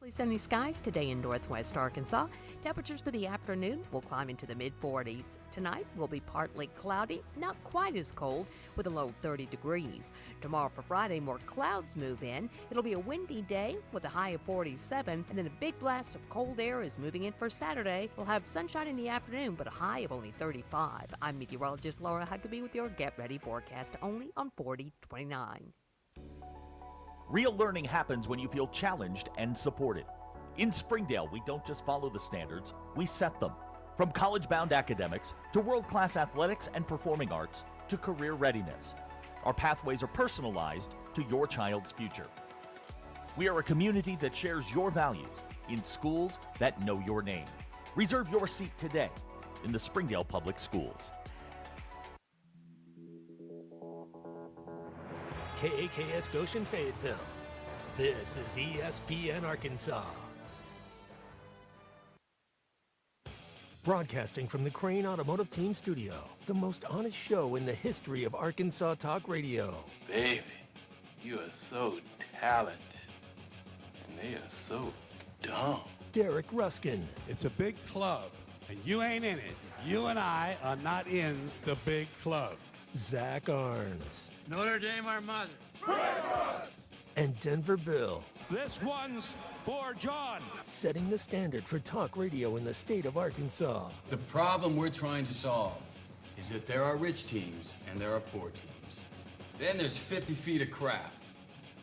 Mostly sunny skies today in northwest Arkansas. Temperatures through the afternoon will climb into the mid-40s. Tonight will be partly cloudy, not quite as cold, with a low 30 degrees. Tomorrow for Friday, more clouds move in. It'll be a windy day with a high of 47, and then a big blast of cold air is moving in for Saturday. We'll have sunshine in the afternoon, but a high of only 35. I'm meteorologist Laura Huckabee with your Get Ready forecast only on 4029. Real learning happens when you feel challenged and supported. In Springdale, we don't just follow the standards, we set them. From college-bound academics to world-class athletics and performing arts to career readiness. Our pathways are personalized to your child's future. We are a community that shares your values in schools that know your name. Reserve your seat today in the Springdale Public Schools. KAKS Goshen Fayetteville. This is ESPN Arkansas. Broadcasting from the Crane Automotive Team Studio, the most honest show in the history of Arkansas Talk Radio. Baby, you are so talented, and they are so dumb. Derek Ruscin. It's a big club, and you ain't in it. You and I are not in the big club. Zach Arns. Notre Dame, our mother. And Denver Bill. This one's for John. Setting the standard for talk radio in the state of Arkansas. The problem we're trying to solve is that there are rich teams and there are poor teams. Then there's 50 feet of crap.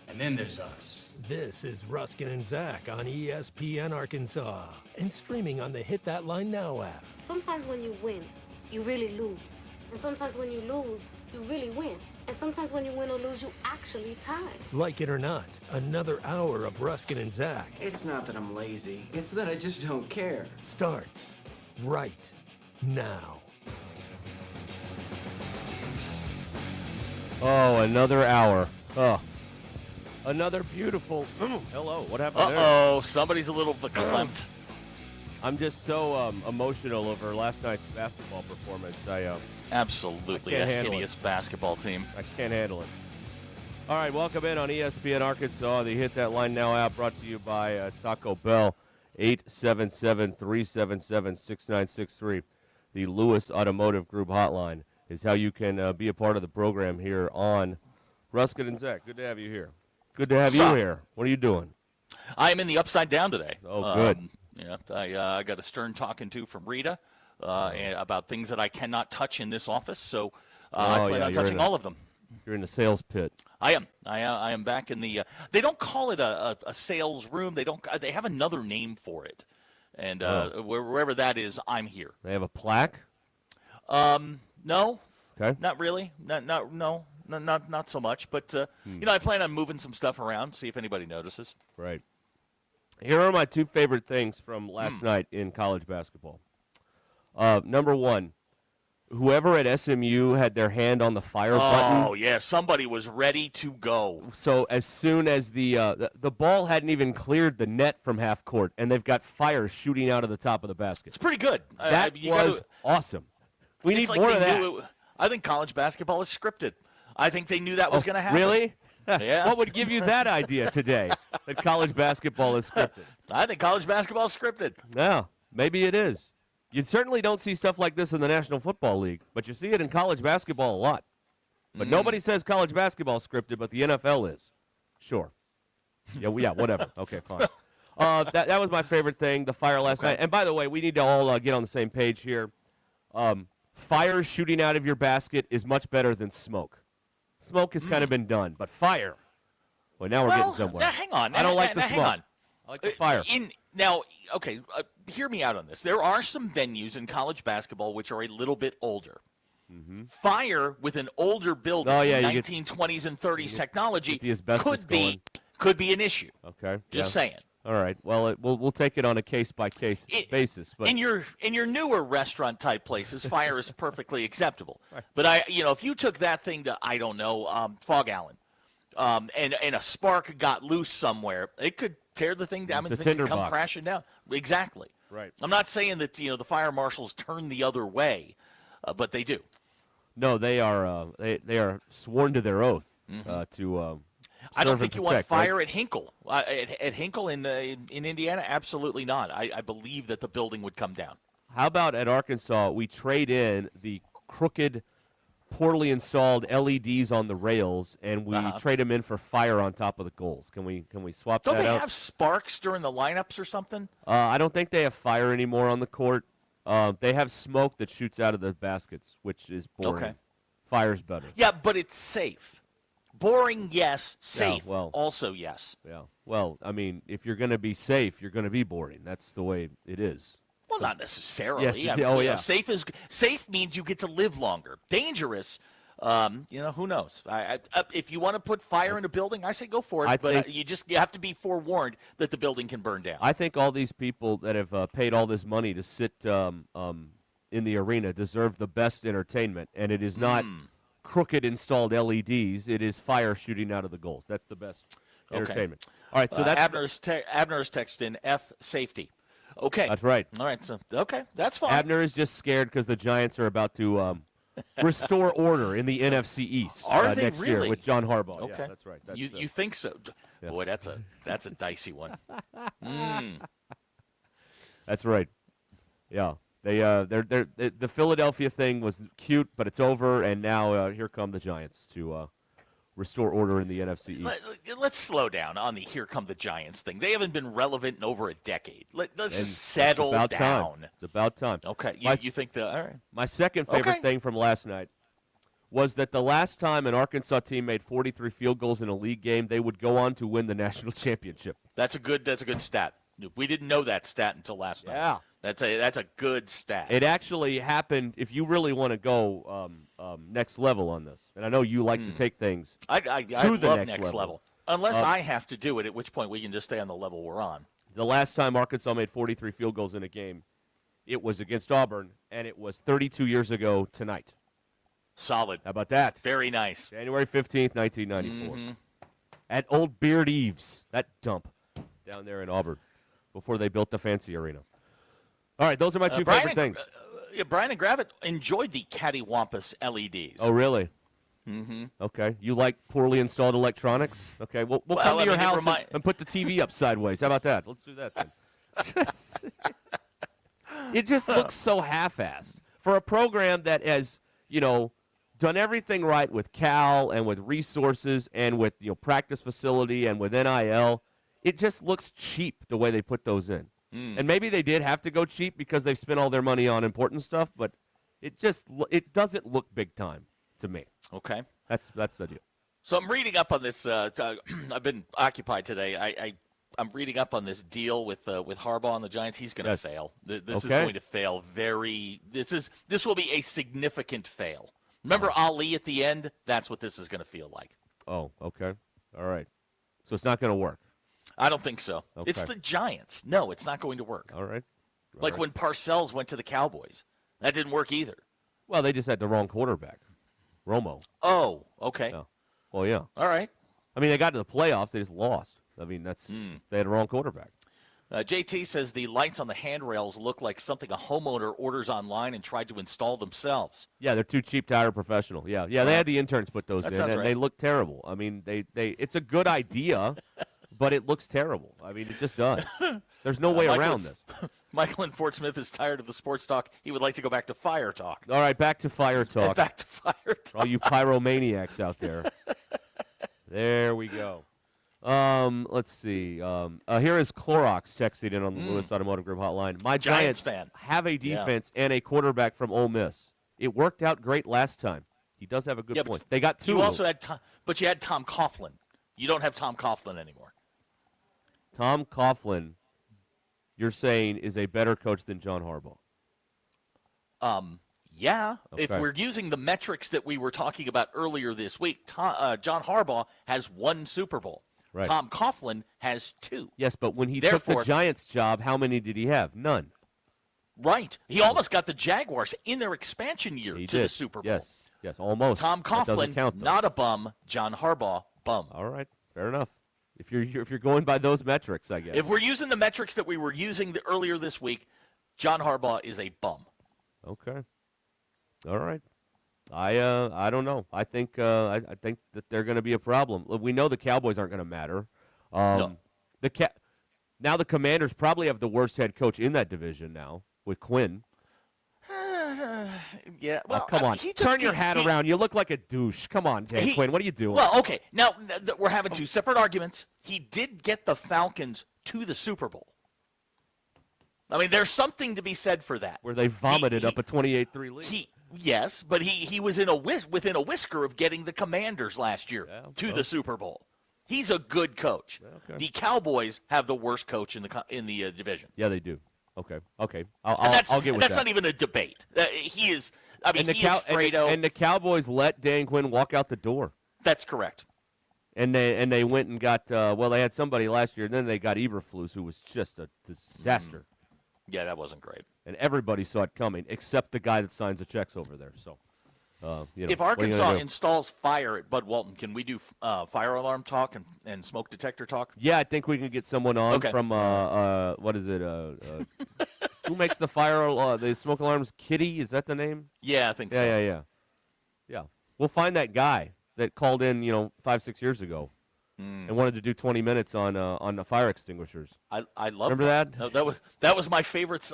And then there's us. This is Ruskin and Zach on ESPN Arkansas and streaming on the Hit That Line Now app. Sometimes when you win, you really lose. And sometimes when you lose, you really win. And sometimes when you win or lose, you actually tie. Like it or not, another hour of Ruskin and Zach It's not that I'm lazy. It's that I just don't care. starts right now. Oh, another hour. Oh, another beautiful. Hello, what happened there? Uh-oh, somebody's a little verklempt. I'm just so emotional over last night's basketball performance. Absolutely I a can't handle hideous basketball team. I can't handle it. All right, welcome in on ESPN Arkansas. The Hit That Line Now app brought to you by Taco Bell, 877-377-6963. The Lewis Automotive Group hotline is how you can be a part of the program here on Ruskin and Zach. Good to have you here. Good to have you here. What are you doing? I am in the Upside Down today. Oh, good. Yeah, I got a stern talking to from Rita and about things that I cannot touch in this office, so I plan on touching all of them. You're in the sales pit. I am. I am back in the. They don't call it a sales room. They don't. They have another name for it, and wherever that is, I'm here. They have a plaque? No. Okay. Not really. Not so much. But I plan on moving some stuff around, see if anybody notices. Right. Here are my two favorite things from last night in college basketball. Number one, whoever at SMU had their hand on the fire button. Oh, yeah, somebody was ready to go. So as soon as the ball hadn't even cleared the net from half court, and they've got fire shooting out of the top of the basket. It's pretty good. That was awesome. We need more of that. I think college basketball is scripted. I think they knew that was going to happen. Really? Yeah. What would give you that idea today, that college basketball is scripted? I think college basketball is scripted. Yeah, maybe it is. You certainly don't see stuff like this in the National Football League, but you see it in college basketball a lot. But nobody says college basketball is scripted, but the NFL is. Sure. Yeah, whatever. Okay, fine. That was my favorite thing, the fire last night. And by the way, we need to all get on the same page here. Fire shooting out of your basket is much better than smoke. Smoke has kind of been done, but fire. Well, now we're getting somewhere. Now, hang on. I don't like the hang smoke. on. I like the fire. Hear me out on this. There are some venues in college basketball which are a little bit older. Fire with an older building, 1920s and 30s technology, could be an issue. Okay. Just saying. All right. Well, we'll take it on a case-by-case basis. But in your newer restaurant-type places, fire is perfectly acceptable. Right. But if you took that thing to, I don't know, Fog Allen, and a spark got loose somewhere, it could tear the thing down and the thing could come crashing down. Exactly. Right. I'm not saying that the fire marshals turn the other way, but they do. No, they are sworn to their oath to I don't serve think and you want protect, right? fire at Hinkle. At Hinkle in Indiana, absolutely not. I believe that the building would come down. How about at Arkansas, we trade in the crooked, poorly installed LEDs on the rails, and we trade them in for fire on top of the goals? Can we swap Don't that they out? have sparks during the lineups or something? I don't think they have fire anymore on the court. They have smoke that shoots out of the baskets, which is boring. Okay. Fire's better. Yeah, but it's safe. Boring, yes. Safe, Yeah, well. also yes. Yeah. Well, I mean, if you're going to be safe, you're going to be boring. That's the way it is. Well, not necessarily. Yes, I mean, oh, yeah. Safe means you get to live longer. Dangerous, who knows? If you want to put fire in a building, I say go for it. But you have to be forewarned that the building can burn down. I think all these people that have paid all this money to sit in the arena deserve the best entertainment, and it is not crooked installed LEDs. It is fire shooting out of the goals. That's the best entertainment. All right, so that's Abner's text in F safety. Okay, that's right. All right, so that's fine. Abner is just scared because the Giants are about to restore order in the NFC East next year with John Harbaugh. Okay, yeah, that's right. That's, you think so? Yeah. Boy, that's a dicey one. That's right. Yeah. The Philadelphia thing was cute, but it's over, and now here come the Giants to restore order in the NFC East. Let's slow down on the "here come the Giants" thing. They haven't been relevant in over a decade. Let's just settle down. It's about time. Okay, you think all right? My second favorite thing from last night was that the last time an Arkansas team made 43 field goals in a league game, they would go on to win the national championship. That's a good stat. We didn't know that stat until last night. Yeah. That's a good stat. It actually happened. If you really want to go next level on this, and I know you like to take things I to the love next level. Unless I have to do it, at which point we can just stay on the level we're on. The last time Arkansas made 43 field goals in a game, it was against Auburn, and it was 32 years ago tonight. Solid. How about that? Very nice. January 15th, 1994. At Old Beard Eves, that dump down there in Auburn, before they built the fancy arena. All right, those are my two favorite things. Brian and Gravitt enjoyed the cattywampus LEDs. Oh, really? Mm-hmm. Okay. You like poorly installed electronics? Okay, we'll come to your house and put the TV up sideways. How about that? Let's do that then. It just looks so half-assed. For a program that has, done everything right with Cal and with resources and with, practice facility and with NIL, it just looks cheap the way they put those in. And maybe they did have to go cheap because they've spent all their money on important stuff, but it doesn't look big time to me. Okay. That's the deal. So I'm reading up on this. I've been occupied today. I'm reading up on this deal with Harbaugh and the Giants. He's going to fail. This is going to fail This will be a significant fail. Remember Ali at the end? That's what this is going to feel like. Oh, okay. All right. So it's not going to work. I don't think so. Okay. It's the Giants. No, it's not going to work. All right. When Parcells went to the Cowboys. That didn't work either. Well, they just had the wrong quarterback, Romo. Oh, okay. Yeah. Well, yeah. All right. I mean, they got to the playoffs. They just lost. I mean, they had the wrong quarterback. JT says the lights on the handrails look like something a homeowner orders online and tried to install themselves. Yeah, they're too cheap to hire a professional. Yeah, they had the interns put those in, and they look terrible. I mean, it's a good idea, but it looks terrible. I mean, it just does. There's no way around this. Michael in Fort Smith is tired of the sports talk. He would like to go back to fire talk. All right, back to fire talk. Back to fire talk. All you pyromaniacs out there. There we go. Let's see. Here is Clorox texting in on the Lewis Automotive Group hotline. My Giants fan. have a defense and a quarterback from Ole Miss. It worked out great last time. He does have a good point. They got two. You also had but you had Tom Coughlin. You don't have Tom Coughlin anymore. Tom Coughlin, you're saying, is a better coach than John Harbaugh. Yeah. Okay. If we're using the metrics that we were talking about earlier this week, John Harbaugh has one Super Bowl. Right. Tom Coughlin has two. Yes, but when he took the Giants job, how many did he have? None. Right. He almost got the Jaguars in their expansion year the Super Bowl. Yes, almost. Tom Coughlin, not a bum. John Harbaugh, bum. All right, fair enough. If you're going by those metrics, I guess. If we're using the metrics that we were using earlier this week, John Harbaugh is a bum. Okay. All right. I don't know. I think I think that they're going to be a problem. Look, we know the Cowboys aren't going to matter. No. Now the Commanders probably have the worst head coach in that division now with Quinn. Yeah. Well, come on. Turn your hat around. You look like a douche. Come on, Dan Quinn. What are you doing? Well, okay. Now, we're having two separate arguments. He did get the Falcons to the Super Bowl. I mean, there's something to be said for that. Where they vomited up a 28-3 lead. Yes, but he was within a whisker of getting the Commanders last year to the Super Bowl. He's a good coach. Okay. The Cowboys have the worst coach in the division. Yeah, they do. Okay. I'll get with that. That's not even a debate. He is. I mean, he is Fredo. And the Cowboys let Dan Quinn walk out the door. That's correct. And they went and got they had somebody last year, and then they got Eberflus, who was just a disaster. Yeah, that wasn't great. And everybody saw it coming, except the guy that signs the checks over there. So, if Arkansas installs fire at Bud Walton, can we do fire alarm talk and smoke detector talk? Yeah, I think we can get someone on from what is it? Who makes the the smoke alarms? Kitty, is that the name? Yeah, I think so. Yeah. We'll find that guy that called in, 5-6 years ago. And wanted to do 20 minutes on the fire extinguishers. I love. Remember that? No, that was my favorite.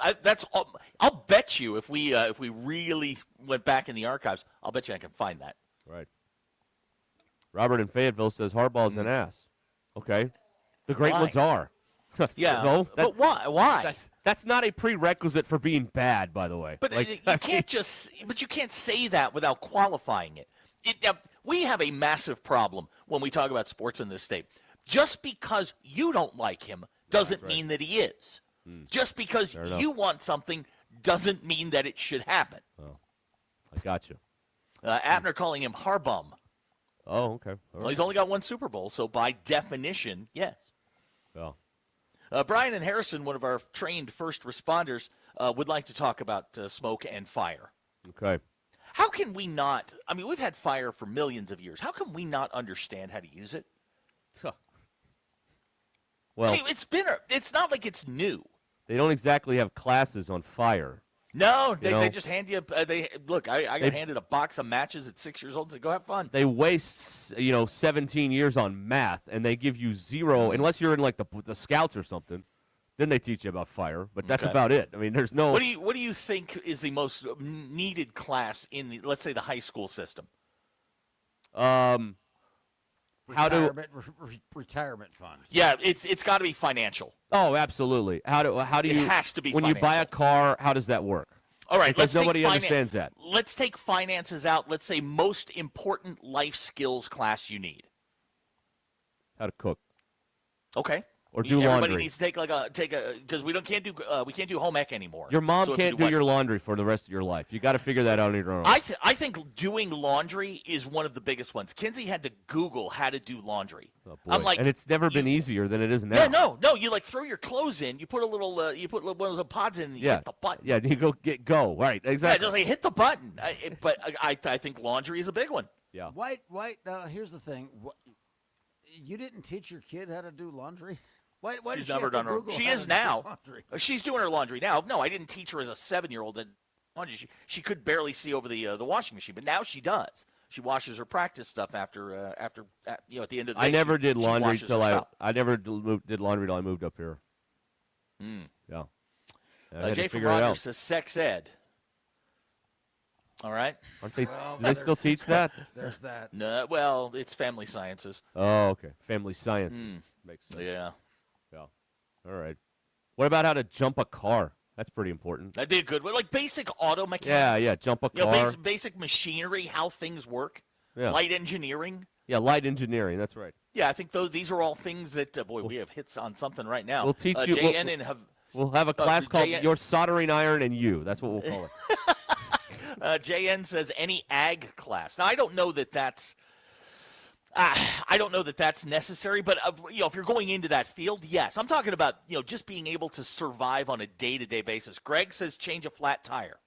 I'll bet you if we really went back in the archives, I'll bet you I can find that. Right. Robert in Fayetteville says Harbaugh's an ass. Okay, the great ones are. Yeah. No, but why? Why? That's not a prerequisite for being bad, by the way. But you can't just. But you can't say that without qualifying it. We have a massive problem when we talk about sports in this state. Just because you don't like him doesn't mean that he is. Just because you want something doesn't mean that it should happen. Oh, I got you. Abner calling him Harbum. Oh, okay. Well, he's only got one Super Bowl, so by definition, yes. Well, Brian and Harrison, one of our trained first responders, would like to talk about smoke and fire. Okay. How can we not? I mean, we've had fire for millions of years. How can we not understand how to use it? Well, I mean, it's not like it's new. They don't exactly have classes on fire. No, they just hand you. I got handed a box of matches at 6 years old and said, "Go have fun." They waste 17 years on math, and they give you zero unless you're in like the Scouts or something. Then they teach you about fire, but that's about it. I mean, there's no. What do you think is the most needed class in let's say the high school system? Retirement fund. Yeah, it's got to be financial. Oh, absolutely. How do you? It has to be when financial. you buy a car. How does that work? All right, because nobody understands that. Let's take finances out. Let's say most important life skills class you need. How to cook. Okay. Or do laundry. Everybody needs to take because we can't do home ec anymore. Your mom can't do your laundry for the rest of your life. You got to figure that out on your own. I think doing laundry is one of the biggest ones. Kinsey had to Google how to do laundry. Oh, boy. I'm like, and it's never been easier than it is now. Yeah, no. You throw your clothes in. You put one of those pods in, and you hit the button. Yeah, you go right exactly. Yeah, just hit the button. But I think laundry is a big one. Yeah. White. Here's the thing. You didn't teach your kid how to do laundry? Why She's never done her. She is now. She's doing her laundry now. No, I didn't teach her as a 7-year-old that laundry. She could barely see over the washing machine, but now she does. She washes her practice stuff after at the end of the day. I never did laundry till I never did laundry till I moved up here. Yeah. Jay from Rogers says sex ed. All right. Aren't they? Do they still teach that? There's that. No, well, it's family sciences. Oh, okay. Family sciences makes sense. Yeah. All right. What about how to jump a car? That's pretty important. That'd be a good one. Like basic auto mechanics. Yeah. Jump a car. Basic machinery, how things work. Yeah. Light engineering. Yeah, light engineering. That's right. Yeah, I think these are all things that, we have hits on something right now. We'll teach you. We'll have a class called Your Soldering Iron and You. That's what we'll call it. JN says any ag class. Now, I don't know that that's necessary, but if you're going into that field, yes. I'm talking about just being able to survive on a day-to-day basis. Greg says change a flat tire.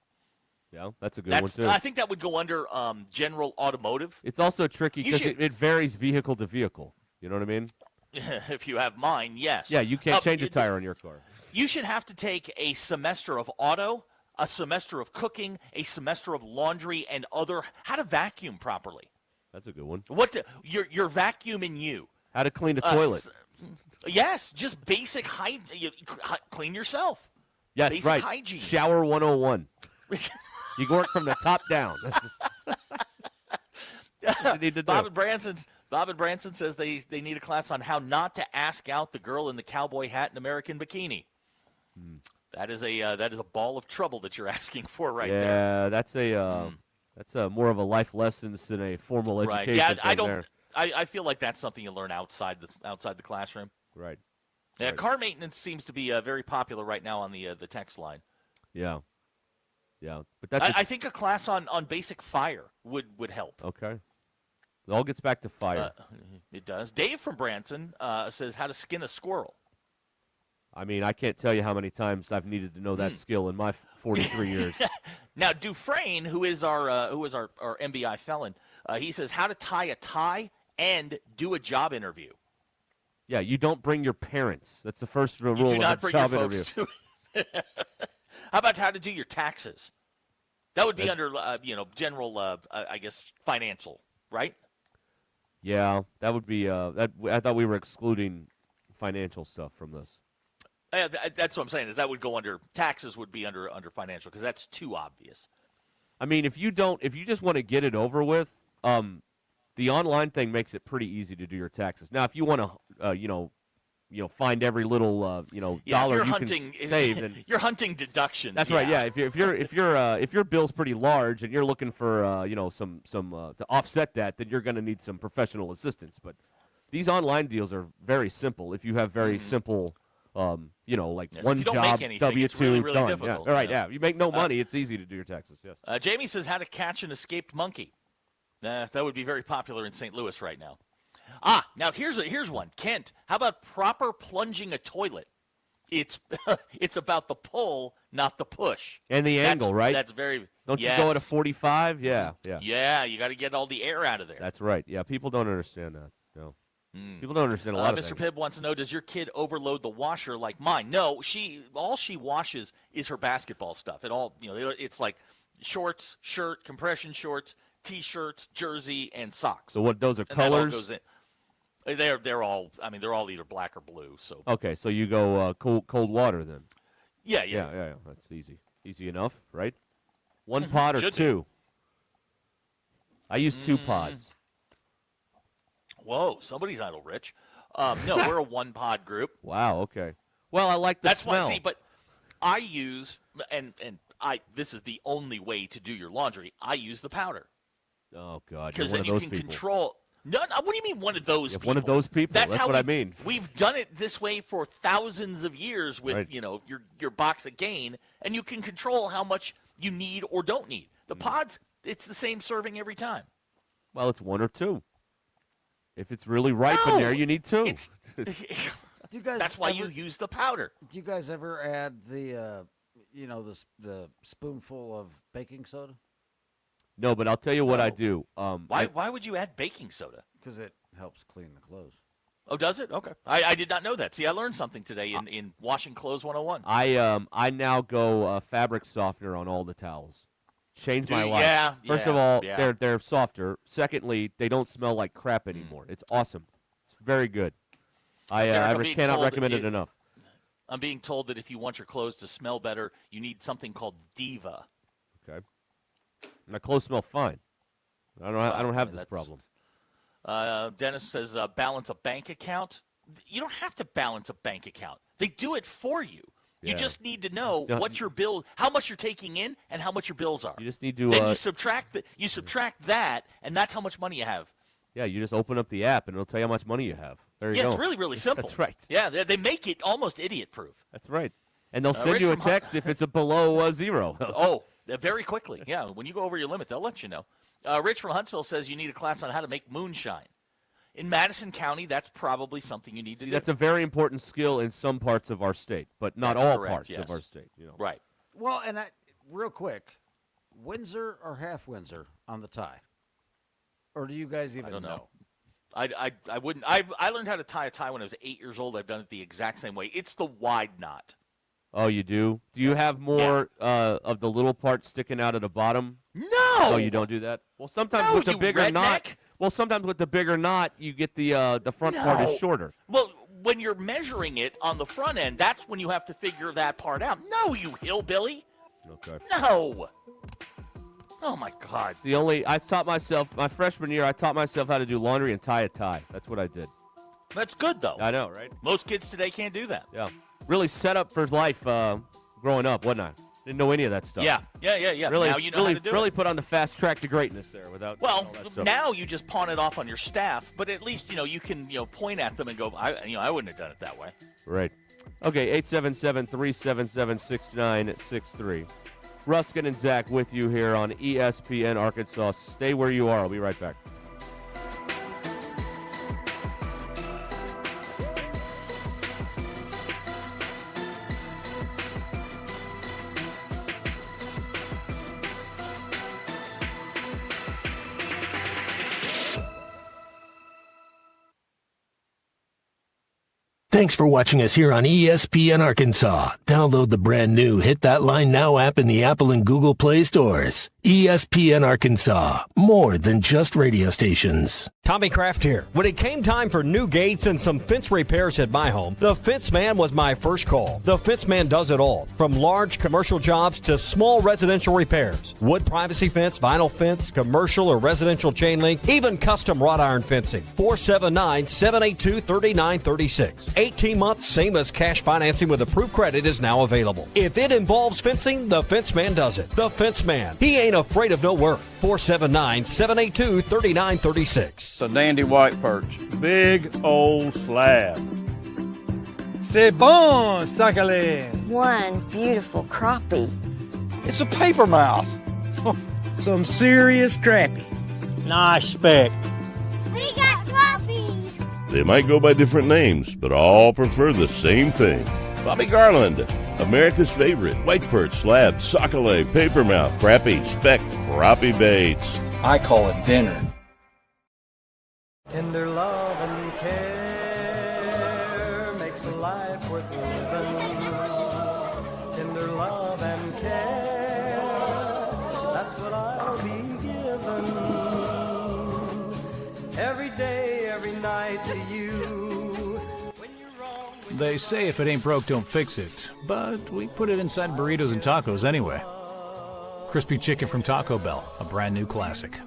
Yeah, that's a good one too. I think that would go under general automotive. It's also tricky because it varies vehicle to vehicle. You know what I mean? If you have mine, yes. Yeah, you can't change a tire on your car. You should have to take a semester of auto. a semester of cooking, a semester of laundry, and how to vacuum properly. That's a good one. Your vacuum in you. How to clean a toilet. Yes, just basic clean yourself. Yes, basic right. hygiene. Shower 101. You work from the top down. That's what you need to do. Bob and Branson says they need a class on how not to ask out the girl in the cowboy hat and American bikini. That is a ball of trouble that you're asking for there. Yeah, that's a more of a life lessons than a formal education. Yeah, thing I feel like that's something you learn outside the classroom. Right. Yeah, right. Car maintenance seems to be very popular right now on the text line. Yeah. Yeah, but that's I think a class on basic fire would help. Okay. It all gets back to fire. It does. Dave from Branson says how to skin a squirrel. I mean, I can't tell you how many times I've needed to know that skill in my 43 years. Now, Dufresne, who is our MBI felon, he says how to tie a tie and do a job interview. Yeah, you don't bring your parents. That's the first rule You do not of a bring job your interview. folks to How about how to do your taxes? That would be under general, I guess, financial, right? Yeah, that would be that. I thought we were excluding financial stuff from this. That's what I'm saying. Is that would go under taxes would be under financial because that's too obvious. I mean, if you just want to get it over with, the online thing makes it pretty easy to do your taxes. Now, if you want to, find every little dollar you can save, then you're hunting deductions. That's right. Yeah, if your bill's pretty large and you're looking for some to offset that, then you're going to need some professional assistance. But these online deals are very simple. If you have very simple. Like one job, W-2, really done. difficult. Yeah. All right, yeah. You make no money, it's easy to do your taxes, yes. Jamie says how to catch an escaped monkey. That would be very popular in St. Louis right now. Now here's one. Kent, how about proper plunging a toilet? It's about the pull, not the push. And the angle, right? That's very. Don't you go at a 45? Yeah. Yeah, you got to get all the air out of there. That's right. Yeah, people don't understand that. No. People don't understand a lot of Mr. things. Pibb wants to know, does your kid overload the washer like mine? No, all she washes is her basketball stuff. It's like shorts, shirt, compression shorts, T-shirts, jersey, and socks. So what? Those are and colors. That all goes in. They're all. I mean, they're all either black or blue. So okay, so you go cold water then. Yeah. That's easy enough, right? One pod or two. I use 2 pods. Whoa, somebody's idle rich. No, we're a 1-pod group. Wow. Okay. Well, I like the smell. That's but I use and this is the only way to do your laundry. I use the powder. Oh God, you're because one then of you those can people. control. No, what do you mean one of those people? One of those people. That's how what I mean. We've done it this way for thousands of years with your box of Gain, and you can control how much you need or don't need. The pods, it's the same serving every time. Well, it's 1 or 2. If it's really ripe in there, you need 2. Do you guys That's why you use the powder. Do you guys ever add the spoonful of baking soda? No, but I'll tell you what I do. Why would you add baking soda? Because it helps clean the clothes. Oh, does it? Okay. I did not know that. See, I learned something today in Washing Clothes 101. I now go fabric softener on all the towels. Changed my life. Yeah. First of all, they're softer. Secondly, they don't smell like crap anymore. It's awesome. It's very good. I cannot recommend it enough. I'm being told that if you want your clothes to smell better, you need something called Diva. Okay. My clothes smell fine. I don't have this problem. Dennis says balance a bank account. You don't have to balance a bank account. They do it for you. You just need to know what your bill, how much you're taking in, and how much your bills are. You just need to. Then you subtract that, and that's how much money you have. Yeah, you just open up the app, and it'll tell you how much money you have. There you go. Yeah, it's really, really simple. That's right. Yeah, they make it almost idiot-proof. That's right. And they'll send you a text if it's below 0. Oh, very quickly. Yeah, when you go over your limit, they'll let you know. Rich from Huntsville says you need a class on how to make moonshine. In Madison County, that's probably something you need to do. That's a very important skill in some parts of our state, but not all parts of our state. Right. Well, and real quick, Windsor or half Windsor on the tie? Or do you guys even I don't know? I wouldn't. I learned how to tie a tie when I was 8 years old. I've done it the exact same way. It's the wide knot. Oh, you do? Do you have more of the little part sticking out at the bottom? No. Oh, you don't do that? Well, sometimes with the bigger knot. Well, sometimes with the bigger knot, you get the front part is shorter. Well, when you're measuring it on the front end, that's when you have to figure that part out. No, you hillbilly. Okay. No. Oh, my God. I taught myself, my freshman year, I taught myself how to do laundry and tie a tie. That's what I did. That's good, though. I know, right? Most kids today can't do that. Yeah. Really set up for life growing up, wasn't I? Didn't know any of that stuff. Yeah. Really, now you know how to do really it. put on the fast track to greatness there without all that stuff. Now you just pawn it off on your staff, but at least, you can, point at them and go, I wouldn't have done it that way. Right. Okay, 877-377-6963. Ruscin and Zach with you here on ESPN Arkansas. Stay where you are. I'll be right back. Thanks for watching us here on ESPN Arkansas. Download the brand new Hit That Line Now app in the Apple and Google Play stores. ESPN Arkansas, more than just radio stations. Tommy Kraft here. When it came time for new gates and some fence repairs at my home, the Fence Man was my first call. The Fence Man does it all, from large commercial jobs to small residential repairs. Wood privacy fence, vinyl fence, commercial or residential chain link, even custom wrought iron fencing. 479-782-3936. 18 months, same as cash financing with approved credit is now available. If it involves fencing, the Fence Man does it. The Fence Man. He ain't afraid of no work. 479-782-3936. It's a dandy white perch. Big old slab. C'est bon, sacalé. One beautiful crappie. It's a paper mouth. Some serious crappie. Nice speck. We got crappies. They might go by different names, but all prefer the same thing. Bobby Garland, America's favorite white perch, slab, sockeye, papermouth, crappie, speck, crappie baits. I call it dinner. Tender love and care makes a life worth living. Tender love and care, that's what I'll be given. Every day, every night to you. They say if it ain't broke, don't fix it. But we put it inside burritos and tacos anyway. Crispy chicken from Taco Bell, a brand new classic.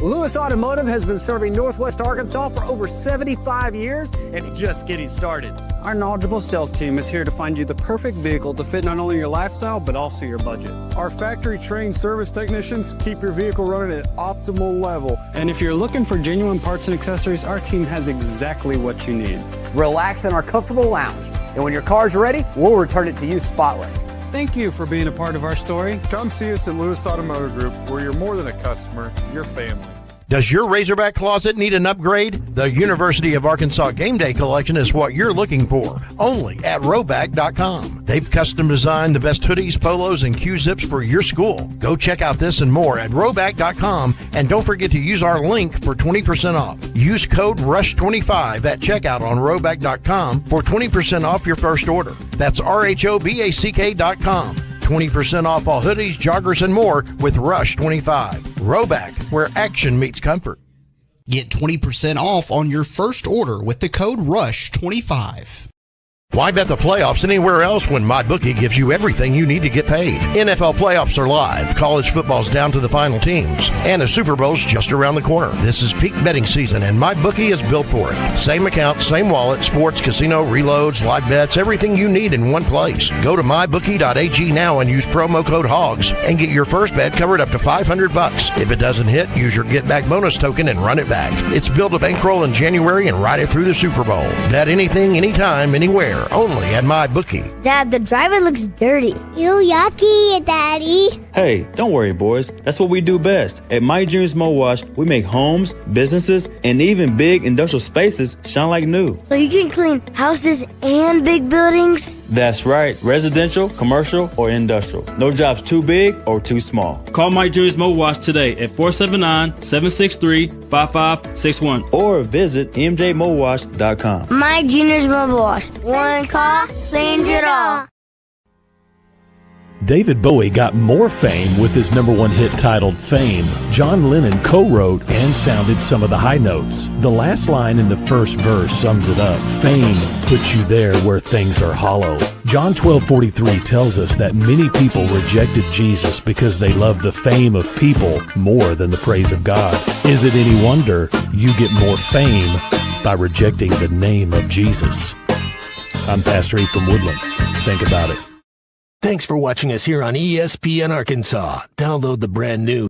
Lewis Automotive has been serving Northwest Arkansas for over 75 years and just getting started. Our knowledgeable sales team is here to find you the perfect vehicle to fit not only your lifestyle, but also your budget. Our factory-trained service technicians keep your vehicle running at optimal level. And if you're looking for genuine parts and accessories, our team has exactly what you need. Relax in our comfortable lounge. And when your car's ready, we'll return it to you spotless. Thank you for being a part of our story. Come see us at Lewis Automotive Group, where you're more than a customer, you're family. Does your Razorback closet need an upgrade? The University of Arkansas Game Day Collection is what you're looking for, only at Roback.com. They've custom designed the best hoodies, polos, and Q-zips for your school. Go check out this and more at Roback.com, and don't forget to use our link for 20% off. Use code RUSH25 at checkout on Roback.com for 20% off your first order. That's RHOBACK.com. 20% off all hoodies, joggers, and more with Rush 25. Roback, where action meets comfort. Get 20% off on your first order with the code RUSH25. Why bet the playoffs anywhere else when MyBookie gives you everything you need to get paid? NFL playoffs are live, college football's down to the final teams, and the Super Bowl's just around the corner. This is peak betting season, and MyBookie is built for it. Same account, same wallet, sports, casino, reloads, live bets, everything you need in one place. Go to mybookie.ag now and use promo code HOGS and get your first bet covered up to $500. If it doesn't hit, use your Get Back bonus token and run it back. It's built to bankroll in January and ride it through the Super Bowl. Bet anything, anytime, anywhere. Only at MyBookie. Dad, the driver looks dirty. You yucky, Daddy. Hey, don't worry, boys. That's what we do best. At Mike Jr.'s Mo Wash, we make homes, businesses, and even big industrial spaces shine like new. So you can clean houses and big buildings? That's right. Residential, commercial, or industrial. No job's too big or too small. Call Mike Jr.'s Mo Wash today at 479-763-5561 or visit mjmowash.com. Mike Jr.'s Mobile Wash. One call cleans it all. David Bowie got more fame with his #1 hit titled Fame. John Lennon co-wrote and sounded some of the high notes. The last line in the first verse sums it up. Fame puts you there where things are hollow. John 12:43 tells us that many people rejected Jesus because they loved the fame of people more than the praise of God. Is it any wonder you get more fame by rejecting the name of Jesus? I'm Pastor E from Woodland. Think about it. Thanks for watching us here on ESPN Arkansas. Download the brand new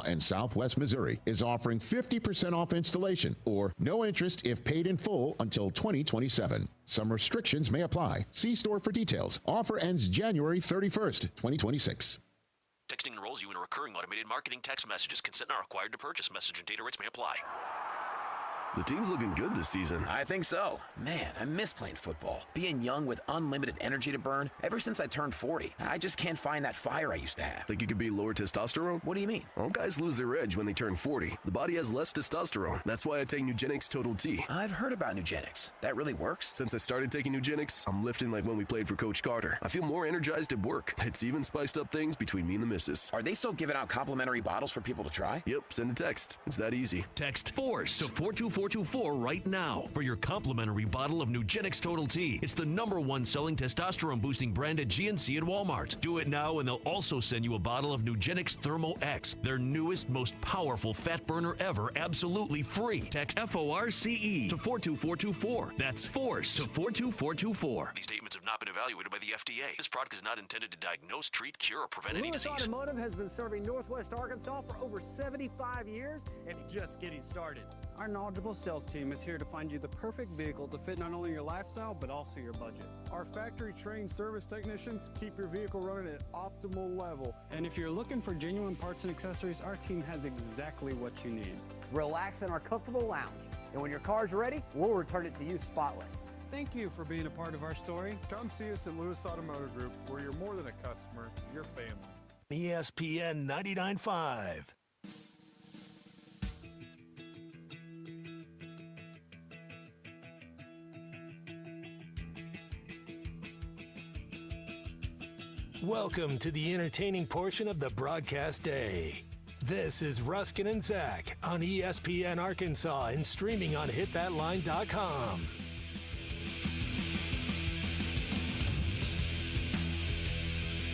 and Southwest Missouri is offering 50% off installation or no interest if paid in full until 2027. Some restrictions may apply. See store for details. Offer ends January 31st, 2026. Texting enrolls you in a recurring automated marketing text messages. Consent not required to purchase. Message and data rates may apply. The team's looking good this season. I think so. Man, I miss playing football. Being young with unlimited energy to burn. Ever since I turned 40, I just can't find that fire I used to have. Think you could be lower testosterone? What do you mean? All guys lose their edge when they turn 40. The body has less testosterone. That's why I take Nugenix Total T. I've heard about Nugenix. That really works? Since I started taking Nugenix, I'm lifting like when we played for Coach Carter. I feel more energized at work. It's even spiced up things between me and the missus. Are they still giving out complimentary bottles for people to try? Yep, send a text. It's that easy. Text FORCE to 42424 right now for your complimentary bottle of Nugenix Total T. It's the #1 selling testosterone boosting brand at GNC and Walmart. Do it now and they'll also send you a bottle of Nugenix Thermo X, their newest, most powerful fat burner ever, absolutely free. Text FORCE to 42424. That's FORCE to 42424. These statements have not been evaluated by the FDA. This product is not intended to diagnose, treat, cure, or prevent any Lewis disease. Automotive has been serving Northwest Arkansas for over 75 years and just getting started. Our knowledgeable sales team is here to find you the perfect vehicle to fit not only your lifestyle, but also your budget. Our factory-trained service technicians keep your vehicle running at optimal level. And if you're looking for genuine parts and accessories, our team has exactly what you need. Relax in our comfortable lounge, and when your car's ready, we'll return it to you spotless. Thank you for being a part of our story. Come see us at Lewis Automotive Group, where you're more than a customer, you're family. ESPN 99.5. Welcome to the entertaining portion of the broadcast day. This is Ruscin and Zach on ESPN Arkansas and streaming on hitthatline.com.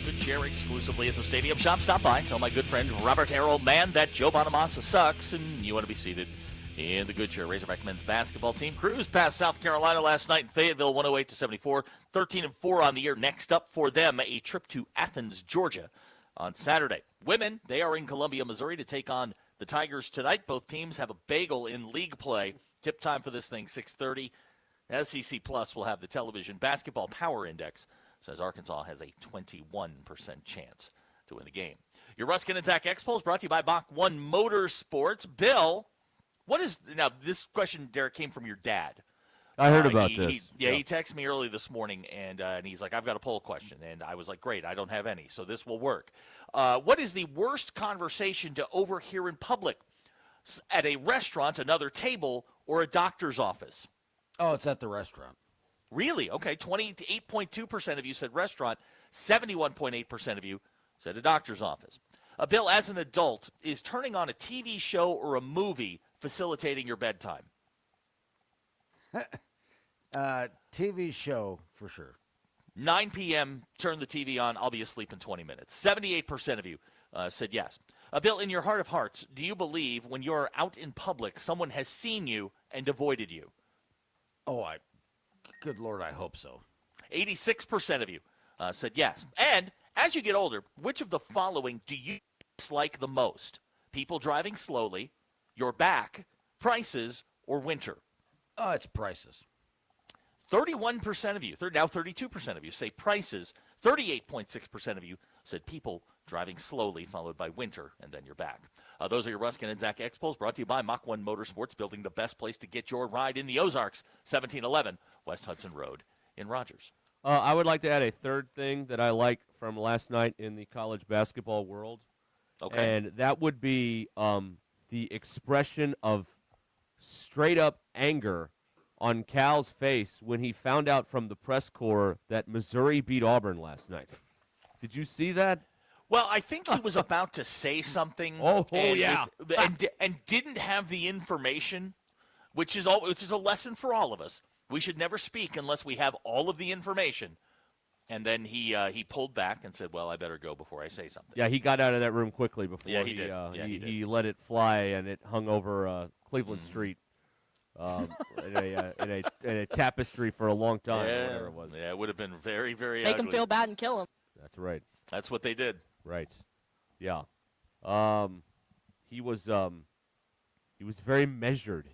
Good chair exclusively at the Stadium Shop. Stop by. Tell my good friend Robert Errol, man, that Joe Bonamassa sucks, and you want to be seated in the good chair. Razorback men's basketball team cruised past South Carolina last night in Fayetteville, 108-74, 13-4 on the year. Next up for them, a trip to Athens, Georgia on Saturday. Women, they are in Columbia, Missouri to take on the Tigers tonight. Both teams have a bagel in league play. Tip time for this thing, 6:30. SEC Plus will have the television basketball power index. Says Arkansas has a 21% chance to win the game. Your Ruscin and Zach X-Polls brought to you by Bach 1 Motorsports. Bill, what is – now, this question, Derek, came from your dad. I heard about this. He texted me early this morning, and he's like, I've got a poll question. And I was like, great, I don't have any, so this will work. What is the worst conversation to overhear in public? At a restaurant, another table, or a doctor's office? Oh, it's at the restaurant. Really? Okay, 28.2% of you said restaurant. 71.8% of you said a doctor's office. Bill, as an adult, is turning on a TV show or a movie facilitating your bedtime? TV show, for sure. 9 p.m., turn the TV on, I'll be asleep in 20 minutes. 78% of you said yes. Bill, in your heart of hearts, do you believe when you're out in public, someone has seen you and avoided you? Oh, good Lord, I hope so. 86% of you said yes. And as you get older, which of the following do you dislike the most? People driving slowly, your back, prices, or winter? Oh, it's prices. 31% of you, now 32% of you say prices. 38.6% of you said people driving slowly, followed by winter, and then you're back. Those are your Ruskin and Zach Expos, brought to you by Mach 1 Motorsports, building the best place to get your ride in the Ozarks, 1711 West Hudson Road in Rogers. I would like to add a third thing that I like from last night in the college basketball world. Okay. And that would be the expression of straight-up anger on Cal's face when he found out from the press corps that Missouri beat Auburn last night. Did you see that? Well, I think he was about to say something. Yeah. And didn't have the information, which is a lesson for all of us. We should never speak unless we have all of the information. And then he pulled back and said, "Well, I better go before I say something." Yeah, he got out of that room quickly before he did. He let it fly, and it hung over Cleveland Street in a tapestry for a long time. Or whatever it was. Yeah, it would have been very, very Make ugly. him feel bad and kill him. That's right. That's what they did. Right. Yeah. He was very measured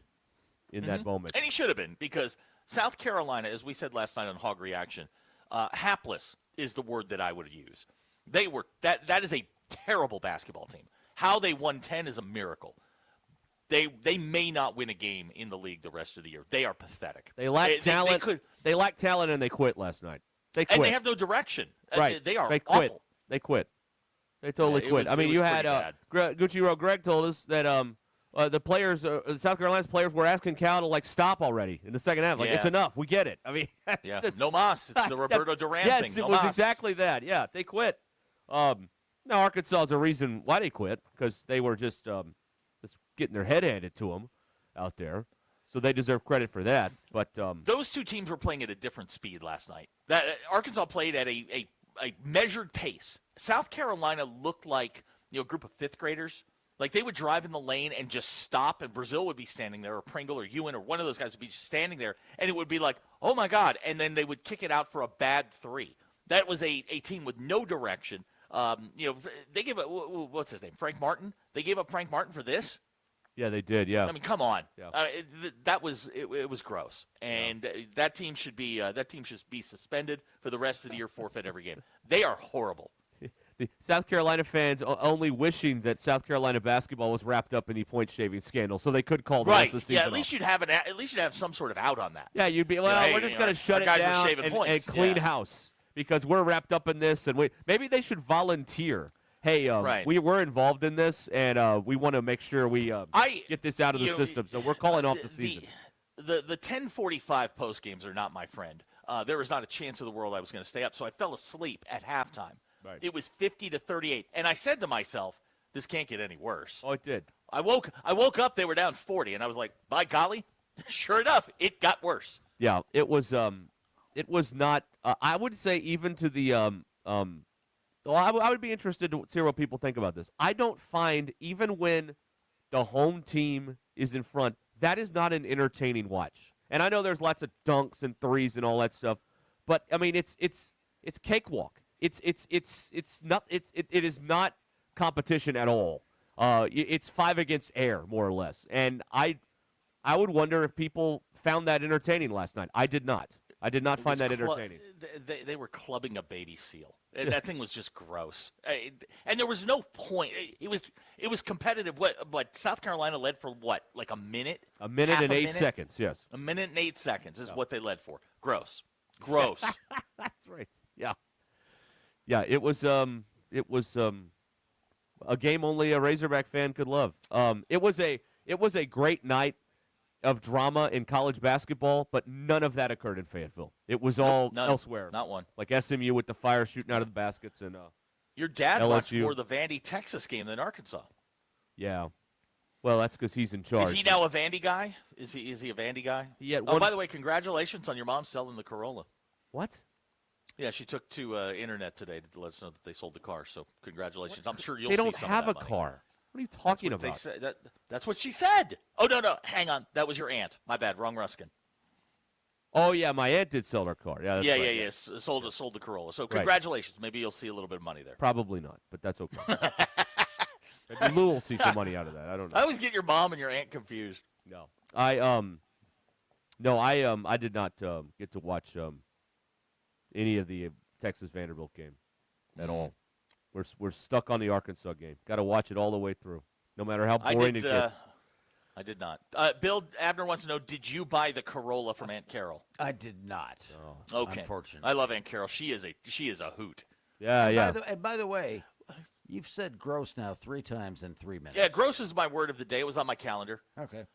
in that moment. And he should have been, because South Carolina, as we said last night on Hog Reaction, hapless is the word that I would use. They were that is a terrible basketball team. How they won 10 is a miracle. They may not win a game in the league the rest of the year. They are pathetic. They lack talent. They lack talent, and they quit last night. They quit. And they have no direction. Right. They are They quit. awful. They quit. They totally quit. I mean, you had Gucci Greg told us that the players, South Carolina's players, were asking Cal to stop already in the second half. It's enough. We get it. I mean, no mas. It's the Roberto Duran thing. Yes, it was exactly that. Yeah, they quit. Now Arkansas is a reason why they quit, because they were just getting their head handed to them out there. So they deserve credit for that. But those two teams were playing at a different speed last night. Arkansas played at a measured pace. South Carolina looked like a group of fifth graders. Like, they would drive in the lane and just stop, and Brazil would be standing there, or Pringle or Ewan, or one of those guys would be just standing there, and it would be like, oh my God, and then they would kick it out for a bad three. That was a team with no direction. They gave up, what's his name, Frank Martin? They gave up Frank Martin for this? Yeah, they did. Yeah. I mean, come on. Yeah. It was gross, and that team should be suspended for the rest of the year, forfeit every game. They are horrible. The South Carolina fans only wishing that South Carolina basketball was wrapped up in the point shaving scandal, so they could call the rest of the season. Yeah, at least you'd have some sort of out on that. Yeah, you'd be we're just going to shut it down and clean house because we're wrapped up in this, and maybe they should volunteer. Hey, we're involved in this, and we want to make sure we get this out of the system. So we're calling off the season. The 10:45 post games are not my friend. There was not a chance in the world I was going to stay up, so I fell asleep at halftime. Right. It was 50-38, and I said to myself, "This can't get any worse." Oh, it did. I woke up; they were down 40, and I was like, "By golly!" Sure enough, it got worse. Yeah, it was not. I would say even to the Well, I would be interested to hear what people think about this. I don't find, even when the home team is in front, that is not an entertaining watch. And I know there's lots of dunks and threes and all that stuff, but I mean it's cakewalk. It is not competition at all. It's 5 against air, more or less. And I would wonder if people found that entertaining last night. I did not. I did not find that entertaining. They were clubbing a baby seal. That thing was just gross. And there was no point. It was competitive. What South Carolina led for what? Like a minute? A minute and 8 seconds, yes. A minute and 8 seconds is what they led for. Gross. That's right. Yeah. Yeah, it was a game only a Razorback fan could love. It was a great night of drama in college basketball, but none of that occurred in Fayetteville. It was all elsewhere. Not one. Like SMU with the fire shooting out of the baskets and your dad LSU. watched more of the Vandy, Texas game than Arkansas. Yeah. Well, that's because he's in charge. Is he now a Vandy guy? Is he a Vandy guy? Yeah. By the way, congratulations on your mom selling the Corolla. What? Yeah, she took to internet today to let us know that they sold the car. So congratulations. I'm sure you'll They see don't some have of a that car. money. What are you talking about? That's what she said. Oh, no. Hang on. That was your aunt. My bad. Wrong Ruskin. Oh, yeah. My aunt did sell her car. Yeah, that's right. Yeah. Sold the Corolla. So congratulations. Right. Maybe you'll see a little bit of money there. Probably not, but that's okay. Maybe Lou will see some money out of that. I don't know. I always get your mom and your aunt confused. No. I did not get to watch any of the Texas Vanderbilt game at all. We're stuck on the Arkansas game. Got to watch it all the way through, no matter how boring it gets. I did not. Bill Abner wants to know, did you buy the Corolla from Aunt Carol? I did not. Oh, okay. Unfortunately. I love Aunt Carol. She is a hoot. Yeah. And by the way, you've said gross now 3 times in 3 minutes. Yeah, gross is my word of the day. It was on my calendar. Okay.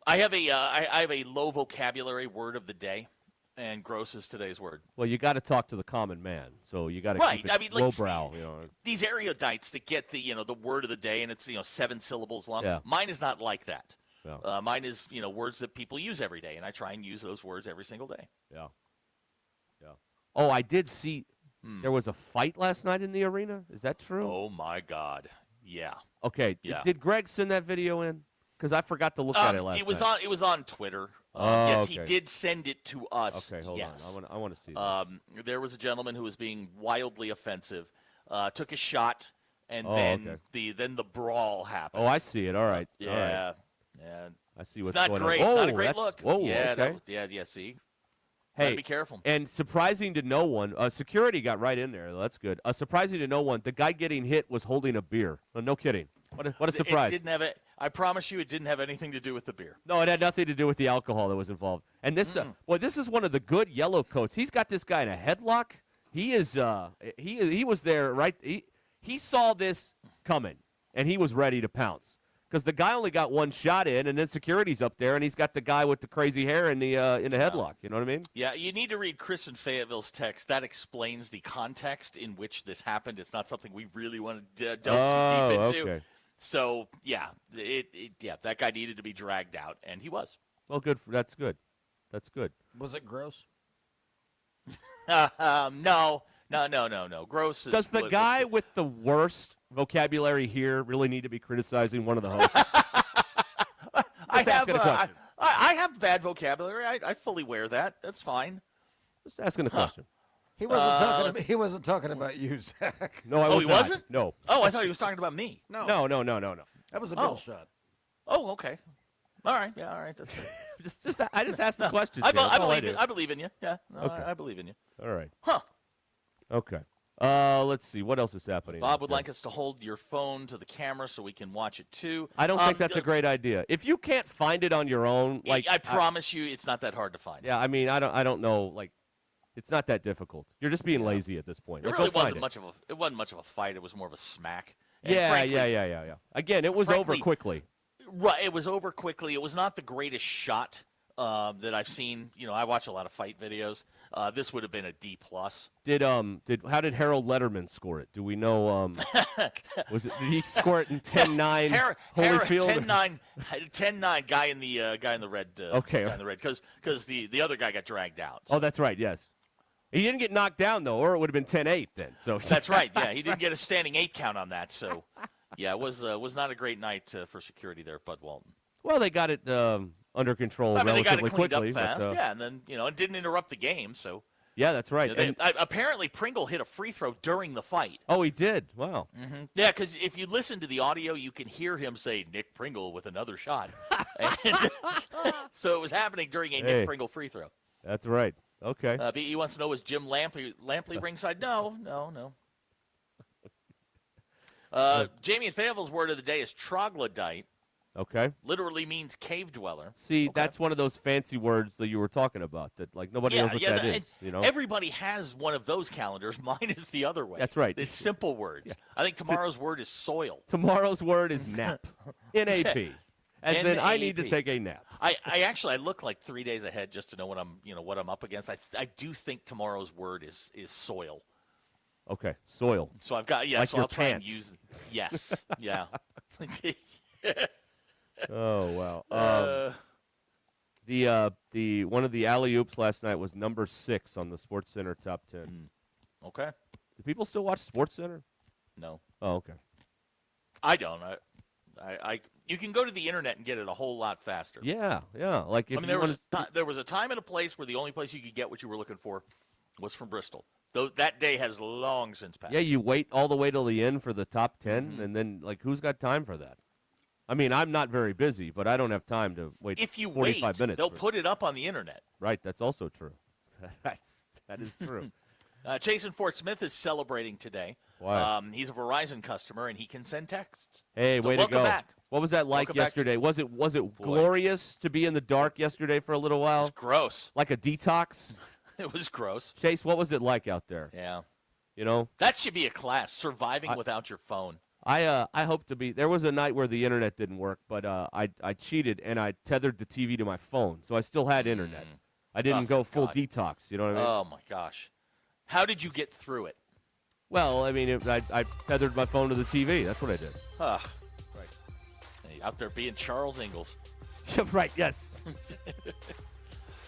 I have a low vocabulary word of the day, and gross is today's word. Well, you got to talk to the common man, so you got to keep it lowbrow. These erudites that get the word of the day, and it's 7 syllables long. Yeah. Mine is not like that. Yeah. Mine is words that people use every day, and I try and use those words every single day. Yeah. Oh, I did see there was a fight last night in the arena. Is that true? Oh my God. Yeah. Okay. Yeah. Did Greg send that video in? Because I forgot to look at it last night. It was on Twitter. Oh, yes, okay. he did send it to us. Okay, hold yes. on. I want to see this. There was a gentleman who was being wildly offensive, took a shot, and then the brawl happened. Oh, I see it. All right. Yeah. All right. Yeah. I see what's it's not going great. on. It's not a great look. Whoa, yeah, okay. see? Hey, gotta be careful. And surprising to no one, security got right in there. That's good. Surprising to no one, the guy getting hit was holding a beer. No kidding. What a surprise. It didn't have it. I promise you, it didn't have anything to do with the beer. No, it had nothing to do with the alcohol that was involved. And this, this is one of the good yellow coats. He's got this guy in a headlock. He is, he was there right. He saw this coming, and he was ready to pounce. Because the guy only got one shot in, and then security's up there, and he's got the guy with the crazy hair in the headlock. You know what I mean? Yeah, you need to read Chris in Fayetteville's text. That explains the context in which this happened. It's not something we really want to delve too deep into. Okay. So yeah, that guy needed to be dragged out, and he was. Well, good. That's good. That's good. Was it gross? No. Gross. Does the guy with the worst vocabulary here really need to be criticizing one of the hosts? Just asking a question. I have bad vocabulary. I fully wear that. That's fine. Just asking a question. He wasn't talking. He wasn't talking about you, Zach. No, I was he not. wasn't? No. Oh, I thought he was talking about me. No. That was a Bill shot. Oh, okay. All right. Yeah. All right. That's I just asked the question. I believe in you. Yeah. No, Okay. I believe in you. All right. Huh. Okay. Let's see. What else is happening? Bob would like us to hold your phone to the camera so we can watch it too. I don't think that's a great idea. If you can't find it on your own, I promise you, it's not that hard to find. Yeah, I mean, I don't know. It's not that difficult. You're just being lazy at this point. It really wasn't much of a fight. It was more of a smack. And Yeah. frankly, Again, it was over quickly. Right, it was over quickly. It was not the greatest shot that I've seen. I watch a lot of fight videos. This would have been a D+. How did Harold Letterman score it? Do we know? Did he score it in 10-9 Holyfield? 10-9 guy in the red. Okay. Guy in the red because the other guy got dragged out. Oh, that's right. Yes. He didn't get knocked down though, or it would have been 10-8 then. So that's right. Yeah, he didn't get a standing 8 count on that. So yeah, it was not a great night for security there at Bud Walton. Well, they got it under control relatively they got it cleaned quickly. Up fast. But, and then it didn't interrupt the game. So yeah, that's right. Apparently, Pringle hit a free throw during the fight. Oh, he did. Wow. Mm-hmm. Yeah, because if you listen to the audio, you can hear him say "Nick Pringle" with another shot. So it was happening during a Nick Pringle free throw. That's right. Okay. He wants to know, was Jim Lampley ringside? No. Jamie and Fayetteville's word of the day is troglodyte. Okay. Literally means cave dweller. See, that's one of those fancy words that you were talking about that nobody knows what that is. Everybody has one of those calendars. Mine is the other way. That's right. It's simple words. Yeah. I think tomorrow's word is soil. Tomorrow's word is nap. NAP. As in, I need to take a nap. I look like 3 days ahead just to know what I'm up against. I do think tomorrow's word is soil. Okay, soil. So I've got like so your I'll try pants. and use yes, yeah. Oh wow. The one of the alley oops last night was number 6 on the Sports Center top 10. Okay. Do people still watch Sports Center? No. Oh, okay. I don't. I you can go to the internet and get it a whole lot faster. Yeah. Like if there was a time and a place where the only place you could get what you were looking for was from Bristol. Though that day has long since passed. Yeah, you wait all the way till the end for the top 10, and then who's got time for that? I mean, I'm not very busy, but I don't have time to wait. If you 45 wait, minutes. they'll put it up on the internet. Right, that's also true. That is true. Chase in Fort Smith is celebrating today. Why? He's a Verizon customer, and he can send texts. Hey, So way to welcome go. back. What was that like Welcome back. yesterday? Was it glorious to be in the dark yesterday for a little while? It was gross. Like a detox? It was gross. Chase, what was it like out there? Yeah. You know? That should be a class, surviving without your phone. I hope to be. There was a night where the internet didn't work, but I cheated and I tethered the TV to my phone, so I still had internet. I didn't go full detox. You know what I mean? Oh my gosh, how did you get through it? Well, I mean, I tethered my phone to the TV. That's what I did. Right. Hey, out there being Charles Ingalls. Right. Yes.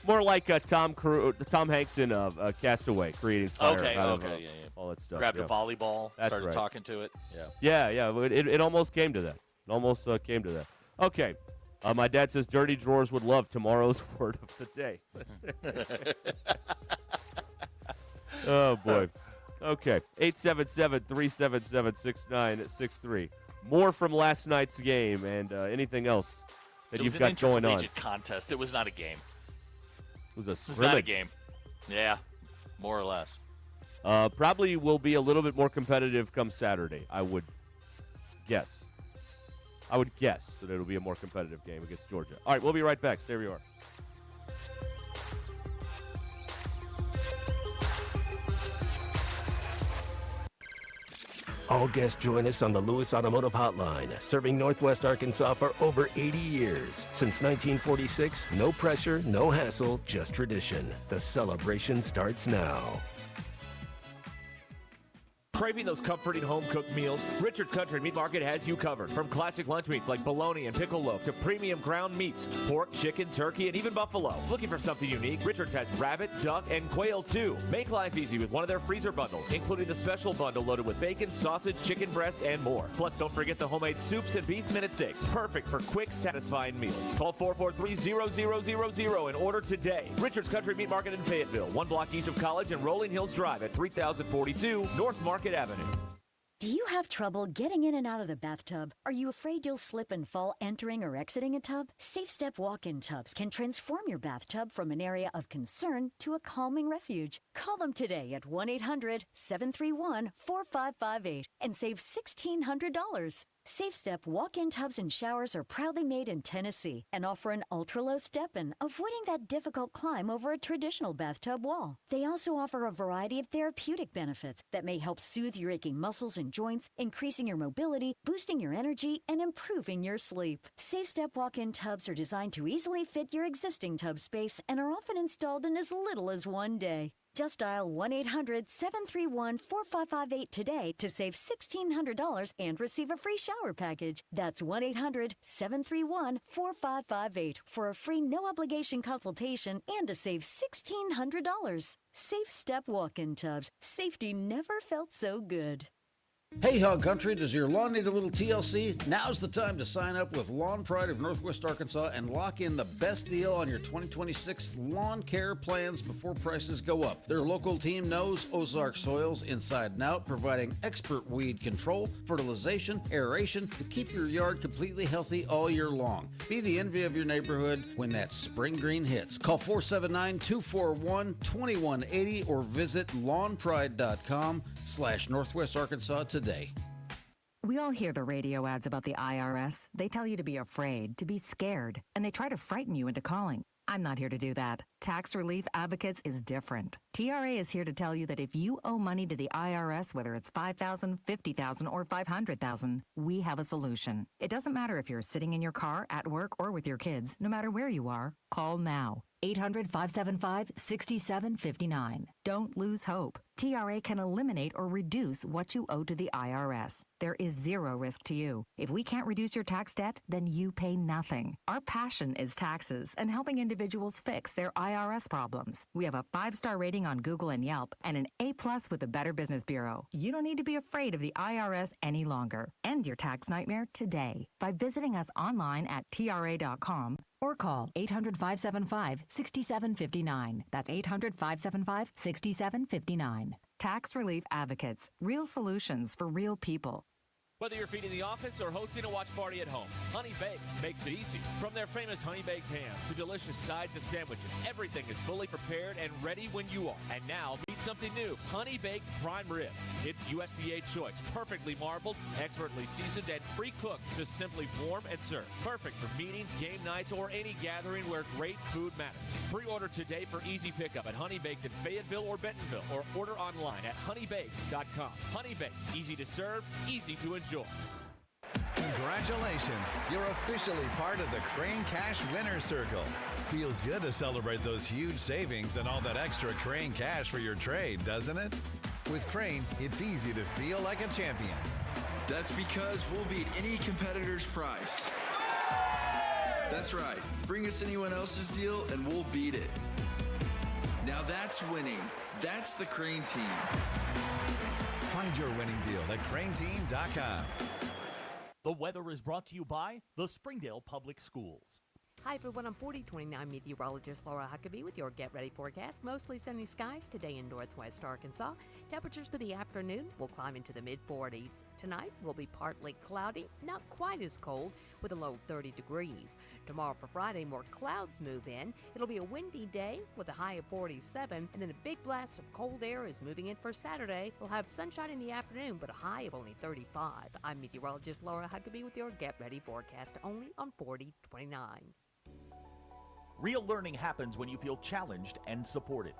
More like Tom Hanks in Castaway, creating fire. Okay, all that stuff. Grabbed a volleyball, That's started right. talking to it. Yeah. It almost came to that. It almost came to that. Okay. My dad says Dirty Drawers would love tomorrow's word of the day. Oh, boy. Okay. 877-377-6963. More from last night's game and anything else that you've got going on. It was an intercollegiate contest. It was not a game. It was a It scrimmage. was not a game. Yeah, more or less. Probably will be a little bit more competitive come Saturday, I would guess. I would guess that it'll be a more competitive game against Georgia. All right, we'll be right back. Stay where you are. All guests join us on the Lewis Automotive Hotline, serving Northwest Arkansas for over 80 years. Since 1946, no pressure, no hassle, just tradition. The celebration starts now. Craving those comforting home-cooked meals? Richard's Country Meat Market has you covered. From classic lunch meats like bologna and pickle loaf to premium ground meats, pork, chicken, turkey, and even buffalo. Looking for something unique? Richard's has rabbit, duck, and quail too. Make life easy with one of their freezer bundles, including the special bundle loaded with bacon, sausage, chicken breasts, and more. Plus, don't forget the homemade soups and beef minute steaks. Perfect for quick, satisfying meals. Call 443-0000 and order today. Richard's Country Meat Market in Fayetteville, 1 block east of College and Rolling Hills Drive at 3042 North Market Avenue. Do you have trouble getting in and out of the bathtub? Are you afraid you'll slip and fall entering or exiting a tub? Safe Step walk-in tubs can transform your bathtub from an area of concern to a calming refuge. Call them today at 1-800-731-4558 and save $1,600. Safe Step walk-in tubs and showers are proudly made in Tennessee and offer an ultra-low step-in, avoiding that difficult climb over a traditional bathtub wall. They also offer a variety of therapeutic benefits that may help soothe your aching muscles and joints, increasing your mobility, boosting your energy, and improving your sleep. Safe Step walk-in tubs are designed to easily fit your existing tub space and are often installed in as little as 1 day. Just dial 1-800-731-4558 today to save $1,600 and receive a free shower package. That's 1-800-731-4558 for a free no-obligation consultation and to save $1,600. Safe Step walk-in tubs. Safety never felt so good. Hey, Hog Country, does your lawn need a little TLC? Now's the time to sign up with Lawn Pride of Northwest Arkansas and lock in the best deal on your 2026 lawn care plans before prices go up. Their local team knows Ozark soils inside and out, providing expert weed control, fertilization, aeration to keep your yard completely healthy all year long. Be the envy of your neighborhood when that spring green hits. Call 479-241-2180 or visit lawnpride.com/Northwest Arkansas today. We all hear the radio ads about the IRS. They tell you to be afraid, to be scared, and they try to frighten you into calling. I'm not here to do that. Tax Relief Advocates is different. TRA is here to tell you that if you owe money to the IRS, whether it's $5,000, $50,000, or $500,000, we have a solution. It doesn't matter if you're sitting in your car, at work, or with your kids. No matter where you are, call now. 800-575-6759. Don't lose hope. TRA can eliminate or reduce what you owe to the IRS. There is zero risk to you. If we can't reduce your tax debt, then you pay nothing. Our passion is taxes and helping individuals fix their IRS problems. We have a 5-star rating on Google and Yelp and an A+ with the Better Business Bureau. You don't need to be afraid of the IRS any longer. End your tax nightmare today by visiting us online at TRA.com or call 800-575-6759. That's 800-575-6759. Tax Relief Advocates. Real solutions for real people. Whether you're feeding the office or hosting a watch party at home, Honey Baked makes it easy. From their famous Honey Baked ham to delicious sides and sandwiches, everything is fully prepared and ready when you are. And now, meet something new, Honey Baked Prime Rib. It's USDA choice, perfectly marbled, expertly seasoned, and pre-cooked to simply warm and serve. Perfect for meetings, game nights, or any gathering where great food matters. Pre-order today for easy pickup at Honey Baked in Fayetteville or Bentonville, or order online at honeybaked.com. Honey Baked, easy to serve, easy to enjoy. Congratulations, you're officially part of the Crane Cash Winner's Circle. Feels good to celebrate those huge savings and all that extra Crane cash for your trade, doesn't it? With Crane, it's easy to feel like a champion. That's because we'll beat any competitor's price. That's right. Bring us anyone else's deal and we'll beat it. Now that's winning. That's the Crane Team. Find your winning deal at craneteam.com. The weather is brought to you by the Springdale Public Schools. Hi everyone, I'm 4029 meteorologist Laura Huckabee with your Get Ready forecast. Mostly sunny skies today in northwest Arkansas. Temperatures for the afternoon will climb into the mid-40s. Tonight will be partly cloudy, not quite as cold, with a low 30 degrees. Tomorrow for Friday, more clouds move in. It'll be a windy day with a high of 47, and then a big blast of cold air is moving in for Saturday. We'll have sunshine in the afternoon, but a high of only 35. I'm meteorologist Laura Huckabee with your Get Ready forecast, only on 4029. Real learning happens when you feel challenged and supported.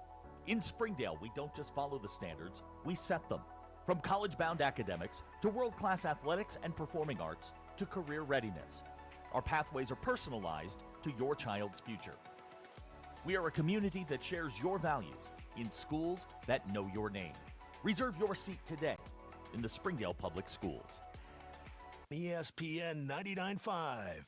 In Springdale, we don't just follow the standards, we set them. From college-bound academics to world-class athletics and performing arts to career readiness. Our pathways are personalized to your child's future. We are a community that shares your values in schools that know your name. Reserve your seat today in the Springdale Public Schools. ESPN 99.5.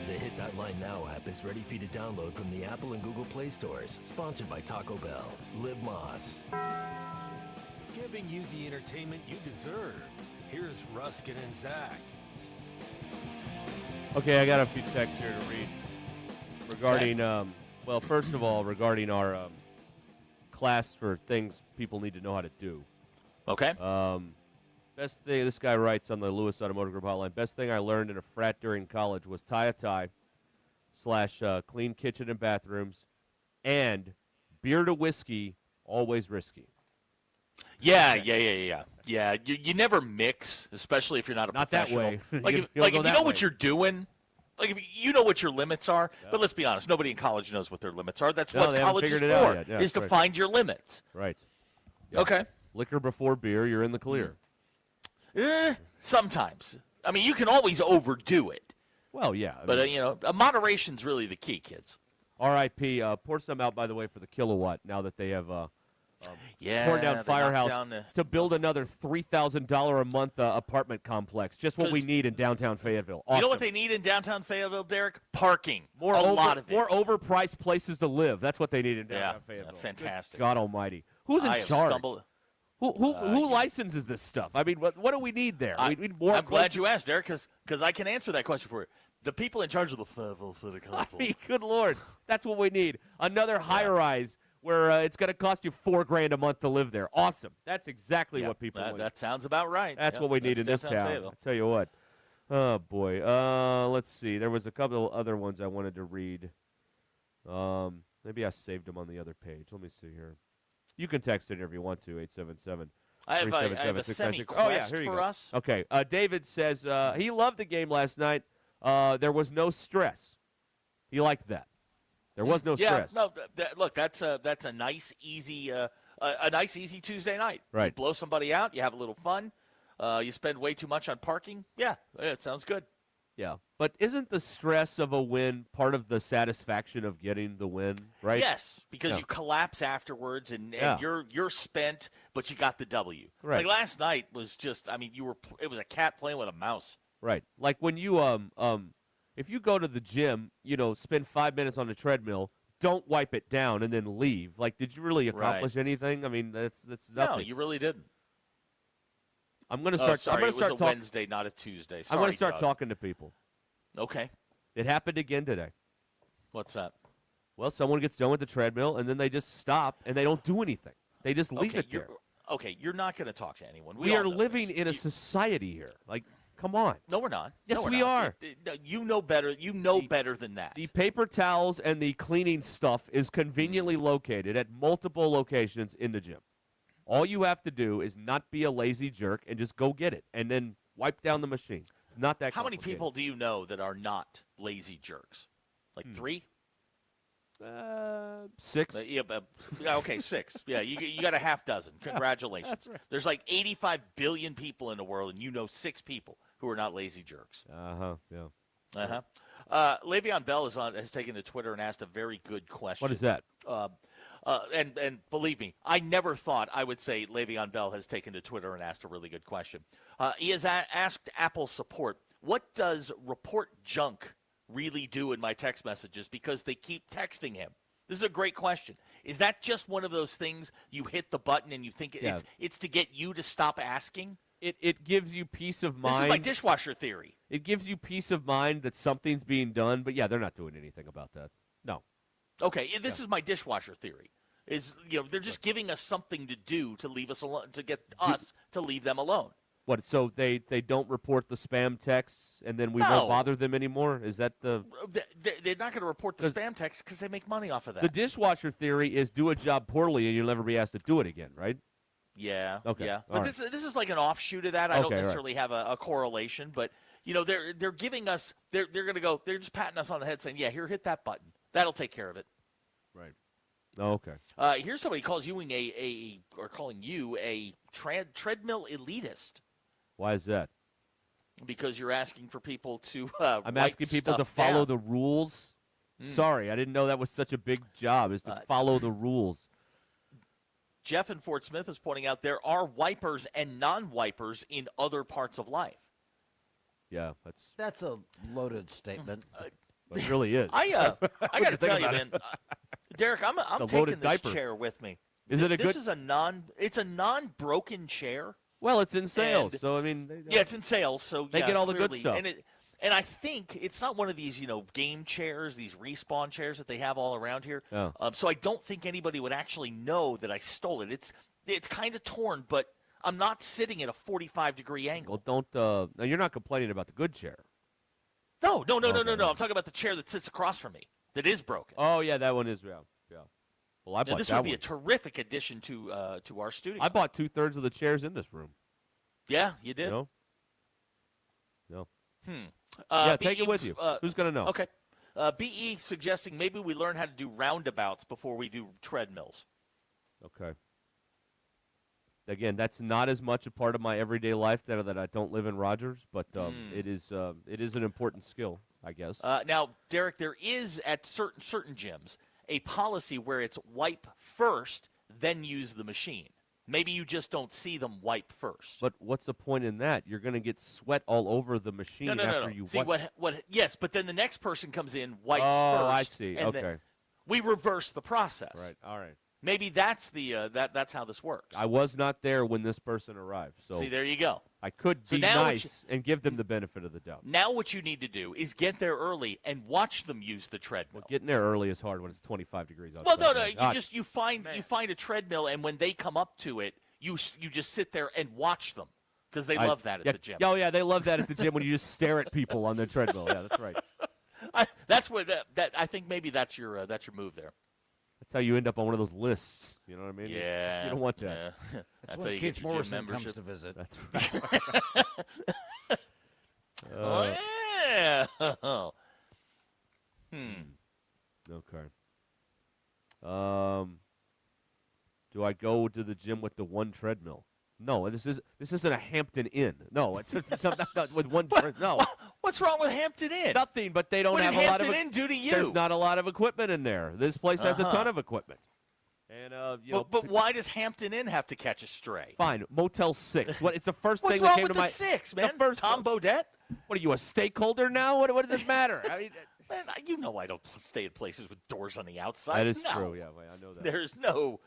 The Hit That Line Now app is ready for you to download from the Apple and Google Play stores. Sponsored by Taco Bell. Live Moss. Giving you the entertainment you deserve. Here's Ruscin and Zach. Okay, I got a few texts here to read regarding, well, first of all, regarding our class for things people need to know how to do. Okay. Best thing, this guy writes on the Lewis Automotive Group hotline, best thing I learned in a frat during college was tie a tie / clean kitchen and bathrooms and beer to whiskey, always risky. Yeah. You never mix, especially if you're not a professional. That way. Like if you know what you're doing, like if you know what your limits are. Yeah. But let's be honest, nobody in college knows what their limits are. That's what college is for, is to find your limits. Right. Yeah. Okay. Liquor before beer, you're in the clear. Sometimes. I mean, you can always overdo it. Well, yeah. But, moderation's really the key, kids. R.I.P. Pour some out, by the way, for the Kilowatt now that they have torn down they Firehouse knocked down to build another $3,000 a month apartment complex. Just what we need in downtown Fayetteville. Awesome. You know what they need in downtown Fayetteville, Derek? Parking. More overpriced places to live. That's what they need in downtown Fayetteville. Fantastic. God almighty. Who's in charge? Who licenses this stuff? I mean, what do we need there? We need more. I'm glad you asked, Derek, because I can answer that question for you. The people in charge of the Fayetteville City Council. I mean, good Lord, that's what we need. Another high-rise where it's going to cost you $4,000 a month to live there. Awesome. That's exactly what people want. That sounds about right. That's what we need in this town. I'll tell you what. Oh, boy. Let's see. There was a couple of other ones I wanted to read. Maybe I saved them on the other page. Let me see here. You can text it if you want to, 877. I have a semi-quest for us. Okay. David says he loved the game last night. There was no stress. He liked that. There was no stress. No, look, that's a nice, easy Tuesday night. Right. You blow somebody out. You have a little fun. You spend way too much on parking. Yeah, it sounds good. Yeah, but isn't the stress of a win part of the satisfaction of getting the win, right? Yes, because you collapse afterwards and you're spent, but you got the W. Right. Like last night was just, I mean, it was a cat playing with a mouse. Right. Like when you if you go to the gym, spend 5 minutes on the treadmill, don't wipe it down and then leave. Like, did you really accomplish anything? I mean, that's nothing. No, you really didn't. I'm going to start. Sorry, I'm going to start it was a Wednesday, not a Tuesday. Sorry, I'm going to start talking to people. Okay. It happened again today. What's that? Well, someone gets done with the treadmill, and then they just stop, and they don't do anything. They just leave it there. Okay, you're not going to talk to anyone. We are living in a society here. Like, Come on. No, we're not. Yes, no, we're we not. are. You know better. You know better than that. The paper towels and the cleaning stuff is conveniently located at multiple locations in the gym. All you have to do is not be a lazy jerk and just go get it and then wipe down the machine. It's not that How many complicated. people do you know that are not lazy jerks? Like 3? 6. Okay, 6. Yeah, you got a half dozen. Congratulations. That's right. There's like 85 billion people in the world, and you know 6 people who are not lazy jerks. Yeah. Le'Veon Bell has taken to Twitter and asked a very good question. What is that? And believe me, I never thought I would say Le'Veon Bell has taken to Twitter and asked a really good question. He has asked Apple support, what does report junk really do in my text messages because they keep texting him? This is a great question. Is that just one of those things you hit the button and you think it's to get you to stop asking? It gives you peace of mind. This is my dishwasher theory. It gives you peace of mind that something's being done, but yeah, they're not doing anything about that. No. Okay, this is my dishwasher theory. They're just giving us something to do to leave us alone, to get us to leave them alone. What? So they don't report the spam texts, and then we won't bother them anymore? Is that the? They're not going to report the spam texts because they make money off of that. The dishwasher theory is do a job poorly, and you'll never be asked to do it again, right? Yeah. Okay. Yeah. All But right. this is like an offshoot of that. I don't necessarily have a correlation, but they're giving us. They're going to go. They're just patting us on the head, saying, "Yeah, here, hit that button. That'll take care of it." Right. Oh, okay. Here's somebody calling you a treadmill elitist. Why is that? Because you're asking for people to. I'm asking people to follow the rules. Sorry, I didn't know that was such a big job, is to follow the rules. Jeff in Fort Smith is pointing out there are wipers and non-wipers in other parts of life. Yeah, that's a loaded statement. It really is. I got to tell you, man, Derek, I'm taking this diaper. chair with me. Is it a This good? is it's a non-broken chair. Well, it's in sales, so I mean. It's in sales, so they get all the good stuff. And I think it's not one of these, game chairs, these Respawn chairs that they have all around here. Oh. So I don't think anybody would actually know that I stole it. It's kind of torn, but I'm not sitting at a 45-degree angle. Well, don't. Now you're not complaining about the good chair. No. I'm talking about the chair that sits across from me that is broken. Oh yeah, that one is yeah. Well, I bought this that would be one. a terrific addition to our studio. I bought 2/3 of the chairs in this room. Yeah, you did. No. Yeah, take it with you. Who's going to know? Okay. BE suggesting maybe we learn how to do roundabouts before we do treadmills. Okay. Again, that's not as much a part of my everyday life that I don't live in Rogers, but it is an important skill, I guess. Now, Derek, there is at certain gyms a policy where it's wipe first, then use the machine. Maybe you just don't see them wipe first. But what's the point in that? You're going to get sweat all over the machine after you see wipe. what? Yes, but then the next person comes in, wipes first. Oh, I see. And Okay. then we reverse the process. Right. All right. Maybe that's the that's how this works. I was not there when this person arrived, so See, there you go. I could be nice and give them the benefit of the doubt. Now what you need to do is get there early and watch them use the treadmill. Getting there early is hard when it's 25 degrees outside. Well, no, you find a treadmill, and when they come up to it, you just sit there and watch them because they love that at the gym. Oh yeah, they love that at the gym when you just stare at people on the treadmill. Yeah, that's right. That's what I think. Maybe that's your move there. That's how you end up on one of those lists. You know what I mean? Yeah, you don't want that. Yeah. That's when Keith Morrison comes to visit. That's right. Oh yeah. Okay. Do I go to the gym with the one treadmill? No, this isn't a Hampton Inn. No, it's not with one treadmill. No. What's wrong with Hampton Inn? Nothing, but they don't what have did a lot of. Hampton Inn do to you? There's not a lot of equipment in there. This place has a ton of equipment. And but why does Hampton Inn have to catch a stray? Fine, Motel 6. It's the first What's thing wrong that came with to my. the 6, man? First Tom Bodette? What are you, a stakeholder now? What does this matter? I mean, man, you know I don't stay at places with doors on the outside. That is No. true. Yeah, I know that. There's no.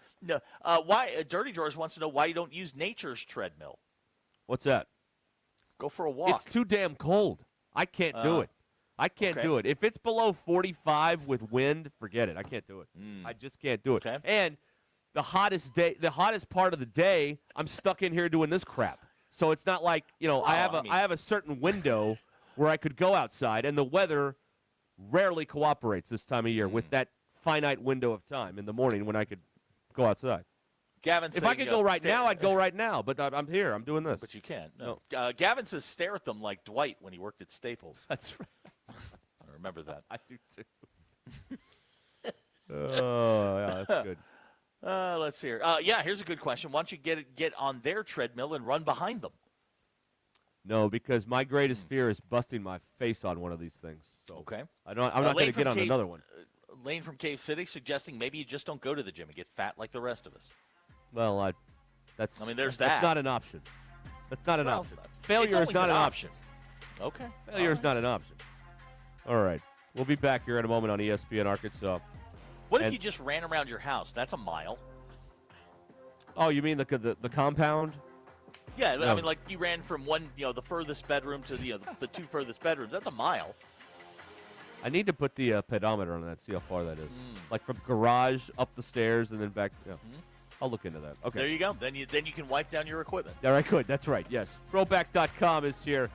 Why? Dirty Drawers wants to know why you don't use nature's treadmill. What's that? Go for a walk. It's too damn cold. I can't do it. I can't do it. If it's below 45 with wind, forget it. I can't do it. I just can't do it. Okay. And the hottest part of the day, I'm stuck in here doing this crap. So it's not like, I have a certain window where I could go outside, and the weather rarely cooperates this time of year with that finite window of time in the morning when I could go outside. Gavin, if I could go right now, I'd go right now. But I'm here. I'm doing this. But you can't. No. Gavin says stare at them like Dwight when he worked at Staples. That's right. I remember that. I do too. Oh, yeah, that's good. Let's hear. Here's a good question. Why don't you get on their treadmill and run behind them? No, because my greatest fear is busting my face on one of these things. So okay. I'm not going to get on another one. Lane from Cave City suggesting maybe you just don't go to the gym and get fat like the rest of us. Well, there's that. That's not an option. That's not an option. Failure is not an option. Okay. Failure is not an option. All right. We'll be back here in a moment on ESPN Arkansas. What if you just ran around your house? That's a mile. Oh, you mean the compound? Yeah, I mean, like you ran from the furthest bedroom to the two furthest bedrooms. That's a mile. I need to put the pedometer on that, see how far that is. Like from garage up the stairs and then back. I'll look into that. Okay. There you go. Then you can wipe down your equipment. There I could. That's right. Yes. Throwback.com is here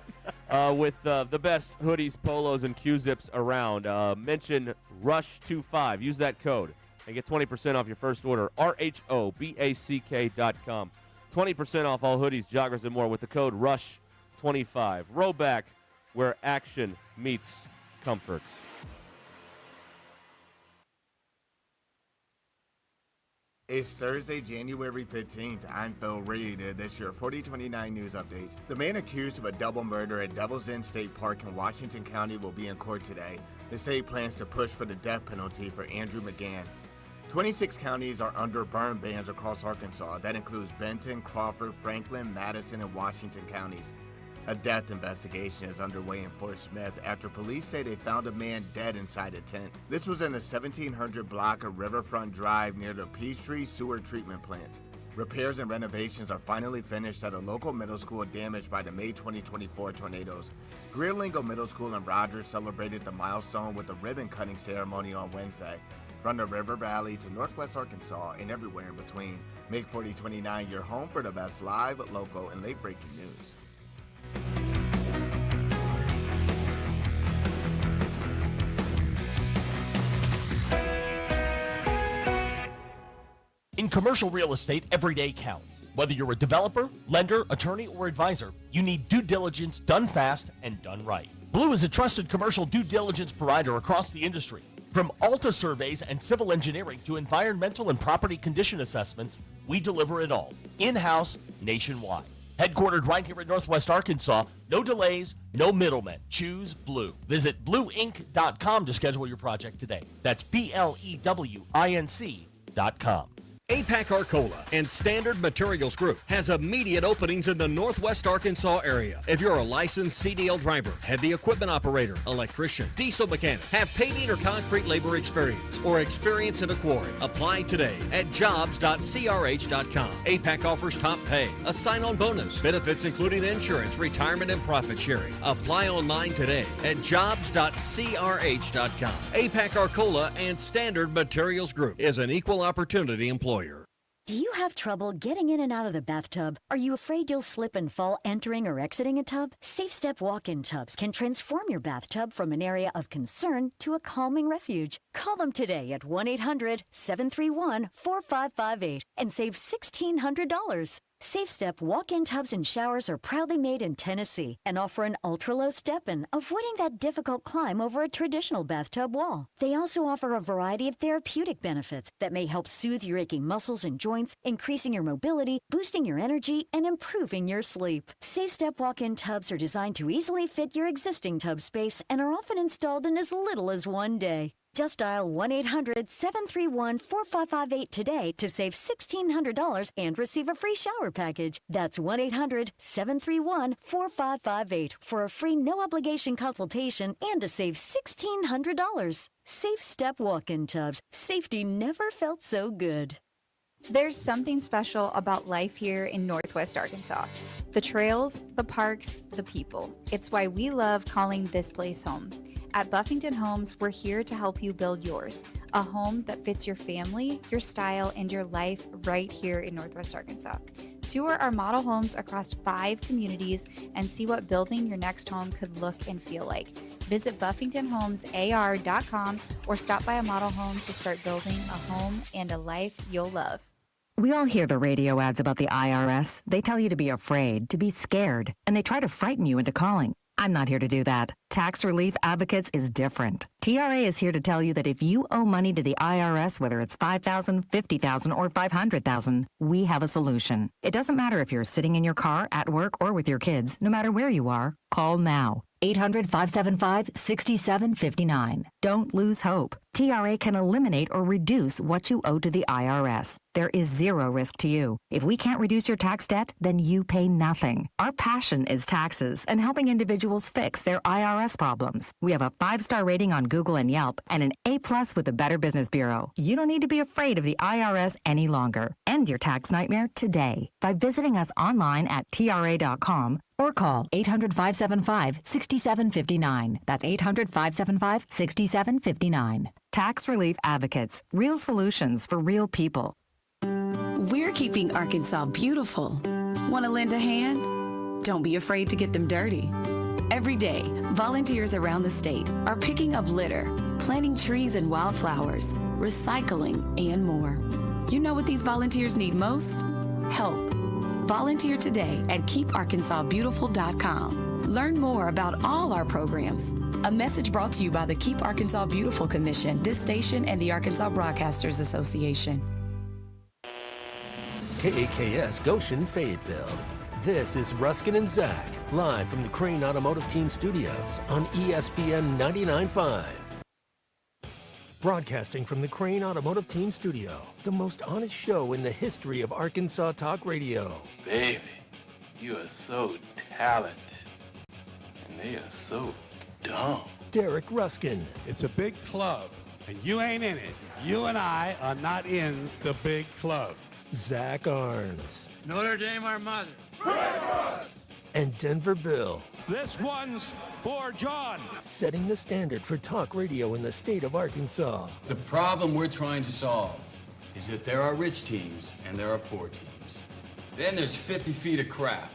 with the best hoodies, polos, and Q-zips around. Mention RUSH25. Use that code and get 20% off your first order. RHOBACK.com. 20% off all hoodies, joggers, and more with the code RUSH25. Rowback, where action meets comforts. It's Thursday, January 15th. I'm Phil Reed. This is your 4029 News Update. The man accused of a double murder at Devil's End State Park in Washington County will be in court today. The state plans to push for the death penalty for Andrew McGann. 26 counties are under burn bans across Arkansas. That includes Benton, Crawford, Franklin, Madison, and Washington counties. A death investigation is underway in Fort Smith after police say they found a man dead inside a tent. This was in the 1700 block of Riverfront Drive near the Peachtree Sewer Treatment Plant. Repairs and renovations are finally finished at a local middle school damaged by the May 2024 tornadoes. Greerlingo Middle School in Rogers celebrated the milestone with a ribbon-cutting ceremony on Wednesday. From the River Valley to Northwest Arkansas and everywhere in between, make 4029 your home for the best live, local, and late-breaking news. In commercial real estate, every day counts. Whether you're a developer, lender, attorney, or advisor, you need due diligence done fast and done right. Blue is a trusted commercial due diligence provider across the industry. From Alta surveys and civil engineering to environmental and property condition assessments, we deliver it all, in-house, nationwide. Headquartered right here in Northwest Arkansas, no delays, no middlemen. Choose Blue. Visit blueinc.com to schedule your project today. That's BLEWINC.com. APAC Arcola and Standard Materials Group has immediate openings in the Northwest Arkansas area. If you're a licensed CDL driver, heavy equipment operator, electrician, diesel mechanic, have paving or concrete labor experience, or experience in a quarry, apply today at jobs.crh.com. APAC offers top pay, a sign-on bonus, benefits including insurance, retirement, and profit sharing. Apply online today at jobs.crh.com. APAC Arcola and Standard Materials Group is an equal opportunity employer. Do you have trouble getting in and out of the bathtub? Are you afraid you'll slip and fall entering or exiting a tub? Safe Step walk-in tubs can transform your bathtub from an area of concern to a calming refuge. Call them today at 1-800-731-4558 and save $1,600. Safe Step walk-in tubs and showers are proudly made in Tennessee and offer an ultra-low step-in, avoiding that difficult climb over a traditional bathtub wall. They also offer a variety of therapeutic benefits that may help soothe your aching muscles and joints, increasing your mobility, boosting your energy, and improving your sleep. Safe Step walk-in tubs are designed to easily fit your existing tub space and are often installed in as little as one day. Just dial 1-800-731-4558 today to save $1,600 and receive a free shower package. That's 1-800-731-4558 for a free no-obligation consultation and to save $1,600. Safe Step walk-in tubs. Safety never felt so good. There's something special about life here in Northwest Arkansas. The trails, the parks, the people. It's why we love calling this place home. At Buffington Homes, we're here to help you build yours. A home that fits your family, your style, and your life right here in Northwest Arkansas. Tour our model homes across 5 communities and see what building your next home could look and feel like. Visit BuffingtonHomesAR.com or stop by a model home to start building a home and a life you'll love. We all hear the radio ads about the IRS. They tell you to be afraid, to be scared, and they try to frighten you into calling. I'm not here to do that. Tax Relief Advocates is different. TRA is here to tell you that if you owe money to the IRS, whether it's $5,000, $50,000, or $500,000, we have a solution. It doesn't matter if you're sitting in your car, at work, or with your kids. No matter where you are, call now. 800-575-6759. Don't lose hope. TRA can eliminate or reduce what you owe to the IRS. There is zero risk to you. If we can't reduce your tax debt, then you pay nothing. Our passion is taxes and helping individuals fix their IRS problems. We have a 5-star rating on Google and Yelp and an A+ with the Better Business Bureau. You don't need to be afraid of the IRS any longer. End your tax nightmare today by visiting us online at TRA.com or call 800-575-6759. That's 800-575-6759. Tax Relief Advocates. Real solutions for real people. We're keeping Arkansas beautiful. Want to lend a hand? Don't be afraid to get them dirty. Every day, volunteers around the state are picking up litter, planting trees and wildflowers, recycling, and more. You know what these volunteers need most? Help. Volunteer today at keeparkansasbeautiful.com. Learn more about all our programs. A message brought to you by the Keep Arkansas Beautiful Commission, this station, and the Arkansas Broadcasters Association. KAKS Goshen, Fayetteville. This is Ruscin and Zach, live from the Crane Automotive Team Studios on ESPN 99.5. Broadcasting from the Crane Automotive Team Studio, the most honest show in the history of Arkansas Talk Radio. Baby, you are so talented, and they are so dumb. Derek Ruscin. It's a big club, and you ain't in it. You and I are not in the big club. Zach Arns. Notre Dame, our mother. And Denver Bill. This one's for John. Setting the standard for talk radio in the state of Arkansas. The problem we're trying to solve is that there are rich teams and there are poor teams. Then there's 50 feet of crap.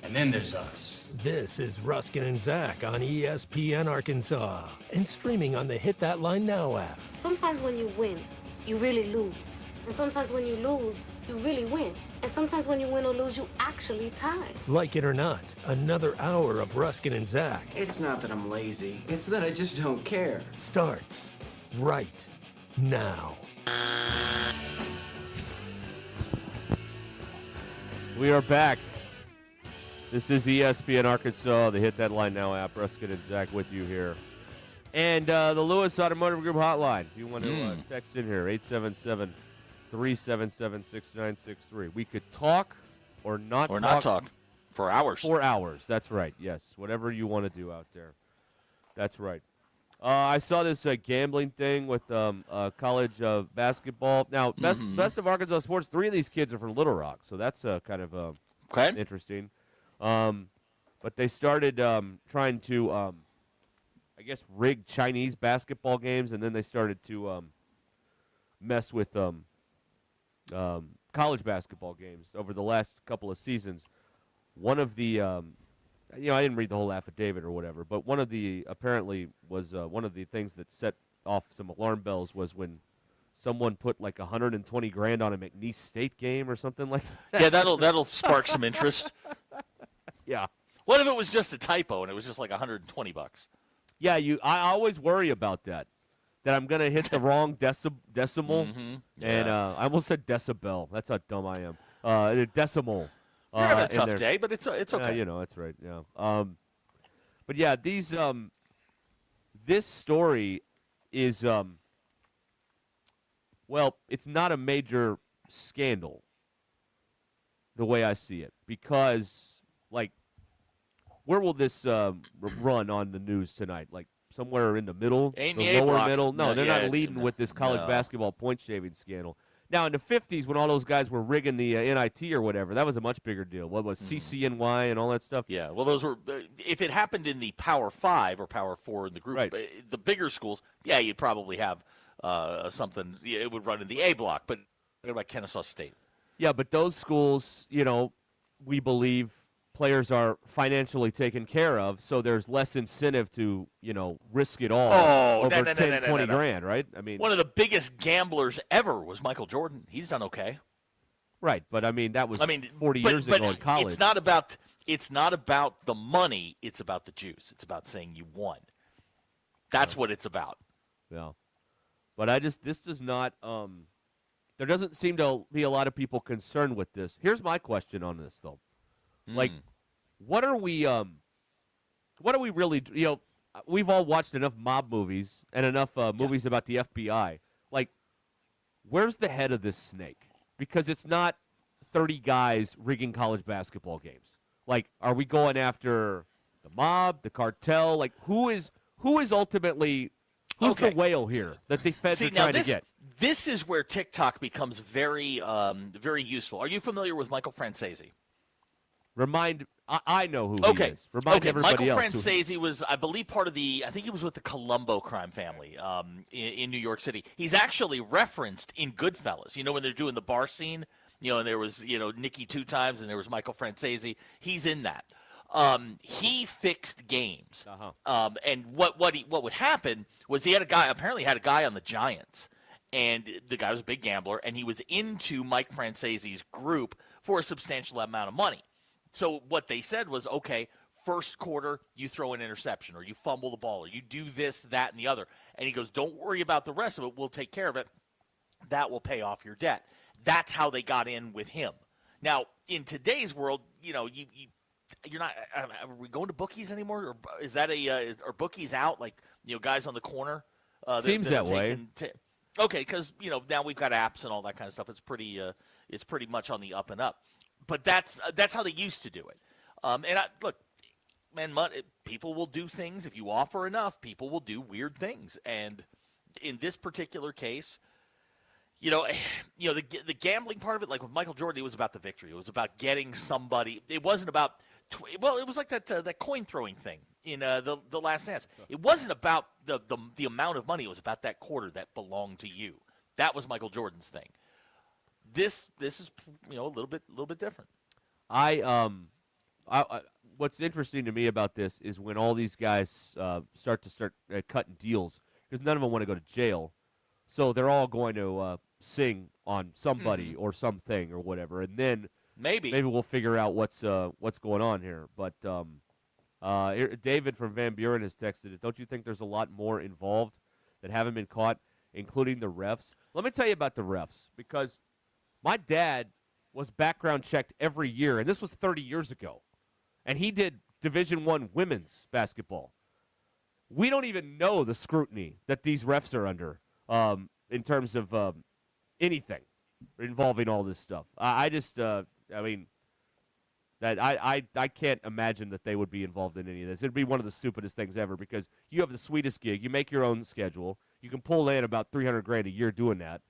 And then there's us. This is Ruscin and Zach on ESPN Arkansas and streaming on the Hit That Line Now app. Sometimes when you win, you really lose. And sometimes when you lose, you really win. And sometimes when you win or lose, you actually tie. Like it or not, another hour of Ruscin and Zach. It's not that I'm lazy. It's that I just don't care. Starts right now. We are back. This is ESPN Arkansas, the Hit That Line Now app. Ruscin and Zach with you here. And the Lewis Automotive Group hotline. If you want to text in here, 877-377-6963. We could talk or not talk. Or not talk for hours. 4 hours. That's right. Yes. Whatever you want to do out there. That's right. I saw this gambling thing with college basketball. Now, best of Arkansas sports, 3 of these kids are from Little Rock, so that's kind of interesting. But they started trying to, I guess, rig Chinese basketball games, and then they started to mess with college basketball games over the last couple of seasons. One of the, I didn't read the whole affidavit or whatever, but one of the, apparently was one of the things that set off some alarm bells was when someone put like $120,000 on a McNeese State game or something like that. Yeah, that'll spark some interest. Yeah. What if it was just a typo and it was just like $120? Yeah, I always worry about that I'm going to hit the wrong decimal. And I almost said decibel. That's how dumb I am. Decimal. You're having a tough day, but it's okay. That's right. Yeah. But yeah, these this story is well, it's not a major scandal the way I see it, because like, where will this run on the news tonight? Like somewhere in the middle, the lower middle? No, they're not leading with this college basketball point shaving scandal. Now, in the 50s, when all those guys were rigging the NIT or whatever, that was a much bigger deal. What was CCNY and all that stuff? Yeah, well, those were if it happened in the Power 5 or Power 4 in the group, the bigger schools, yeah, you'd probably have something. It would run in the A block. But what about Kennesaw State? Yeah, but those schools, we believe players are financially taken care of, so there's less incentive to, risk it all over 10, 20 grand, right? I mean, one of the biggest gamblers ever was Michael Jordan. He's done okay. Right, but I mean that was 40 years ago in college. It's not about the money, it's about the juice. It's about saying you won. That's what it's about. Yeah. But this does not there doesn't seem to be a lot of people concerned with this. Here's my question on this though. Like, what are we really, we've all watched enough mob movies and enough movies about the FBI. Like, where's the head of this snake? Because it's not 30 guys rigging college basketball games. Like, are we going after the mob, the cartel? Like, who is ultimately, who's the whale here that the feds are trying to get? This is where TikTok becomes very, very useful. Are you familiar with Michael Francesi? I know who he is. Remind everybody Michael else. Francesi was, I believe, I think he was with the Colombo crime family in New York City. He's actually referenced in Goodfellas. When they're doing the bar scene, and there was, Nicky 2 times and there was Michael Francesi. He's in that. He fixed games. And what would happen was he apparently had a guy on the Giants. And the guy was a big gambler, and he was into Mike Francesi's group for a substantial amount of money. So what they said was, okay, first quarter, you throw an interception, or you fumble the ball, or you do this, that, and the other. And he goes, don't worry about the rest of it. We'll take care of it. That will pay off your debt. That's how they got in with him. Now, in today's world, you're not. Are we going to bookies anymore, or is that are bookies out? Like guys on the corner. Seems that way. Okay, because now we've got apps and all that kind of stuff. It's pretty much on the up and up. But that's how they used to do it. Look, man, people will do things if you offer enough. People will do weird things, and in this particular case, the gambling part of it, like with Michael Jordan, it was about the victory. It was about getting somebody. It wasn't about. It was like that coin throwing thing in the Last Dance. It wasn't about the amount of money. It was about that quarter that belonged to you. That was Michael Jordan's thing. This is a little bit different. What's interesting to me about this is when all these guys start cutting deals, because none of them want to go to jail, so they're all going to sing on somebody or something or whatever, and then maybe we'll figure out what's going on here. But David from Van Buren has texted it. Don't you think there's a lot more involved that haven't been caught, including the refs? Let me tell you about the refs, because my dad was background checked every year, and this was 30 years ago, and he did Division I women's basketball. We don't even know the scrutiny that these refs are under in terms of anything involving all this stuff. I can't imagine that they would be involved in any of this. It'd be one of the stupidest things ever, because you have the sweetest gig. You make your own schedule. You can pull in about $300,000 a year doing that.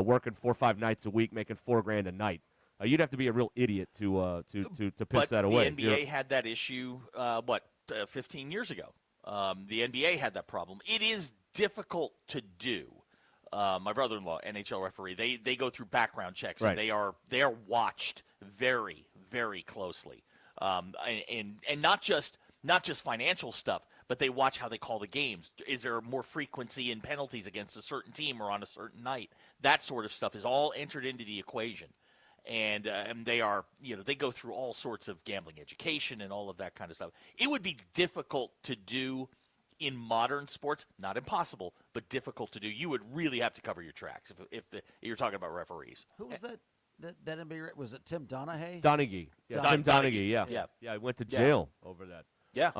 Working 4 or 5 nights a week, making $4,000 a night. You'd have to be a real idiot to piss that away. The NBA had that issue 15 years ago. The NBA had that problem. It is difficult to do. My brother-in-law, NHL referee, they go through background checks, right, and they are watched very, very closely, and not just financial stuff, but they watch how they call the games. Is there more frequency in penalties against a certain team or on a certain night? That sort of stuff is all entered into the equation. And they are, they go through all sorts of gambling education and all of that kind of stuff. It would be difficult to do in modern sports, not impossible, but difficult to do. You would really have to cover your tracks if you're talking about referees. Who was that? That NBA, was it Tim Donaghy? Donaghy. Yeah, Tim Donaghy, yeah. Yeah, I went to jail over that. Yeah.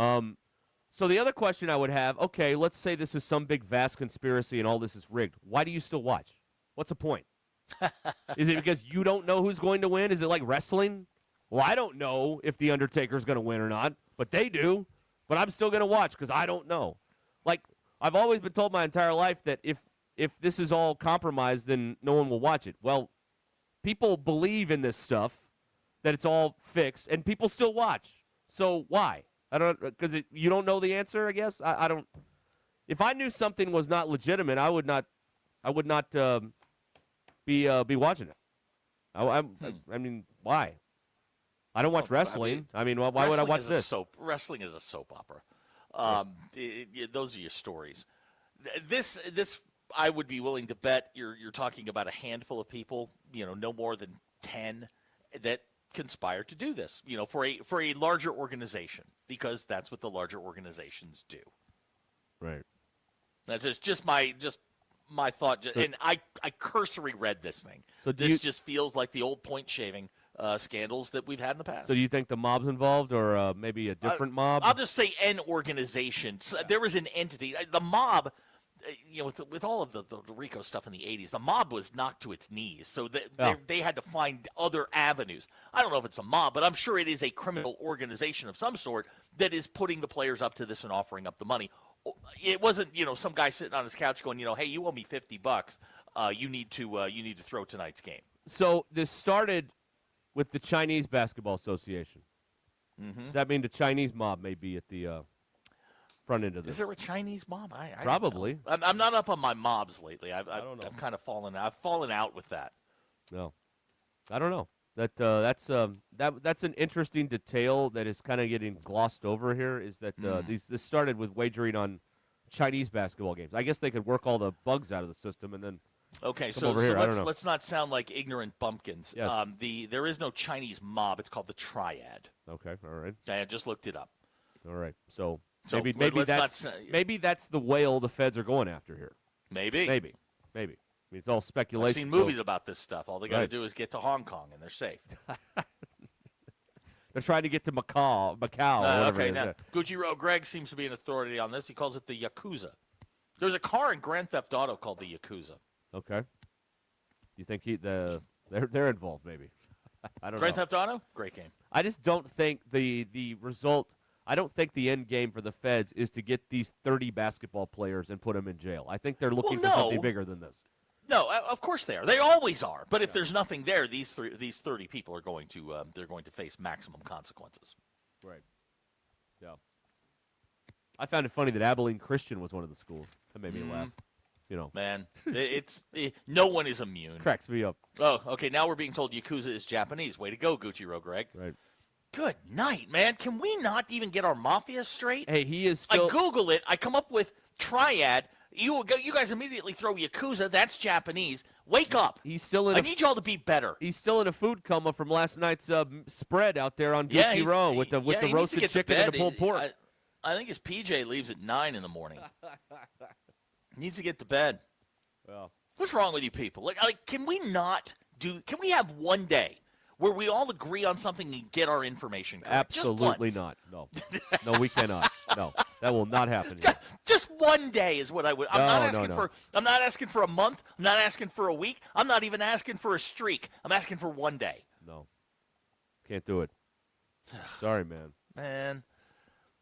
So the other question I would have, okay, let's say this is some big, vast conspiracy and all this is rigged. Why do you still watch? What's the point? Is it because you don't know who's going to win? Is it like wrestling? Well, I don't know if The Undertaker's going to win or not, but they do. But I'm still going to watch because I don't know. Like, I've always been told my entire life that if this is all compromised, then no one will watch it. Well, people believe in this stuff, that it's all fixed, and people still watch. So why? I don't, because you don't know the answer, I guess. I don't. If I knew something was not legitimate, I would not be watching it. I mean, why? I don't watch wrestling. I mean, why would I watch this? Wrestling is a soap opera. Those are your stories. This I would be willing to bet you're talking about a handful of people, no more than 10 that conspire to do this, for a larger organization, because that's what the larger organizations do. Right. That's just my thought, and I cursory read this thing. So this just feels like the old point shaving scandals that we've had in the past. So do you think the mob's involved, or maybe a different mob? I'll just say an organization. So there was an entity. The mob, with all of the RICO stuff in the 80s, the mob was knocked to its knees. So they had to find other avenues. I don't know if it's a mob, but I'm sure it is a criminal organization of some sort that is putting the players up to this and offering up the money. It wasn't, some guy sitting on his couch going, hey, you owe me $50. You need to throw tonight's game. So this started with the Chinese Basketball Association. Mm-hmm. Does that mean the Chinese mob may be at the front end of this? Is there a Chinese mob? I Probably. I'm not up on my mobs lately. I've kind of fallen out with that. No, I don't know. That's an interesting detail that is kind of getting glossed over here. Is that this started with wagering on Chinese basketball games? I guess they could work all the bugs out of the system and then. Okay, come so over here. let's not sound like ignorant bumpkins. Yes. There is no Chinese mob. It's called the Triad. Okay, all right. I just looked it up. All right, so maybe that's the whale the feds are going after here. Maybe. I mean, it's all speculation. I've seen movies about this stuff. All they got to Right. do is get to Hong Kong, and they're safe. They're trying to get to Macau. Or whatever Okay, it is. now Yeah. Gujiro Greg seems to be an authority on this. He calls it the Yakuza. There's a car in Grand Theft Auto called the Yakuza. Okay. You think they're involved? Maybe. I don't know. Grand Theft Auto, great game. I just don't think the result. I don't think the end game for the feds is to get these 30 basketball players and put them in jail. I think they're looking for something bigger than this. No, of course they are. They always are. But if there's nothing there, these 30 people are going to they're going to face maximum consequences. Right. Yeah. I found it funny that Abilene Christian was one of the schools. That made me laugh. Man, no one is immune. Cracks me up. Oh, okay. Now we're being told Yakuza is Japanese. Way to go, Gujiro Greg. Right. Good night, man. Can we not even get our mafia straight? Hey, he is still. I Google it. I come up with Triad. You guys immediately throw Yakuza. That's Japanese. Wake up. He's still in. I need y'all to be better. He's still in a food coma from last night's spread out there on Gucci Row with the roasted chicken and the pulled pork. I think his PJ leaves at 9 in the morning. Needs to get to bed. Well, what's wrong with you people? Like, can we have one day where we all agree on something and get our information correct? Absolutely not. No, we cannot. No, that will not happen. Just one day is what I would. I'm not asking for a month. I'm not asking for a week. I'm not even asking for a streak. I'm asking for one day. No, can't do it. Sorry, man. Man.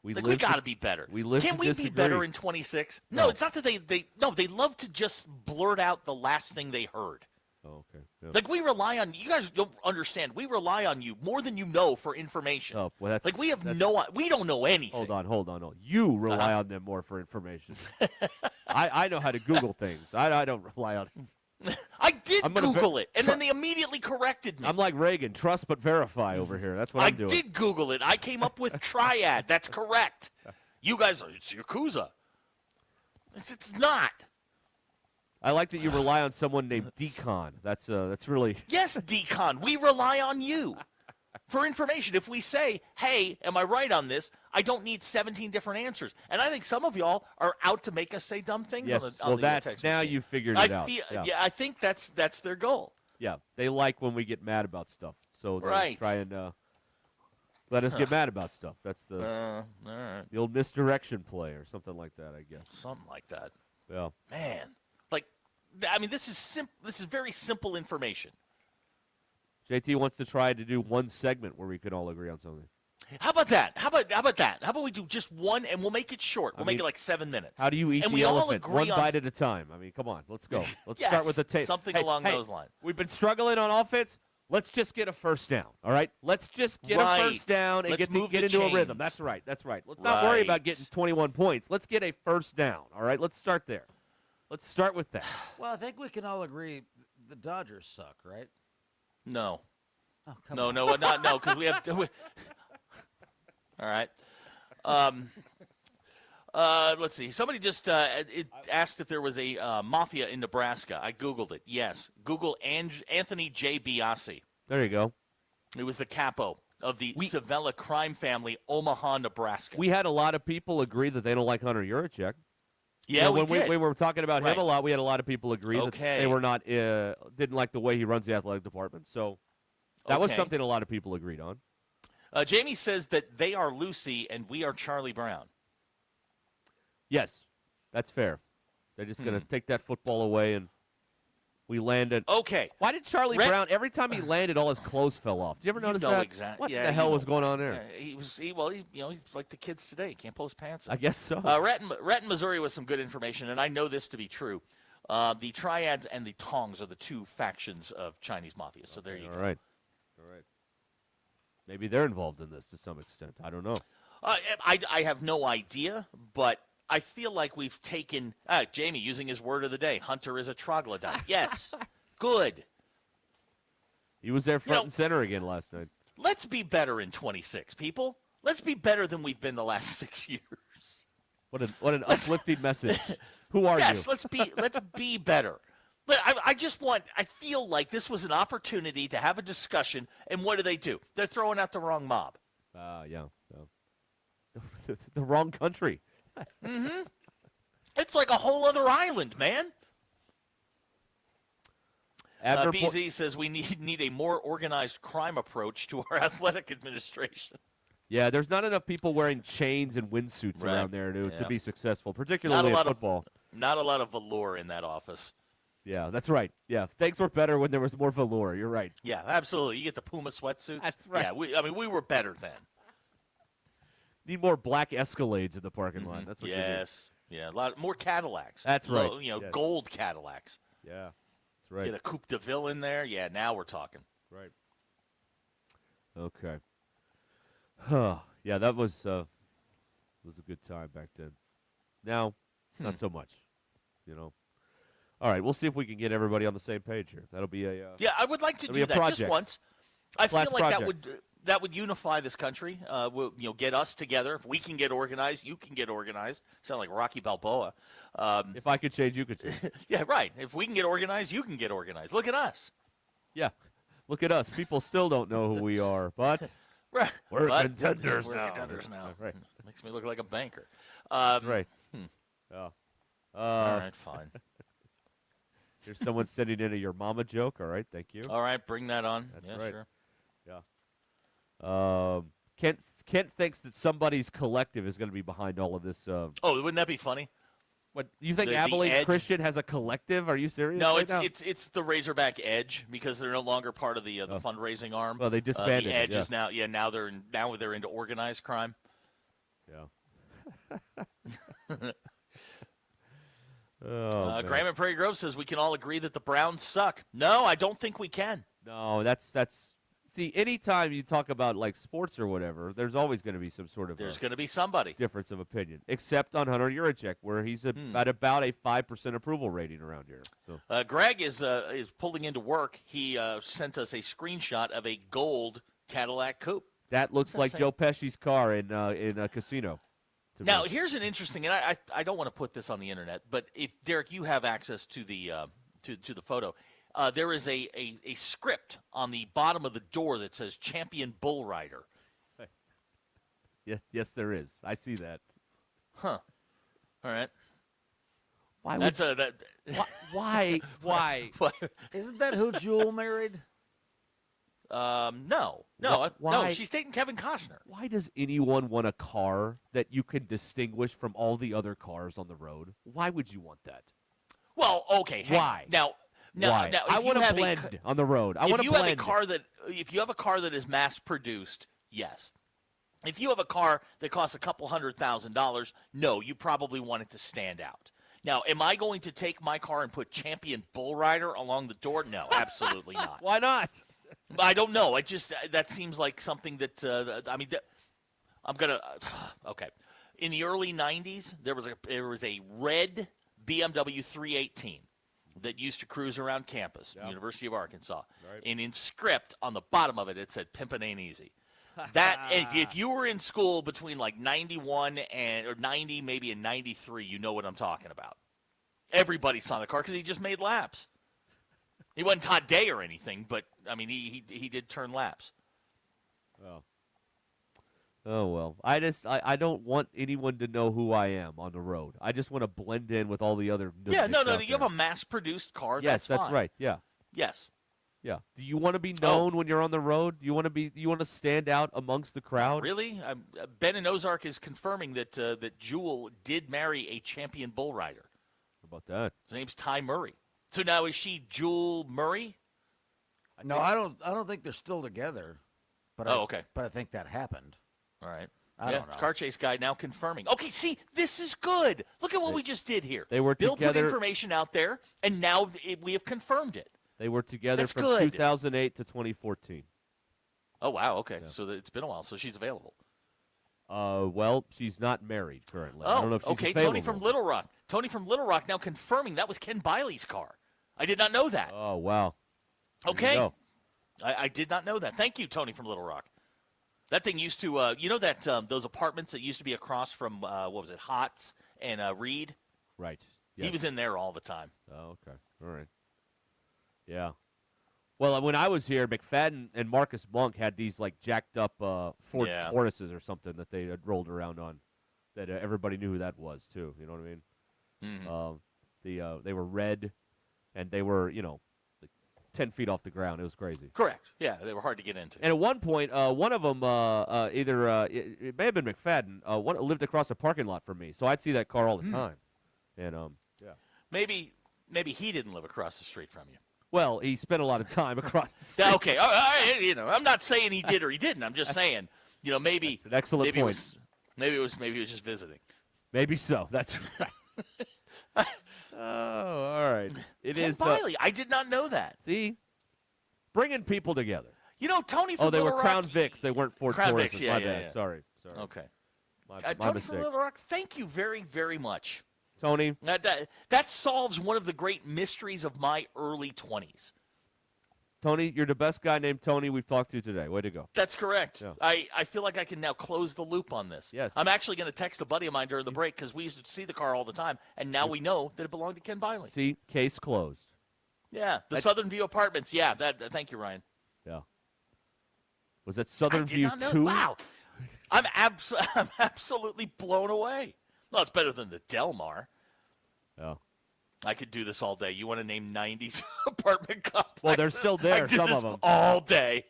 We got to be better. Can we be better in 26? No, it's not that they love to just blurt out the last thing they heard. Oh, okay. Yep. Like, we rely on you guys. Don't understand. We rely on you more than you know for information. Oh, well, that's like we don't know anything. Hold on. You rely on them more for information. I know how to Google things. I don't rely on. I did Google it, and then they immediately corrected me. I'm like Reagan, trust but verify over here. That's what I'm doing. I did Google it. I came up with Triad. That's correct. You guys, it's Yakuza. It's not. I like that you rely on someone named Decon. That's really. Yes, Decon. We rely on you for information. If we say, hey, am I right on this? I don't need 17 different answers. And I think some of y'all are out to make us say dumb things. Yes. On the that's text now machine. you figured it out. Yeah, I think that's their goal. Yeah, they like when we get mad about stuff, so they try and let us get mad about stuff. That's the all right. The old misdirection play or something like that, I guess. Something like that. Yeah. Man, this is very simple information. JT wants to try to do one segment where we can all agree on something. How about that? How about that? How about we do just one, and we'll make it short. We'll make it like 7 minutes. How do you eat and the elephant? One bite at a time. I mean, come on. Let's go. Let's start with the tape. Something along those lines. We've been struggling on offense. Let's just get a first down, all right? Let's just get a first down and get into a rhythm. That's right. Let's not worry about getting 21 points. Let's get a first down, all right? Let's start there. Let's start with that. Well, I think we can all agree the Dodgers suck, right? No. Oh, come no, on. no, not no, because we have. All right. Let's see. Somebody just asked if there was a mafia in Nebraska. I Googled it. Yes. Google Anthony J. Biasi. There you go. He was the capo of the Savella crime family, Omaha, Nebraska. We had a lot of people agree that they don't like Hunter Yurichek. Yeah, when we did. we were talking about Right. him a lot, we had a lot of people agree that they were not didn't like the way he runs the athletic department. So that was Okay. something a lot of people agreed on. Jamie says that they are Lucy and we are Charlie Brown. Yes, that's fair. They're just going to take that football away, and we landed. Okay. Why did Charlie Brown, every time he landed, all his clothes fell off? Did you ever notice that? Exactly. What Yeah, the hell you was know. going on there? Yeah, he's like the kids today. Can't pull his pants up. I guess so. Renton, Missouri was some good information, and I know this to be true. The Triads and the Tongs are the two factions of Chinese mafia. So there you go. All right. Maybe they're involved in this to some extent. I don't know. I have no idea, but I feel like we've taken Jamie using his word of the day. Hunter is a troglodyte. Yes, good. He was there front and center again last night. Let's be better in 26, people. Let's be better than we've been the last 6 years. What an uplifting message. Who are you? Yes, let's be better. I feel like this was an opportunity to have a discussion, and what do? They're throwing out the wrong mob. Yeah. The wrong country. Mm-hmm. It's like a whole other island, man. BZ says we need a more organized crime approach to our athletic administration. Yeah, there's not enough people wearing chains and windsuits around there to be successful, particularly in football. Not a lot of velour in that office. Yeah, that's right. Yeah, things were better when there was more velour. You're right. Yeah, absolutely. You get the Puma sweatsuits. That's right. Yeah, we were better then. Need more black Escalades in the parking lot. That's what you need. Yes. Yeah, a lot more Cadillacs. That's right. Yes. Gold Cadillacs. Yeah, that's right. Get a Coupe de Ville in there. Yeah, now we're talking. Right. Okay. Huh. Yeah, that was a good time back then. Now, not so much. All right, we'll see if we can get everybody on the same page here. That'll be a yeah. I would like to do that just once. I feel like that would unify this country. Get us together. If we can get organized, you can get organized. Sound like Rocky Balboa. If I could change, you could change. Yeah, right. If we can get organized, you can get organized. Look at us. Yeah, look at us. People still don't know who we are, but we're contenders now. We're contenders now. Right. Makes me look like a banker. That's right. All right, fine. Here's someone sending in a your mama joke. All right, thank you. All right, bring that on. That's yeah, right. Sure. Yeah. Kent thinks that somebody's collective is going to be behind all of this. Wouldn't that be funny? What you think? Abilene Christian has a collective? Are you serious? No, right it's the Razorback Edge because they're no longer part of the fundraising arm. Well, they disbanded. The Edge is now now they're into organized crime. Yeah. Graham and Prairie Grove says we can all agree that the Browns suck. No, I don't think we can. No, that's. See, anytime you talk about like sports or whatever, there's always going to be some sort of going to be somebody difference of opinion, except on Hunter Yurichek, where he's at about a 5% approval rating around here. So Greg is pulling into work. He sent us a screenshot of a gold Cadillac coupe. That looks like Joe Pesci's car in a casino. Now, here's an interesting, and I don't want to put this on the internet, but if Derek, you have access to the to the photo. There is a script on the bottom of the door that says Champion Bull Rider. Yes, there is. I see that. Huh. All right. Why? Isn't that who Jewel married? No. She's dating Kevin Costner. Why does anyone want a car that you can distinguish from all the other cars on the road? Why would you want that? Well, okay. Why? Now, I want to blend on the road. If you have a car that is mass produced, yes. If you have a car that costs a couple $100,000, no, you probably want it to stand out. Now, am I going to take my car and put Champion Bull Rider along the door? No, absolutely not. Why not? I don't know. That seems like something that I'm gonna. Okay, in the early '90s, there was a red BMW 318 that used to cruise around campus, University of Arkansas. Right. And in script, on the bottom of it, it said, "Pimpin' ain't easy." That if you were in school between like 91 or 90, maybe in 93, you know what I'm talking about. Everybody saw the car because he just made laps. He wasn't Todd Day or anything, but I mean he did turn laps. Oh well. I don't want anyone to know who I am on the road. I just want to blend in with all the other. Yeah, no. out You have a mass-produced car. Yes, that's fine. right. Yeah. Yes. Yeah. Do you want to be known when you're on the road? You want to stand out amongst the crowd? Really? Ben in Ozark is confirming that that Jewel did marry a champion bull rider. How about that? His name's Ty Murray. So now is she Jewel Murray? No, I don't think they're still together. But okay. But I think that happened. All right. I don't know. Car chase guy now confirming. Okay, see, this is good. Look at what we just did here. They were Bill put together. information out there, and now we have confirmed it. They were together That's from good. 2008 to 2014. Oh, wow. Okay. So it's been a while. So she's available. Well, she's not married currently. I Oh, don't know if she's okay. available. Tony from Little Rock. Tony from Little Rock now confirming that was Ken Biley's car. I did not know that. Oh, wow. There you Okay. go. I did not know that. Thank you, Tony from Little Rock. That thing used to, that those apartments that used to be across from, what was it, Hots and Reed? Right. He Yes. was in there all the time. Oh, okay. All right. Yeah. Well, when I was here, McFadden and Marcus Monk had these like jacked up Ford Tauruses or something that they had rolled around on. That everybody knew who that was too. You know what I mean? Mm-hmm. They were red, and they were like 10 feet off the ground. It was crazy. Correct. Yeah, they were hard to get into. And at one point, one of them it may have been McFadden. One lived across the parking lot from me, so I'd see that car all the time. And yeah. Maybe he didn't live across the street from you. Well, he spent a lot of time across the street. Okay, I'm not saying he did or he didn't. I'm just saying, maybe That's an excellent maybe point. Maybe it was just visiting. Maybe so. That's right. Oh, all right. It Ken is. Biley. I did not know that. See, bringing people together. Tony from Oh, they Little were Rock. Crown Vics. They weren't Ford Crown Tauruses. Vics, yeah, My yeah, bad. yeah. Sorry. Okay. My Tony mistake. from Little Rock, thank you very, very much. Tony. That solves one of the great mysteries of my early 20s. Tony, you're the best guy named Tony we've talked to today. Way to go. That's correct. Yeah. I feel like I can now close the loop on this. Yes. I'm actually going to text a buddy of mine during the break because we used to see the car all the time, and now we know that it belonged to Ken Biley. See, case closed. Yeah, the Southern View Apartments. Yeah, thank you, Ryan. Yeah. Was that Southern I did View not know- 2? Wow. I'm absolutely blown away. Well, it's better than the Del Mar. Yeah. I could do this all day. You want to name 90s apartment complexes? Well, they're still I there, do some this of them. all day.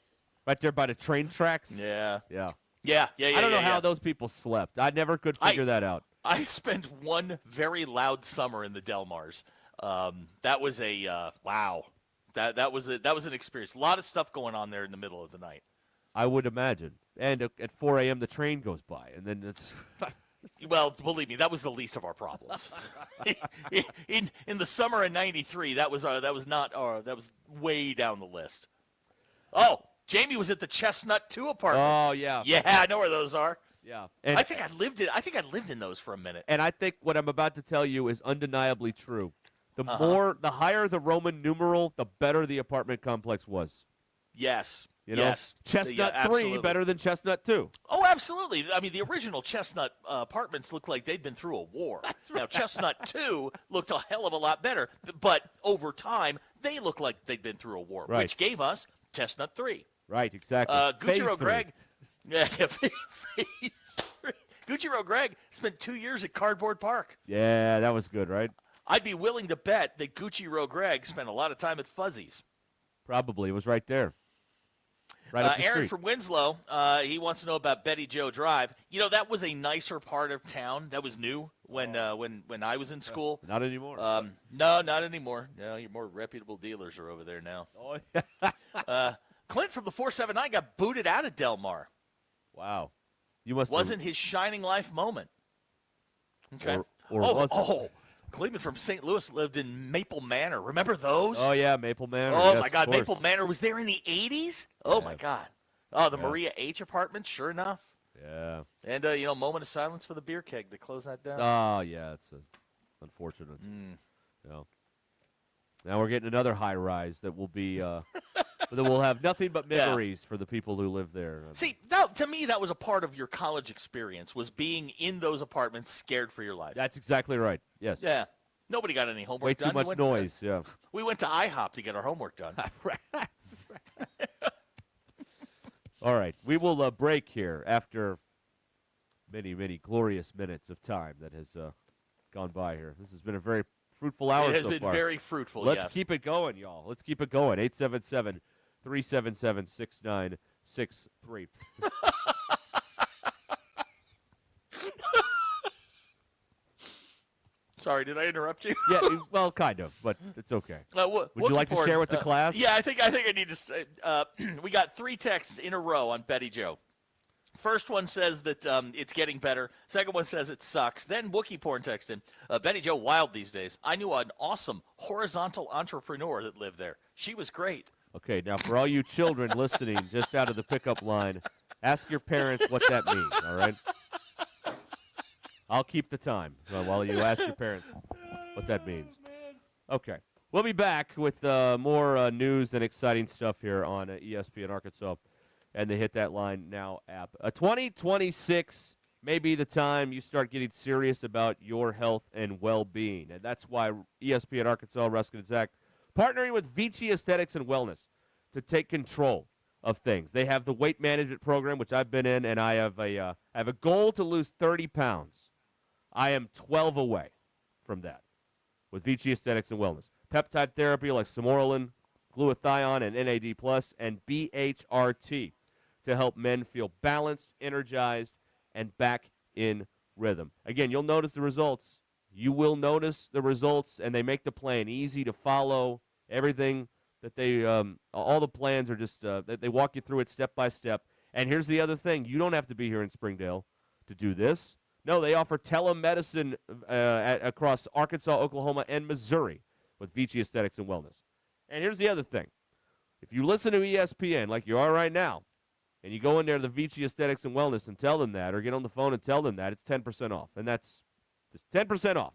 Right there by the train tracks? Yeah. Yeah. Yeah. I don't know how those people slept. I never could figure that out. I spent one very loud summer in the Del Mars. That was a wow. That was an experience. A lot of stuff going on there in the middle of the night. I would imagine. And at 4 a.m. the train goes by, and then it's. Well, believe me, that was the least of our problems. in the summer of '93, that was way down the list. Oh, Jamie was at the Chestnut 2 apartments. Oh yeah. Yeah, I know where those are. Yeah. I think I lived in those for a minute. And I think what I'm about to tell you is undeniably true. The higher the Roman numeral, the better the apartment complex was. Yes. Yes. Chestnut 3 absolutely. better than Chestnut 2. Oh, absolutely. I mean, the original Chestnut apartments looked like they'd been through a war. That's right. Now, Chestnut 2 looked a hell of a lot better, but over time, they looked like they'd been through a war, Right. which gave us Chestnut 3. Right, exactly. Gucci-Ro Phase 3. Greg. Yeah, phase 3. Gucci-Ro Greg spent 2 years at Cardboard Park. Yeah, that was good, right? I'd be willing to bet that Gucci-Ro Greg spent a lot of time at Fuzzy's. Probably. It was right there. Right up the Aaron street. from Winslow, he wants to know about Betty Joe Drive. That was a nicer part of town. That was new when I was in school. Not anymore. No, not anymore. No, your more reputable dealers are over there now. Oh, yeah. Clint from the 479 got booted out of Del Mar. Wow. You must Wasn't his shining life moment. Okay. Or was it? Cleveland from St. Louis lived in Maple Manor. Remember those? Oh, yeah, Maple Manor. Oh, yes, my God. of course. Maple Manor was there in the 80s? Oh, my God. Oh, the Maria H. apartment, sure enough. Yeah. And, moment of silence for the beer keg to close that down. Oh, yeah, it's unfortunate. Yeah. Now we're getting another high rise that will be that will have nothing but memories for the people who live there. See, to me, that was a part of your college experience, was being in those apartments scared for your life. That's exactly right. Yes. Yeah. Nobody got any homework Way done. too much noise, yeah. We went to IHOP to get our homework done. All right. We will break here after many, many glorious minutes of time that has gone by here. This has been a very fruitful hour so far. It has been very fruitful, Let's yes. keep it going, y'all. Let's keep it going. 877-377-6963. Sorry, did I interrupt you? Yeah, well, kind of, but it's okay. Would you like to share with the class? Yeah, I think I need to say, we got 3 texts in a row on Betty Joe. First one says that it's getting better. Second one says it sucks. Then Wookie Porn texted, Betty Joe wild these days. I knew an awesome horizontal entrepreneur that lived there. She was great. Okay, now for all you children listening just out of the pickup line, ask your parents what that means, all right? I'll keep the time while you ask your parents what that means. Okay. We'll be back with more news and exciting stuff here on ESPN Arkansas and the Hit That Line Now app. 2026 may be the time you start getting serious about your health and well-being, and that's why ESPN Arkansas, Ruscin and Zach, partnering with Vici Aesthetics and Wellness to take control of things. They have the weight management program, which I've been in, and I have a goal to lose 30 pounds. I am 12 away from that with Vici Aesthetics and Wellness. Peptide therapy like Samorelin, glutathione, and NAD+, and BHRT to help men feel balanced, energized, and back in rhythm. Again, you'll notice the results. You will notice the results, and they make the plan easy to follow. Everything that they, all the plans are just, they walk you through it step by step. And here's the other thing. You don't have to be here in Springdale to do this. No, they offer telemedicine across Arkansas, Oklahoma, and Missouri with Vici Aesthetics and Wellness. And here's the other thing. If you listen to ESPN like you are right now, and you go in there to the Vici Aesthetics and Wellness and tell them that, or get on the phone and tell them that, it's 10% off. And that's just 10% off.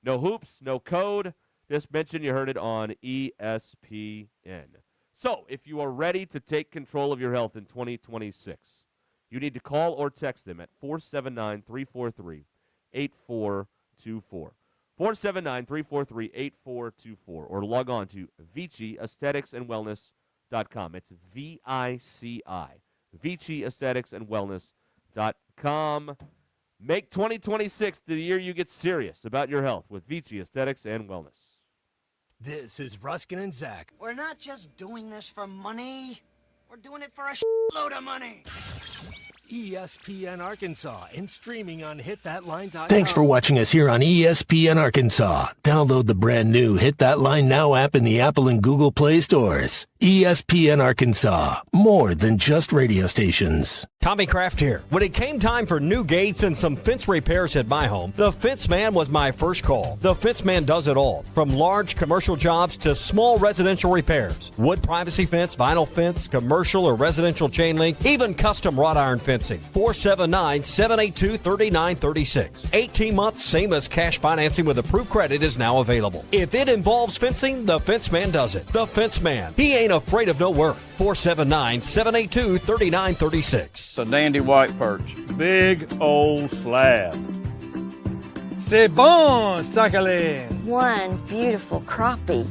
No hoops, no code. Just mention you heard it on ESPN. So if you are ready to take control of your health in 2026, you need to call or text them at 479-343-8424. 479-343-8424. Or log on to Vici Aesthetics and Wellness.com. It's VICI. Vici Aesthetics and Wellness.com. Make 2026 the year you get serious about your health with Vici Aesthetics and Wellness. This is Ruscin and Zach. We're not just doing this for money. We're doing it for a load of money. ESPN Arkansas and streaming on hitthatline.com. Thanks for watching us here on ESPN Arkansas. Download the brand new Hit That Line Now app in the Apple and Google Play stores. ESPN Arkansas, more than just radio stations. Tommy Kraft here. When it came time for new gates and some fence repairs at my home, the Fence Man was my first call. The Fence Man does it all, from large commercial jobs to small residential repairs. Wood privacy fence, vinyl fence, commercial or residential chain link, even custom wrought iron fencing. 479-782-3936. 18 months, same as cash financing with approved credit is now available. If it involves fencing, the Fence Man does it. The Fence Man. He ain't afraid of no work. 479-782-3936. It's a dandy white perch. Big old slab. C'est bon, Sakhalin. One beautiful crappie.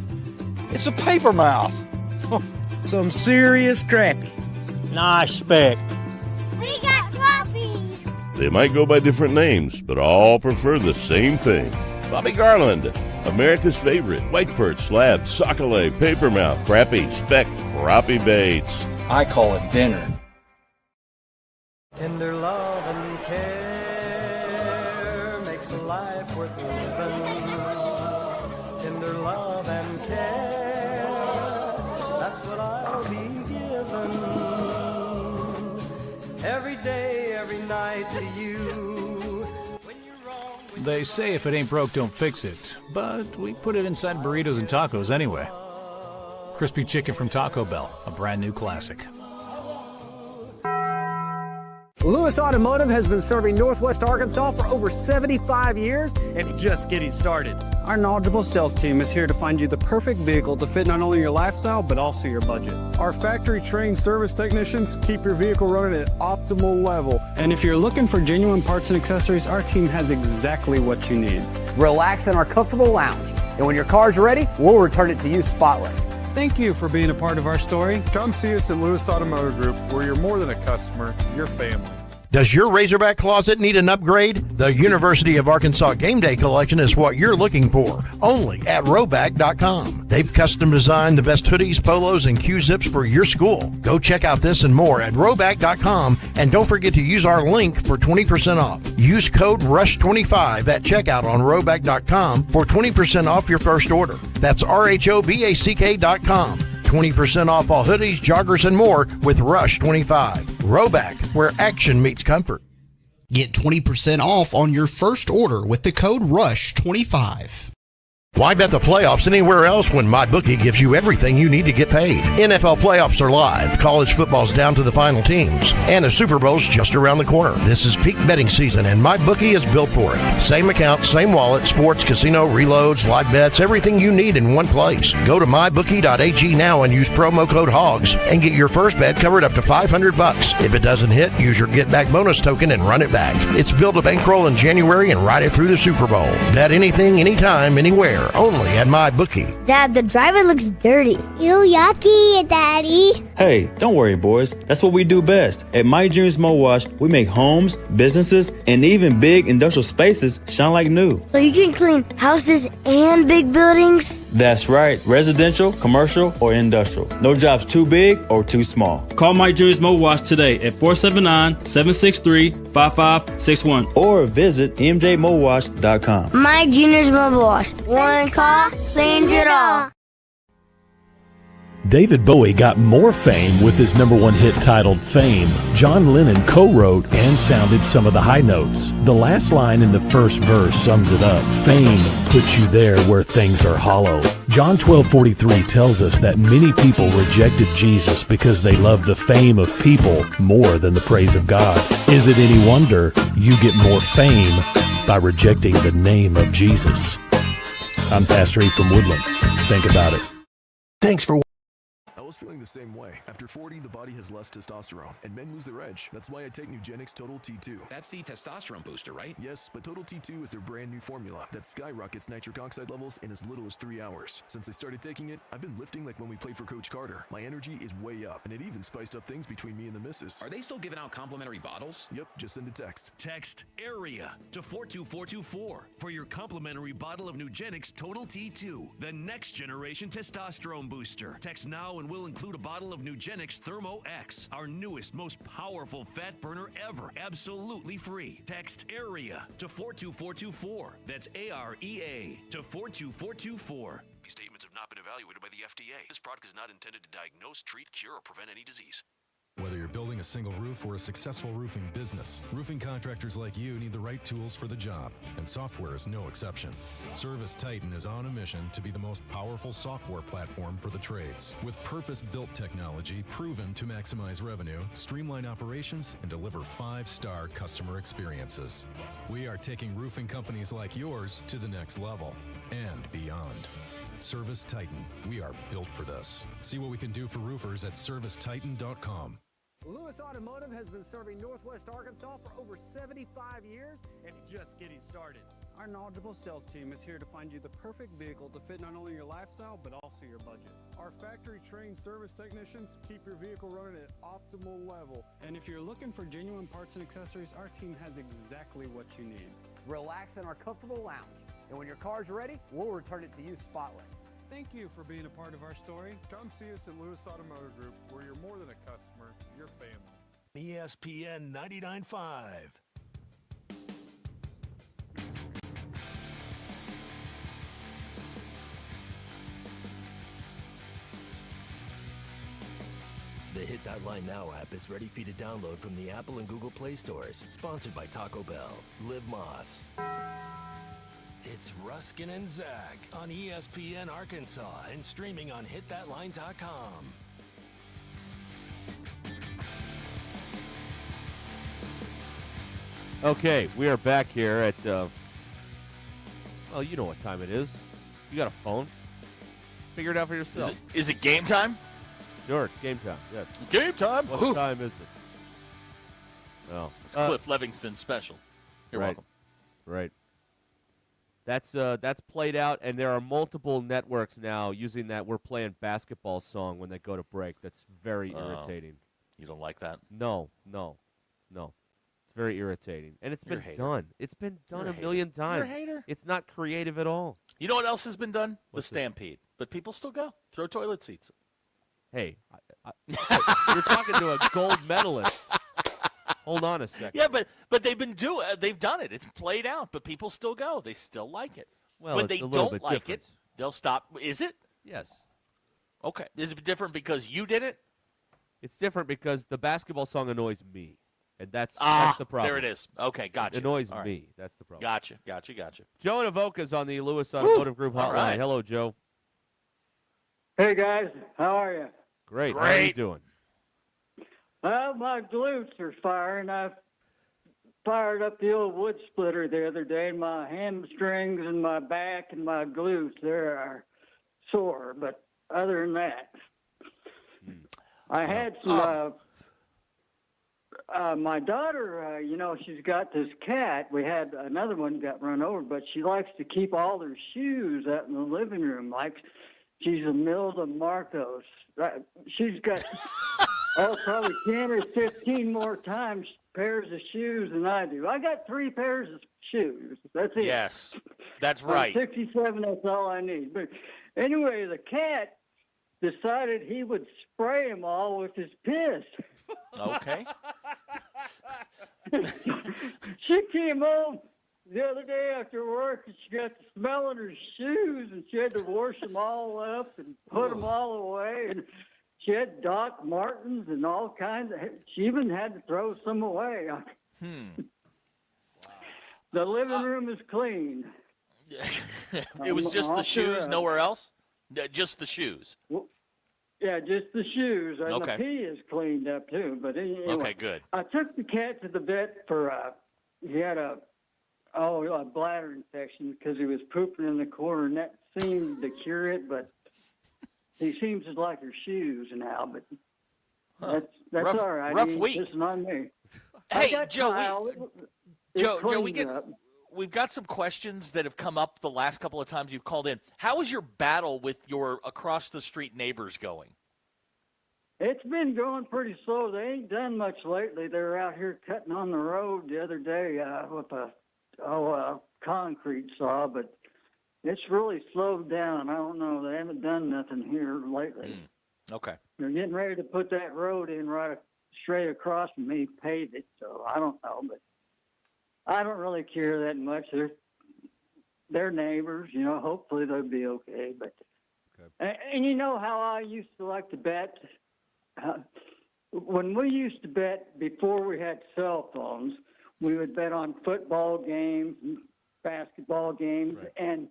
It's a paper mouth. Some serious crappie. Nice speck. We got crappies. They might go by different names, but all prefer the same thing. Bobby Garland, America's favorite white perch, slab, sockeye, papermouth, crappie, speck, crappie baits. I call it dinner. Tender love and care makes life worth living. Tender love and care, that's what I'll be given. Every day, every night to you. They say if it ain't broke, don't fix it. But we put it inside burritos and tacos anyway. Crispy chicken from Taco Bell, a brand new classic. Lewis Automotive has been serving Northwest Arkansas for over 75 years and just getting started. Our knowledgeable sales team is here to find you the perfect vehicle to fit not only your lifestyle, but also your budget. Our factory-trained service technicians keep your vehicle running at optimal level. And if you're looking for genuine parts and accessories, our team has exactly what you need. Relax in our comfortable lounge, and when your car's ready, we'll return it to you spotless. Thank you for being a part of our story. Come see us at Lewis Automotive Group, where you're more than a customer, you're family. Does your Razorback closet need an upgrade? The University of Arkansas Game Day Collection is what you're looking for, only at Roback.com. They've custom designed the best hoodies, polos, and Q-zips for your school. Go check out this and more at Roback.com, and don't forget to use our link for 20% off. Use code RUSH25 at checkout on Roback.com for 20% off your first order. That's RHOBACK.com. 20% off all hoodies, joggers, and more with Rush 25. Roback, where action meets comfort. Get 20% off on your first order with the code RUSH25. Why bet the playoffs anywhere else when MyBookie gives you everything you need to get paid? NFL playoffs are live, college football's down to the final teams, and the Super Bowl's just around the corner. This is peak betting season, and MyBookie is built for it. Same account, same wallet, sports, casino, reloads, live bets, everything you need in one place. Go to mybookie.ag now and use promo code HOGS and get your first bet covered up to $500. If it doesn't hit, use your get back bonus token and run it back. It's built a bankroll in January and ride it through the Super Bowl. Bet anything, anytime, anywhere. Only at MyBookie. Dad, the driver looks dirty. You yucky, Daddy. Hey, don't worry, boys. That's what we do best. At My Dreams Mo Wash, we make homes, businesses, and even big industrial spaces shine like new. So you can clean houses and big buildings? That's right. Residential, commercial, or industrial. No job's too big or too small. Call My Dreams Mo Wash today at 479-763-5561 or visit mjmowash.com. My Junior's Mobile Wash. One call, cleans it all. David Bowie got more fame with his #1 hit titled Fame. John Lennon co-wrote and sounded some of the high notes. The last line in the first verse sums it up. Fame puts you there where things are hollow. John 12:43 tells us that many people rejected Jesus because they loved the fame of people more than the praise of God. Is it any wonder you get more fame by rejecting the name of Jesus? I'm Pastor E from Woodland. Think about it. Thanks for I was feeling the same way. After 40, the body has less testosterone, and men lose their edge. That's why I take Nugenix Total T2. That's the testosterone booster, right? Yes, but Total T2 is their brand new formula that skyrockets nitric oxide levels in as little as 3 hours. Since I started taking it, I've been lifting like when we played for Coach Carter. My energy is way up, and it even spiced up things between me and the missus. Are they still giving out complimentary bottles? Yep, just send a text. Text AREA to 42424 for your complimentary bottle of Nugenix Total T2, the next generation testosterone booster. Text now and we'll include a bottle of Nugenix Thermo X, our newest, most powerful fat burner ever, absolutely free. Text AREA to 42424. That's AREA to 42424. These statements have not been evaluated by the FDA. This product is not intended to diagnose, treat, cure, or prevent any disease. Whether you're building a single roof or a successful roofing business, roofing contractors like you need the right tools for the job, and software is no exception. Service Titan is on a mission to be the most powerful software platform for the trades, with purpose-built technology proven to maximize revenue, streamline operations, and deliver 5-star customer experiences. We are taking roofing companies like yours to the next level and beyond. Service Titan. We are built for this. See what we can do for roofers at servicetitan.com. Lewis Automotive has been serving Northwest Arkansas for over 75 years and just getting started. Our knowledgeable sales team is here to find you the perfect vehicle to fit not only your lifestyle, but also your budget. Our factory-trained service technicians keep your vehicle running at optimal level. And if you're looking for genuine parts and accessories, our team has exactly what you need. Relax in our comfortable lounge, and when your car's ready, we'll return it to you spotless. Thank you for being a part of our story. Come see us at Lewis Automotive Group, where you're more than a customer, you're family. ESPN 99.5. The Hit That Line Now app is ready for you to download from the Apple and Google Play stores. Sponsored by Taco Bell. Live Moss. It's Ruscin and Zach on ESPN Arkansas and streaming on hitthatline.com. Okay, we are back here at, well, you know what time it is. You got a phone. Figure it out for yourself. Is it game time? Sure, it's game time, yes. Game time? What time is it? Oh. It's Cliff Levingston special. You're welcome. Right. That's played out, and there are multiple networks now using that "We're Playing Basketball" song when they go to break. That's very irritating. You don't like that? No. It's very irritating, and it's You're been a hater. done. It's been done You're a a million hater. times. You're a hater. It's not creative at all. You know what else has been done? What's the Stampede. But people still go. Throw toilet seats. Hey, you're talking to a gold medalist. Hold on a second. Yeah, but they've done it. It's played out, but people still go. They still like it. Well, when it's they a little don't bit like different. it, they'll stop. Is it? Yes. Okay. Is it different because you did it? It's different because the basketball song annoys me, and that's the problem. There it is. Okay, gotcha. It annoys All right. me. That's the problem. Gotcha. Joe and Avoca's on the Lewis Automotive Group hotline. All right. Hello, Joe. Hey guys, how are you? Great. How are you doing? Well, my glutes are firing. I fired up the old wood splitter the other day. My hamstrings and my back and my glutes, they are sore. But other than that, I had some. My daughter, she's got this cat. We had another one got run over, but she likes to keep all her shoes out in the living room. Like she's a Milda Marcos. She's got probably 10 or 15 more pairs of shoes than I do. I got 3 pairs of shoes. That's it. Yes, that's right. I'm 67, that's all I need. But anyway, the cat decided he would spray them all with his piss. Okay. She came home the other day after work, and she got the smell in her shoes, and she had to wash them all up and put them all away. And she had Doc Martens and all kinds of. She even had to throw some away. The living room is clean. It was just the shoes, nowhere else? Just the shoes. Well, yeah, just the shoes. And Okay. the pee is cleaned up too. But anyway, Okay, good. I took the cat to the vet for he had a bladder infection because he was pooping in the corner, and that seemed to cure it. But he seems to like her shoes now. But that's Rough- all right. rough week. It's not me. Hey, I got Joe, tile. Joe, It we've got some questions that have come up the last couple of times you've called in. How is your battle with your across the street neighbors going? It's been going pretty slow. They ain't done much lately. They were out here cutting on the road the other day with a concrete saw, but it's really slowed down. I don't know. They haven't done nothing here lately. Okay. They're getting ready to put that road in right straight across from me, pave it. So I don't know, but I don't really care that much. They're neighbors, hopefully they'll be okay. But and you know how I used to like to bet? When we used to bet before we had cell phones, we would bet on football games, and basketball games, and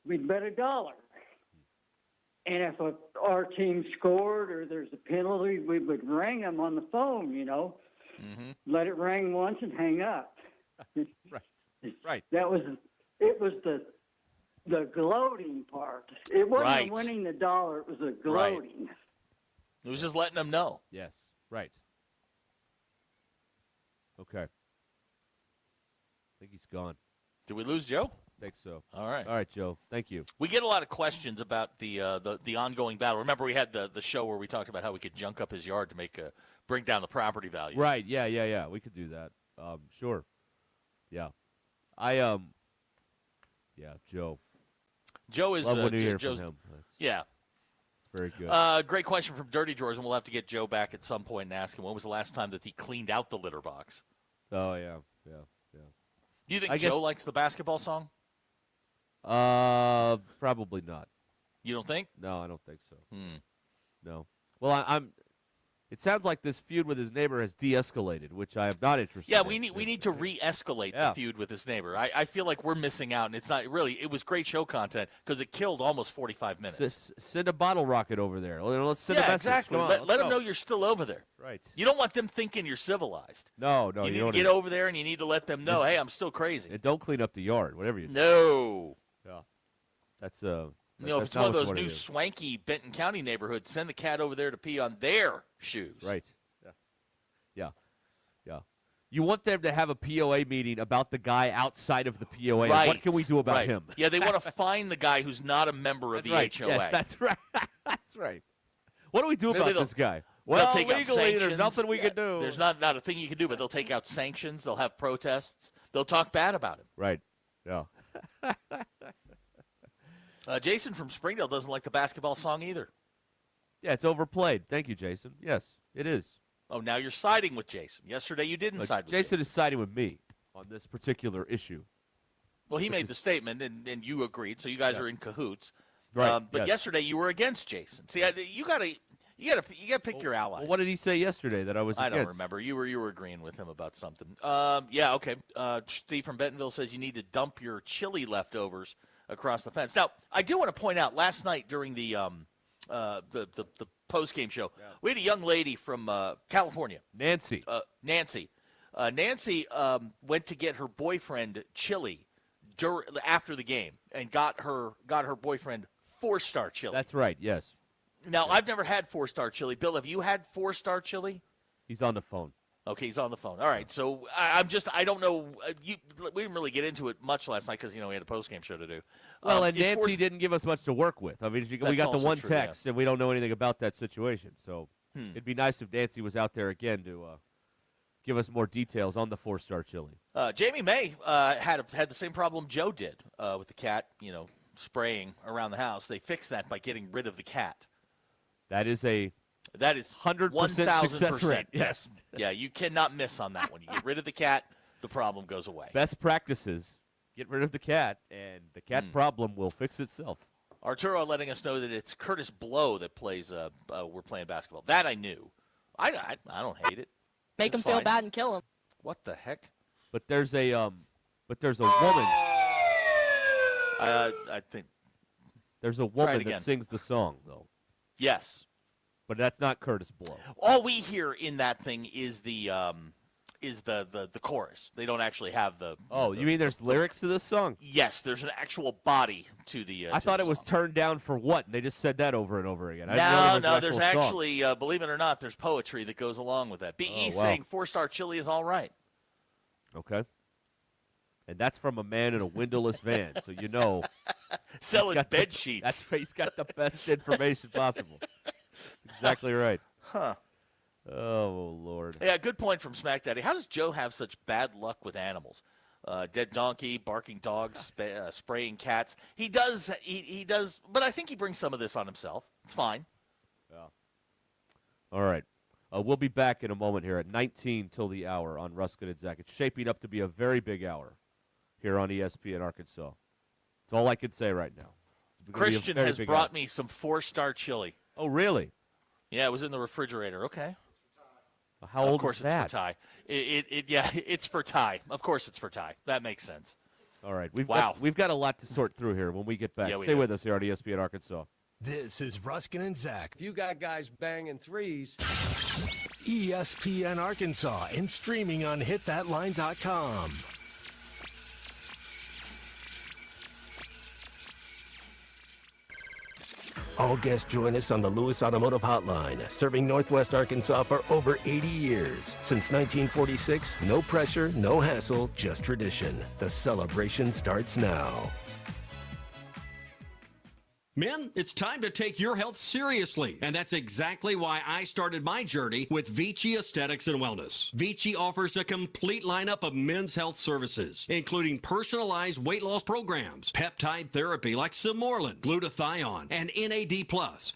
we'd bet $1. And if our team scored or there's a penalty, we would ring them on the phone, let it ring once and hang up. Right. It was the gloating part. It wasn't winning the $1, it was the gloating. It was just letting them know. Yes, right. Okay. I think he's gone. Did we lose Joe? I think so. All right. All right, Joe. Thank you. We get a lot of questions about the ongoing battle. Remember, we had the show where we talked about how we could junk up his yard to bring down the property value. Right. Yeah. We could do that. Sure. Yeah. Joe. Joe is love when you hear Joe's, from him. Yeah. It's very good. Great question from Dirty Drawers, and we'll have to get Joe back at some point and ask him when was the last time that he cleaned out the litter box. Oh, yeah. Do you think Joe likes the basketball song? Probably not. You don't think? No, I don't think so. No. Well, It sounds like this feud with his neighbor has de-escalated, which I am not interested in. Yeah, we need to re-escalate the feud with his neighbor. I feel like we're missing out, and it's not really. It was great show content because it killed almost 45 minutes. Send a bottle rocket over there. Let's send a message. Exactly. Let them know you're still over there. Right. You don't want them thinking you're civilized. No, you need to get over there, and you need to let them know, hey, I'm still crazy. And don't clean up the yard, whatever you do. No. Yeah. That's if it's one of those new swanky Benton County neighborhoods, send the cat over there to pee on their shoes. Right. Yeah. You want them to have a POA meeting about the guy outside of the POA. Right. What can we do about him? Yeah, they want to find the guy who's not a member of the HOA. Yes, that's right. That's right. What do we do about this guy? Well, take legally, there's nothing we can do. There's not a thing you can do, but they'll take out sanctions. They'll have protests. They'll talk bad about him. Right. Yeah. Jason from Springdale doesn't like the basketball song either. Yeah, it's overplayed. Thank you, Jason. Yes, it is. Oh, now you're siding with Jason. Yesterday you didn't side with Jason. Is siding with me on this particular issue. Well, he made the statement, and you agreed, so you guys are in cahoots. Right. But yesterday you were against Jason. See, you gotta pick your allies. Well, what did he say yesterday that I was against? I don't remember. You were agreeing with him about something. Yeah, okay. Steve from Bentonville says you need to dump your chili leftovers across the fence. Now, I do want to point out, last night during the post-game show, we had a young lady from California. Nancy. Nancy went to get her boyfriend chili after the game and got her boyfriend 4-star chili. That's right, yes. Now, I've never had 4-star chili. Bill, have you had 4-star chili? He's on the phone. Okay, he's on the phone. All right, so I don't know. We didn't really get into it much last night because, we had a post-game show to do. Well, and Nancy didn't give us much to work with. I mean, we got the one text, and we don't know anything about that situation. So it'd be nice if Nancy was out there again to give us more details on the 4-star chili. Jamie May had the same problem Joe did with the cat, spraying around the house. They fixed that by getting rid of the cat. That is 100% success rate. Yes. Yeah, you cannot miss on that one. You get rid of the cat, the problem goes away. Best practices. Get rid of the cat, and the cat problem will fix itself. Arturo letting us know that it's Curtis Blow that plays. We're playing basketball. That I knew. I don't hate it. Make him feel bad and kill him. What the heck? But there's a woman. I think there's a woman that sings the song though. Yes. But that's not Curtis Blow. All we hear in that thing is the chorus. They don't actually have the. Oh, you mean there's lyrics to this song? Yes, there's an actual body to the. I thought it was turned down for what? They just said that over and over again. No, there's actually, believe it or not, there's poetry that goes along with that. BE saying 4-star chili is all right. Okay. And that's from a man in a windowless van, so you know. Selling bed sheets. He's got the best information possible. That's exactly right. Huh. Oh, Lord. Yeah, good point from Smack Daddy. How does Joe have such bad luck with animals? Dead donkey, barking dogs, spraying cats. He does, but I think he brings some of this on himself. It's fine. Yeah. All right. We'll be back in a moment here at 19 till the hour on Ruscin and Zach. It's shaping up to be a very big hour here on ESPN Arkansas. That's all I can say right now. Christian has brought me some 4-star chili. Oh, really? Yeah, it was in the refrigerator. Okay. How old is that? Of course it's for Ty. It's for Ty. Of course it's for Ty. That makes sense. All right. We've got a lot to sort through here when we get back. Stay with us here on ESPN Arkansas. This is Ruscin and Zach. If you got guys banging threes. ESPN Arkansas and streaming on hitthatline.com. All guests join us on the Lewis Automotive Hotline, serving Northwest Arkansas for over 80 years. Since 1946, no pressure, no hassle, just tradition. The celebration starts now. Men, it's time to take your health seriously, and that's exactly why I started my journey with Vici Aesthetics and Wellness. Vici offers a complete lineup of men's health services, including personalized weight loss programs, peptide therapy like Simorlin, glutathione, and NAD+,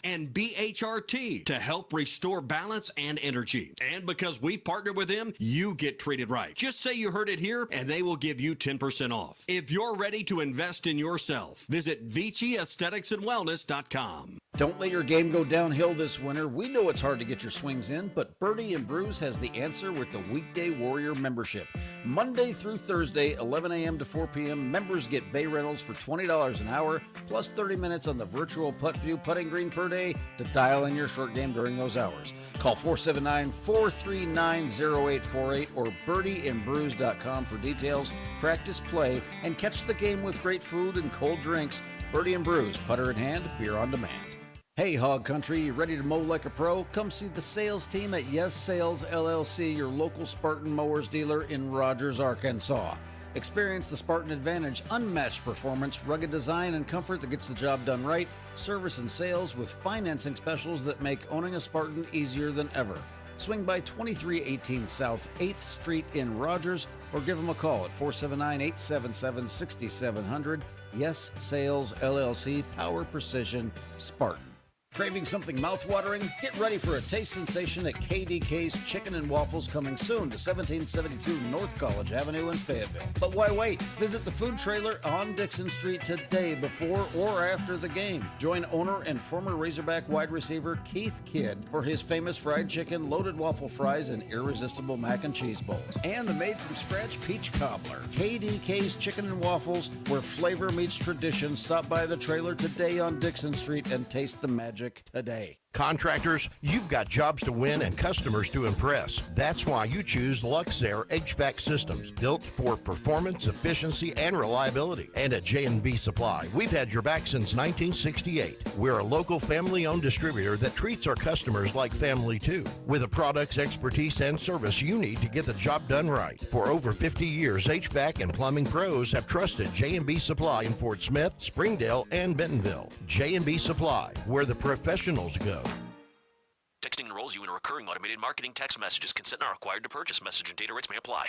and BHRT to help restore balance and energy. And because we partner with them, you get treated right. Just say you heard it here, and they will give you 10% off. If you're ready to invest in yourself, visit Vici Aesthetics and TexasWellness.com. Don't let your game go downhill this winter. We know it's hard to get your swings in, but Birdie and Brews has the answer with the Weekday Warrior membership. Monday through Thursday, 11 a.m. to 4 p.m., members get bay rentals for $20 an hour, plus 30 minutes on the virtual Putt View putting green per day to dial in your short game during those hours. Call 479-439-0848 or birdieandbrews.com for details, practice, play, and catch the game with great food and cold drinks. Birdie and Brews, putter in hand, beer on demand. Hey, Hog Country, you ready to mow like a pro? Come see the sales team at Yes Sales LLC, your local Spartan mowers dealer in Rogers, Arkansas. Experience the Spartan Advantage, unmatched performance, rugged design, and comfort that gets the job done right. Service and sales with financing specials that make owning a Spartan easier than ever. Swing by 2318 South 8th Street in Rogers or give them a call at 479-877-6700. Yes Sales LLC, Power Precision Spartan. Craving something mouthwatering? Get ready for a taste sensation at KDK's Chicken and Waffles, coming soon to 1772 North College Avenue in Fayetteville. But why wait? Visit the food trailer on Dixon Street today before or after the game. Join owner and former Razorback wide receiver Keith Kidd for his famous fried chicken, loaded waffle fries, and irresistible mac and cheese bowls. And the made-from-scratch peach cobbler. KDK's Chicken and Waffles, where flavor meets tradition. Stop by the trailer today on Dixon Street and taste the magic today. Contractors, you've got jobs to win and customers to impress. That's why you choose Luxair HVAC systems, built for performance, efficiency, and reliability. And at J&B Supply, we've had your back since 1968. We're a local family-owned distributor that treats our customers like family too, with the products, expertise, and service you need to get the job done right. For over 50 years, HVAC and plumbing pros have trusted J&B Supply in Fort Smith, Springdale, and Bentonville. J&B Supply, where the professionals go. Texting enrolls you in a recurring automated marketing text messages. Consent not required to purchase. Message and data rates may apply.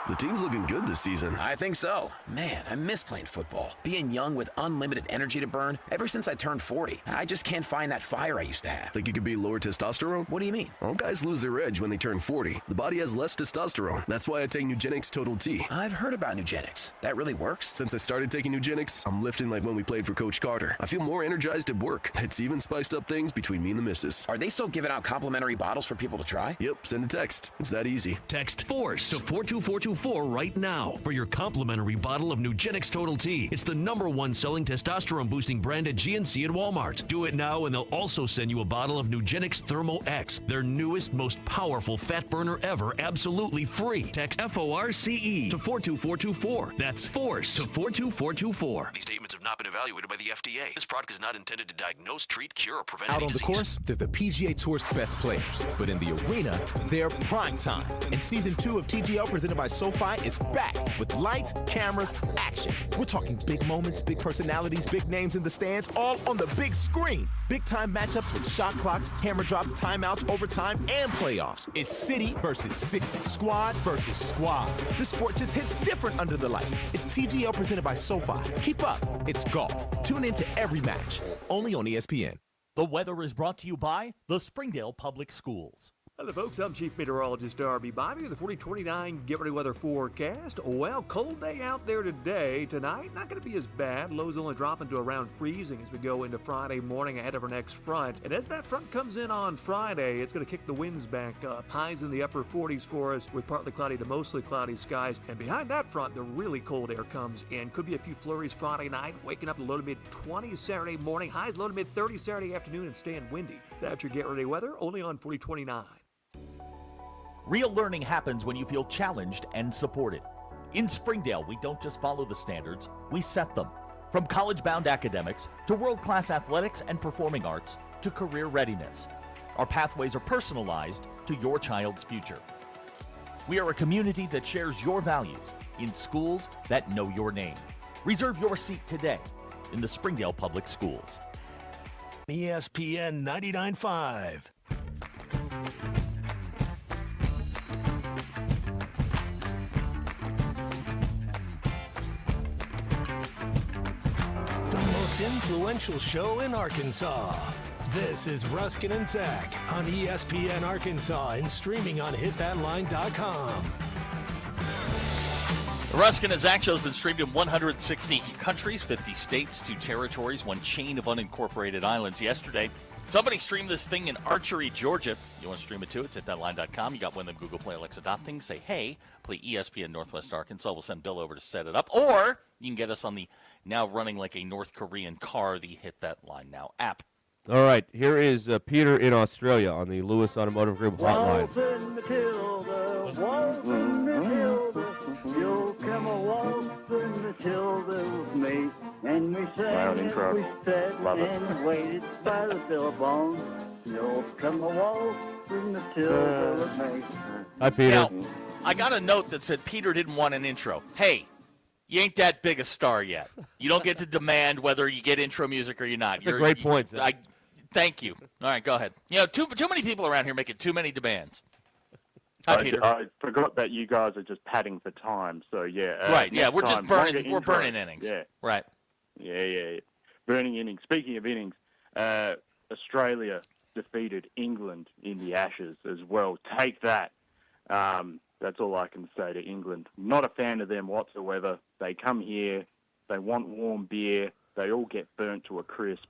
The team's looking good this season. I think so. Man, I miss playing football. Being young with unlimited energy to burn. Ever since I turned 40, I just can't find that fire I used to have. Think you could be lower testosterone? What do you mean? All guys lose their edge when they turn 40. The body has less testosterone. That's why I take Nugenix Total T. I've heard about Nugenix. That really works? Since I started taking Nugenix, I'm lifting like when we played for Coach Carter. I feel more energized at work. It's even spiced up things between me and the missus. Are they still giving out complimentary bottles for people to try? Yep, send a text. It's that easy. Text FORCE to 42424 right now for your complimentary bottle of Nugenix Total T. It's the #1 selling testosterone boosting brand at GNC and Walmart. Do it now and they'll also send you a bottle of Nugenix Thermo X, their newest, most powerful fat burner ever, absolutely free. Text FORCE to 42424. That's FORCE to 42424. These statements have not been evaluated by the FDA. This product is not intended to diagnose, treat, cure, or prevent Out any on the disease. course, they're the PGA Tour's best players. But in the arena, they're prime time. And Season 2 of TGL presented by SoFi is back with lights, cameras, action. We're talking big moments, big personalities, big names in the stands, all on the big screen. Big time matchups with shot clocks, hammer drops, timeouts, overtime, and playoffs. It's city versus city, squad versus squad. The sport just hits different under the lights. It's TGL presented by SoFi. Keep up. It's golf. Tune into every match. Only on ESPN. The weather is brought to you by the Springdale Public Schools. Hello, folks. I'm Chief Meteorologist R.B. Bobby with the 4029 Get Ready Weather forecast. Well, cold day out there today. Tonight, not going to be as bad. Lows only dropping to around freezing as we go into Friday morning ahead of our next front. And as that front comes in on Friday, it's going to kick the winds back up. Highs in the upper 40s for us with partly cloudy to mostly cloudy skies. And behind that front, the really cold air comes in. Could be a few flurries Friday night, waking up to low to mid-20s Saturday morning. Highs low to mid-30s Saturday afternoon and staying windy. That's your Get Ready Weather, only on 4029. Real learning happens when you feel challenged and supported. In Springdale, we don't just follow the standards, we set them. From college-bound academics to world-class athletics and performing arts to career readiness. Our pathways are personalized to your child's future. We are a community that shares your values in schools that know your name. Reserve your seat today in the Springdale Public Schools. ESPN 99.5. Influential show in Arkansas. This is Ruscin and Zach on ESPN Arkansas and streaming on hitthatline.com. The Ruscin and Zach Show has been streamed in 160 countries, 50 states, 2 territories, 1 chain of unincorporated islands. Yesterday, somebody streamed this thing in Archery, Georgia. You want to stream it too? It's at thatline.com. You got one of them Google Play, Alexa things. Say, hey, play ESPN Northwest Arkansas. We'll send Bill over to set it up. Or you can get us on the now running like a North Korean car, the Hit That Line Now app. All right, here is Peter in Australia on the Lewis Automotive Group hotline. Waltzing Matilda, waltzing Matilda, you'll come a waltzing Matilda with me. And we sang and we sat and waited by the billabong. You'll come a waltzing Matilda with me. Hi, Peter. Now, I got a note that said Peter didn't want an intro. Hey, you ain't that big a star yet. You don't get to demand whether you get intro music or you're not. That's a great point, Zach. Thank you. All right, go ahead. You know, too many people around here making too many demands. Hi, Peter. I forgot that you guys are just padding for time, so yeah. Right, yeah, we're just burning. We're burning innings. Yeah. Right. Yeah. Burning innings. Speaking of innings, Australia defeated England in the Ashes as well. Take that. That's all I can say to England. Not a fan of them whatsoever. They come here, they want warm beer, they all get burnt to a crisp.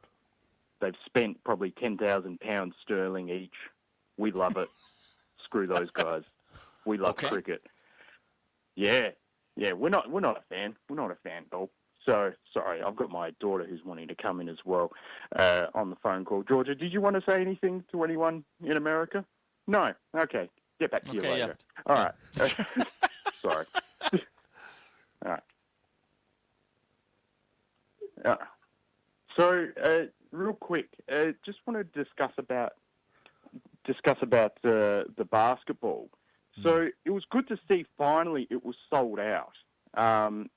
They've spent probably £10,000 sterling each. We love it. Screw those guys. We love cricket. Yeah, we're not a fan. We're not a fan, Bob. So, sorry, I've got my daughter who's wanting to come in as well on the phone call. Georgia, did you want to say anything to anyone in America? No? Okay. Get back to you later. Yeah. All right. Sorry. All right. So, real quick, just want to discuss about the basketball. So it was good to see finally it was sold out, and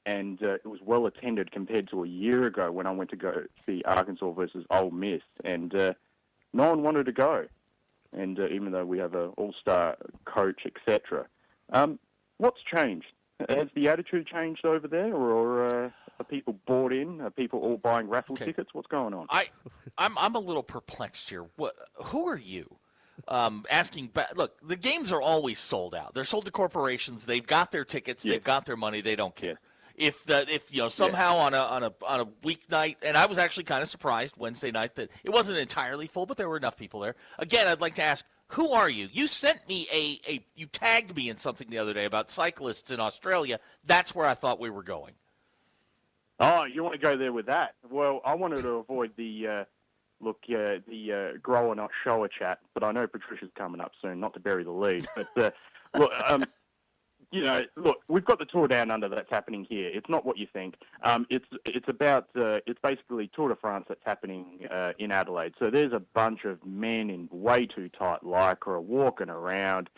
it was well attended compared to a year ago when I went to go see Arkansas versus Ole Miss, and no one wanted to go. And even though we have an all-star coach, etc., what's changed? Has the attitude changed over there, or are people bought in? Are people all buying raffle tickets? What's going on? I'm a little perplexed here. Who are you? Asking back. Look, the games are always sold out. They're sold to corporations. They've got their tickets. They've got their money. They don't care. If somehow on a weeknight, and I was actually kind of surprised Wednesday night that it wasn't entirely full, but there were enough people there. Again, I'd like to ask, who are you? You sent me you tagged me in something the other day about cyclists in Australia. That's where I thought we were going. Oh, you want to go there with that? Well, I wanted to avoid the grower not shower chat, but I know Patricia's coming up soon. Not to bury the lead, but look, look, we've got the Tour Down Under that's happening here. It's not what you think. It's basically Tour de France that's happening in Adelaide. So there's a bunch of men in way too tight lycra walking around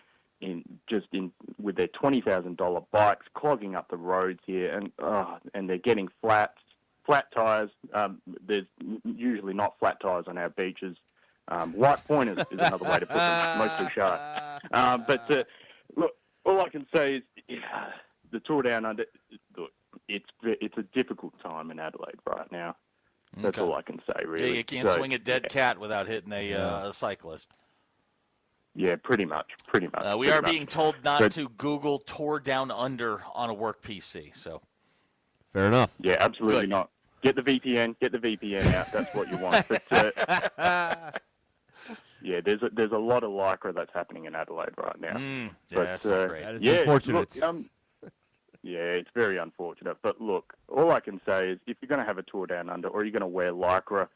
with their $20,000 bikes, clogging up the roads here, and they're getting flat tires. There's usually not flat tires on our beaches. White pointers is another way to put them, mostly sharp. But look, all I can say is the Tour Down Under. Look, it's a difficult time in Adelaide right now. That's all I can say, really. Yeah, you can't swing a dead cat without hitting a cyclist. Yeah, pretty much. We are being told not to Google Tour Down Under on a work PC. So fair enough. Yeah, absolutely not. Get the VPN out. That's what you want. But, yeah, there's a lot of lycra that's happening in Adelaide right now. That's not great. That is unfortunate. Look, yeah, it's very unfortunate. But look, all I can say is if you're going to have a Tour Down Under or you're going to wear lycra,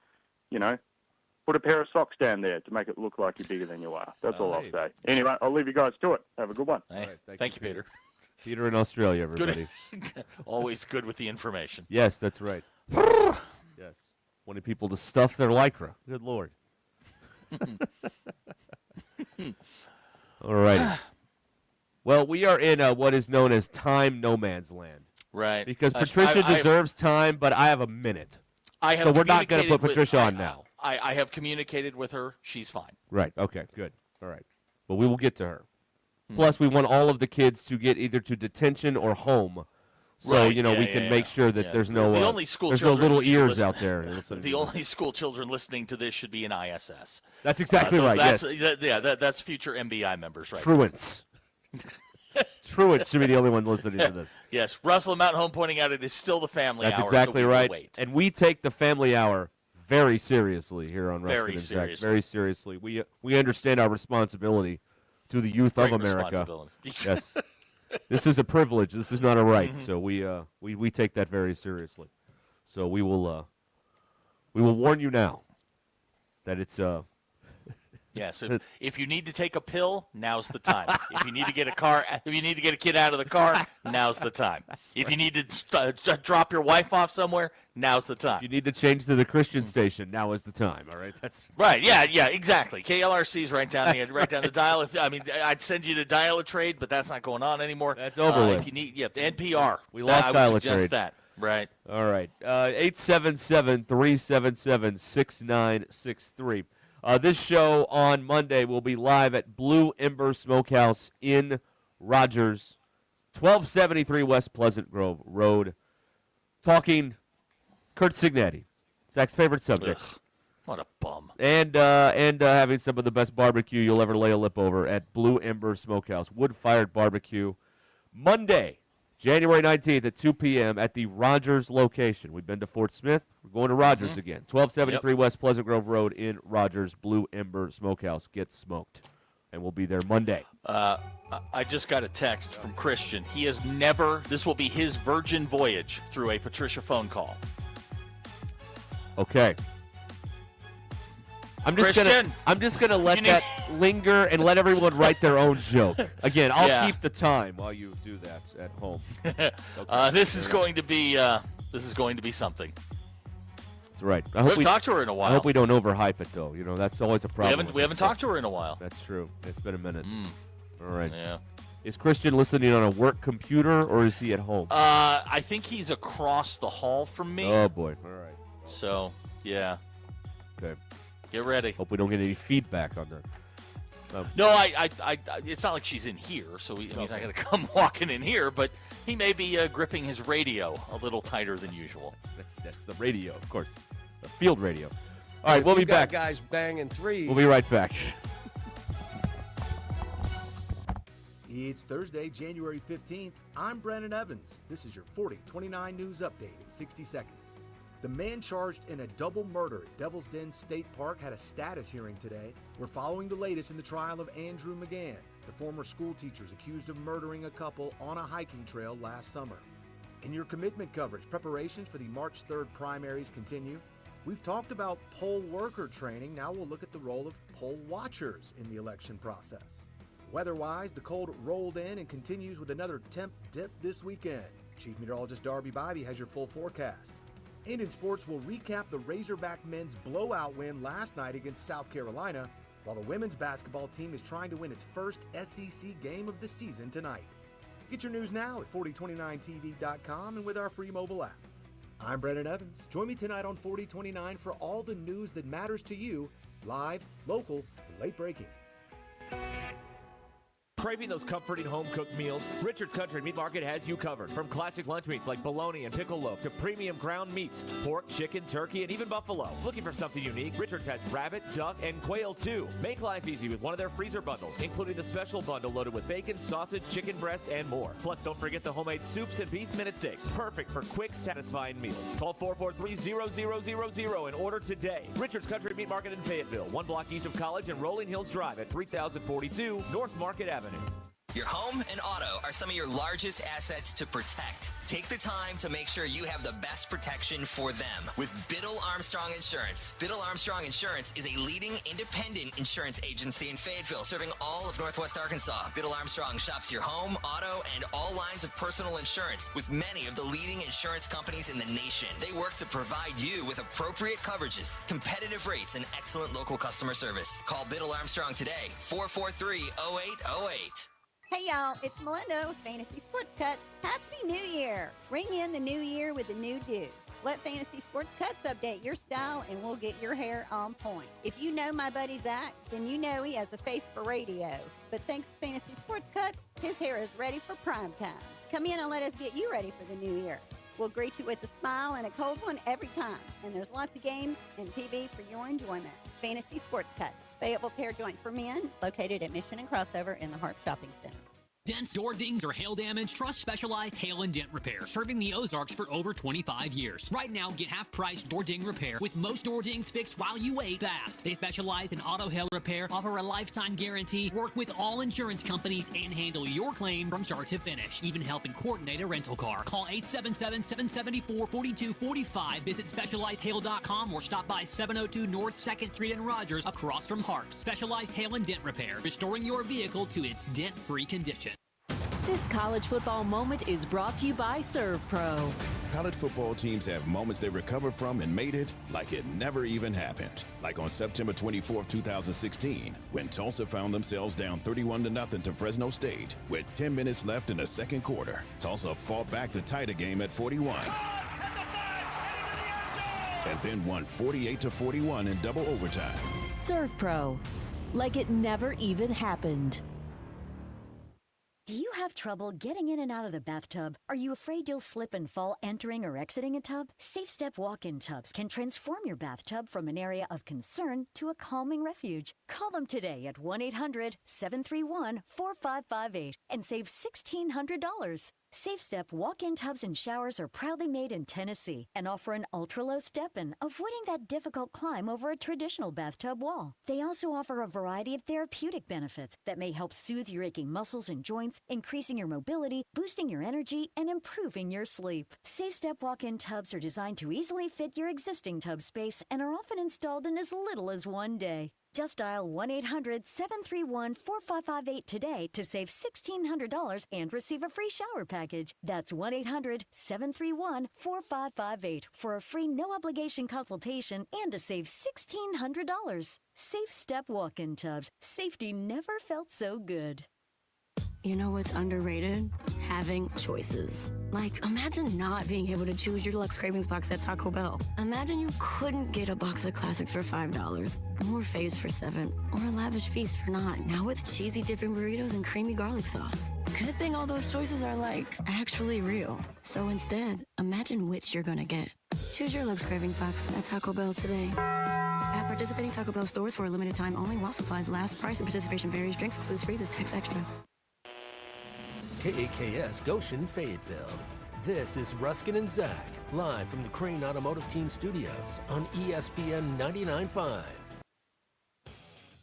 put a pair of socks down there to make it look like you're bigger than you are. That's all I'll say. Anyway, I'll leave you guys to it. Have a good one. Hey, thank you, Peter. Peter in Australia, everybody. Always good with the information. Yes, that's right. Yes. Wanting people to stuff their lycra. Good Lord. All righty. Well, we are in what is known as time no man's land. Right. Because Patricia deserves time, but I have a minute. So we're not going to put Patricia on now. I have communicated with her. She's fine. Right. Okay, good. All right. But we will get to her. Plus, we want all of the kids to get either to detention or home. So, we can make sure that there's no little ears out there. The only school children listening to this should be in ISS. That's exactly right, yes. That's future MBI members, right? Truants. Truett should be the only one listening to this. Yes, Russell Mountain Home pointing out it is still the family That's hour. exactly so we will right. wait. And we take the family hour very seriously here on Ruscin Very and Zach. seriously. Very seriously. We understand our responsibility to the youth Great of America. responsibility. Yes. This is a privilege. This is not a right. So we take that very seriously. So we will warn you now that it's Yes, if you need to take a pill, now's the time. If you need to get a kid out of the car, now's the time. If you need to drop your wife off somewhere, now's the time. you need to change to the Christian station, now is the time. All right, that's Right. Yeah, exactly. KLRC's right down the dial. I'd send you to Dial a Trade, but that's not going on anymore. That's over with. If you need, NPR. We lost I Dial a would suggest Trade. that. Right. All right. 877-377-6963. This show on Monday will be live at Blue Ember Smokehouse in Rogers, 1273 West Pleasant Grove Road. Talking Kurt Signetti, Zach's favorite subject. Ugh, what a bum. And having some of the best barbecue you'll ever lay a lip over at Blue Ember Smokehouse. Wood-fired barbecue. Monday, January 19th at 2 p.m. at the Rogers location. We've been to Fort Smith. We're going to Rogers again. 1273 West Pleasant Grove Road in Rogers. Blue Ember Smokehouse. Get smoked. And we'll be there Monday. I just got a text from Christian. He has this will be his virgin voyage through a Patricia phone call. Okay. I'm just gonna let that linger and let everyone write their own joke. Again, I'll keep the time while you do that at home. Okay. This is going to be something. That's right. We haven't talked to her in a while. I hope we don't overhype it, though. You know, that's always a problem. We haven't talked to her in a while. That's true. It's been a minute. All right. Yeah. Is Christian listening on a work computer or is he at home? I think he's across the hall from me. Oh boy. All right. So yeah. Okay. Get ready. Hope we don't get any feedback on that. No, I it's not like she's in here, so he's not going to come walking in here, but he may be gripping his radio a little tighter than usual. That's the radio, of course. The field radio. All right, we'll be back. Guys banging threes. We'll be right back. It's Thursday, January 15th. I'm Brandon Evans. This is your 4029 News Update in 60 seconds. The man charged in a double murder at Devil's Den State Park had a status hearing today. We're following the latest in the trial of Andrew McGann, the former school teacher accused of murdering a couple on a hiking trail last summer. In your commitment coverage, preparations for the March 3rd primaries continue. We've talked about poll worker training. Now we'll look at the role of poll watchers in the election process. Weather-wise, the cold rolled in and continues with another temp dip this weekend. Chief Meteorologist Darby Bybee has your full forecast. And in sports, we'll recap the Razorback men's blowout win last night against South Carolina, while the women's basketball team is trying to win its first SEC game of the season tonight. Get your news now at 4029tv.com and with our free mobile app. I'm Brandon Evans. Join me tonight on 4029 for all the news that matters to you, live, local, and late breaking. Craving those comforting home-cooked meals? Richard's Country Meat Market has you covered. From classic lunch meats like bologna and pickle loaf to premium ground meats, pork, chicken, turkey, and even buffalo. Looking for something unique? Richard's has rabbit, duck, and quail too. Make life easy with one of their freezer bundles, including the special bundle loaded with bacon, sausage, chicken breasts, and more. Plus, don't forget the homemade soups and beef minute steaks. Perfect for quick, satisfying meals. Call 443-0000 and order today. Richard's Country Meat Market in Fayetteville, 1 block east of College and Rolling Hills Drive at 3042 North Market Avenue. Your home and auto are some of your largest assets to protect. Take the time to make sure you have the best protection for them with Biddle Armstrong Insurance. Biddle Armstrong Insurance is a leading independent insurance agency in Fayetteville, serving all of Northwest Arkansas. Biddle Armstrong shops your home, auto, and all lines of personal insurance with many of the leading insurance companies in the nation. They work to provide you with appropriate coverages, competitive rates, and excellent local customer service. Call Biddle Armstrong today, 443-0808. Hey y'all, it's Melinda with Fantasy Sports Cuts. Happy New Year! Ring in the new year with a new do. Let Fantasy Sports Cuts update your style and we'll get your hair on point. If you know my buddy Zach, then you know he has a face for radio. But thanks to Fantasy Sports Cuts, his hair is ready for prime time. Come in and let us get you ready for the new year. We'll greet you with a smile and a cold one every time. And there's lots of games and TV for your enjoyment. Fantasy Sports Cuts, Fayetteville's hair joint for men, located at Mission and Crossover in the Harp Shopping Center. Dents, door dings, or hail damage? Trust Specialized Hail and Dent Repair, serving the Ozarks for over 25 years. Right now, get half-price door ding repair with most door dings fixed while you wait fast. They specialize in auto hail repair, offer a lifetime guarantee, work with all insurance companies, and handle your claim from start to finish. Even help and coordinate a rental car. Call 877-774-4245. Visit SpecializedHail.com or stop by 702 North 2nd Street in Rogers, across from Harps. Specialized Hail and Dent Repair, restoring your vehicle to its dent-free condition. This college football moment is brought to you by ServPro. College football teams have moments they recovered from and made it like it never even happened. Like on September 24, 2016, when Tulsa found themselves down 31-0 to Fresno State. With 10 minutes left in the second quarter, Tulsa fought back to tie the game at 41. And then won 48-41 in double overtime. ServPro, like it never even happened. Do you have trouble getting in and out of the bathtub? Are you afraid you'll slip and fall entering or exiting a tub? Safe Step walk-in tubs can transform your bathtub from an area of concern to a calming refuge. Call them today at 1-800-731-4558 and save $1,600. Safe Step walk-in tubs and showers are proudly made in Tennessee and offer an ultra-low step-in, avoiding that difficult climb over a traditional bathtub wall. They also offer a variety of therapeutic benefits that may help soothe your aching muscles and joints, increasing your mobility, boosting your energy, and improving your sleep. Safe Step walk-in tubs are designed to easily fit your existing tub space and are often installed in as little as one day. Just dial 1-800-731-4558 today to save $1,600 and receive a free shower package. That's 1-800-731-4558 for a free no-obligation consultation and to save $1,600. Safe Step walk-in tubs. Safety never felt so good. You know what's underrated? Having choices. Like, imagine not being able to choose your Deluxe Cravings box at Taco Bell. Imagine you couldn't get a box of classics for $5, or faves for $7, or a lavish feast for $9. Now with cheesy dipping burritos and creamy garlic sauce. Good thing all those choices are, like, actually real. So instead, imagine which you're gonna get. Choose your Deluxe Cravings box at Taco Bell today. At participating Taco Bell stores for a limited time only while supplies last. Price and participation varies. Drinks excludes freezes. Tax extra. KAKS Goshen, Fayetteville. This is Ruscin and Zach, live from the Crane Automotive Team Studios on ESPN 99.5.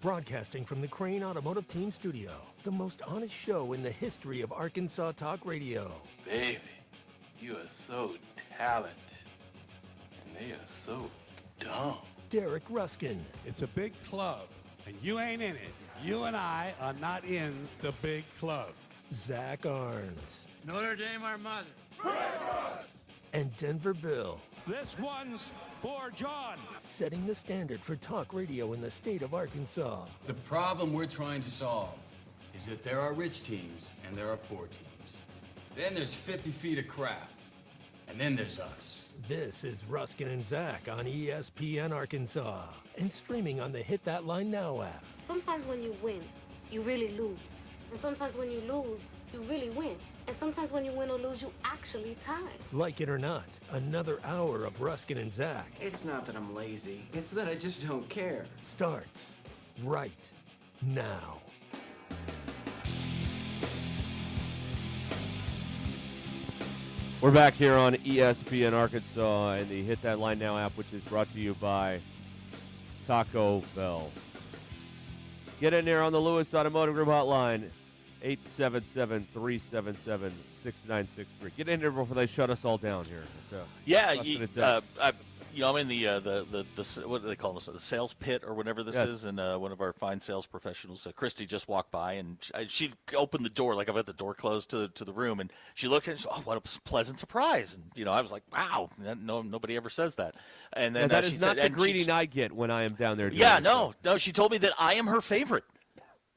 Broadcasting from the Crane Automotive Team Studio, the most honest show in the history of Arkansas Talk Radio. Baby, you are so talented, and they are so dumb. Derek Ruscin. It's a big club, and you ain't in it. You and I are not in the big club. Zach Arns. Notre Dame, our mother. And Denver Bill. This one's for John. Setting the standard for talk radio in the state of Arkansas. The problem we're trying to solve is that there are rich teams and there are poor teams. Then there's 50 feet of crap. And then there's us. This is Ruscin and Zach on ESPN Arkansas and streaming on the Hit That Line Now app. Sometimes when you win, you really lose. And sometimes when you lose, you really win. And sometimes when you win or lose, you actually tie. Like it or not, another hour of Ruscin and Zach It's not that I'm lazy. It's that I just don't care. starts right now. We're back here on ESPN Arkansas and the Hit That Line Now app, which is brought to you by Taco Bell. Get in there on the Lewis Automotive Group hotline, 877-377-6963. Get in there before they shut us all down here. I'm in the what do they call this? The sales pit or whatever this is, and one of our fine sales professionals, Christy, just walked by, and she opened the door, like I've got the door closed to the room, and she looked at it and she said, "Oh, what a pleasant surprise!" And I was like, "Wow, nobody ever says that." And then that she is not said, the greeting I get when I am down there. No. She told me that I am her favorite.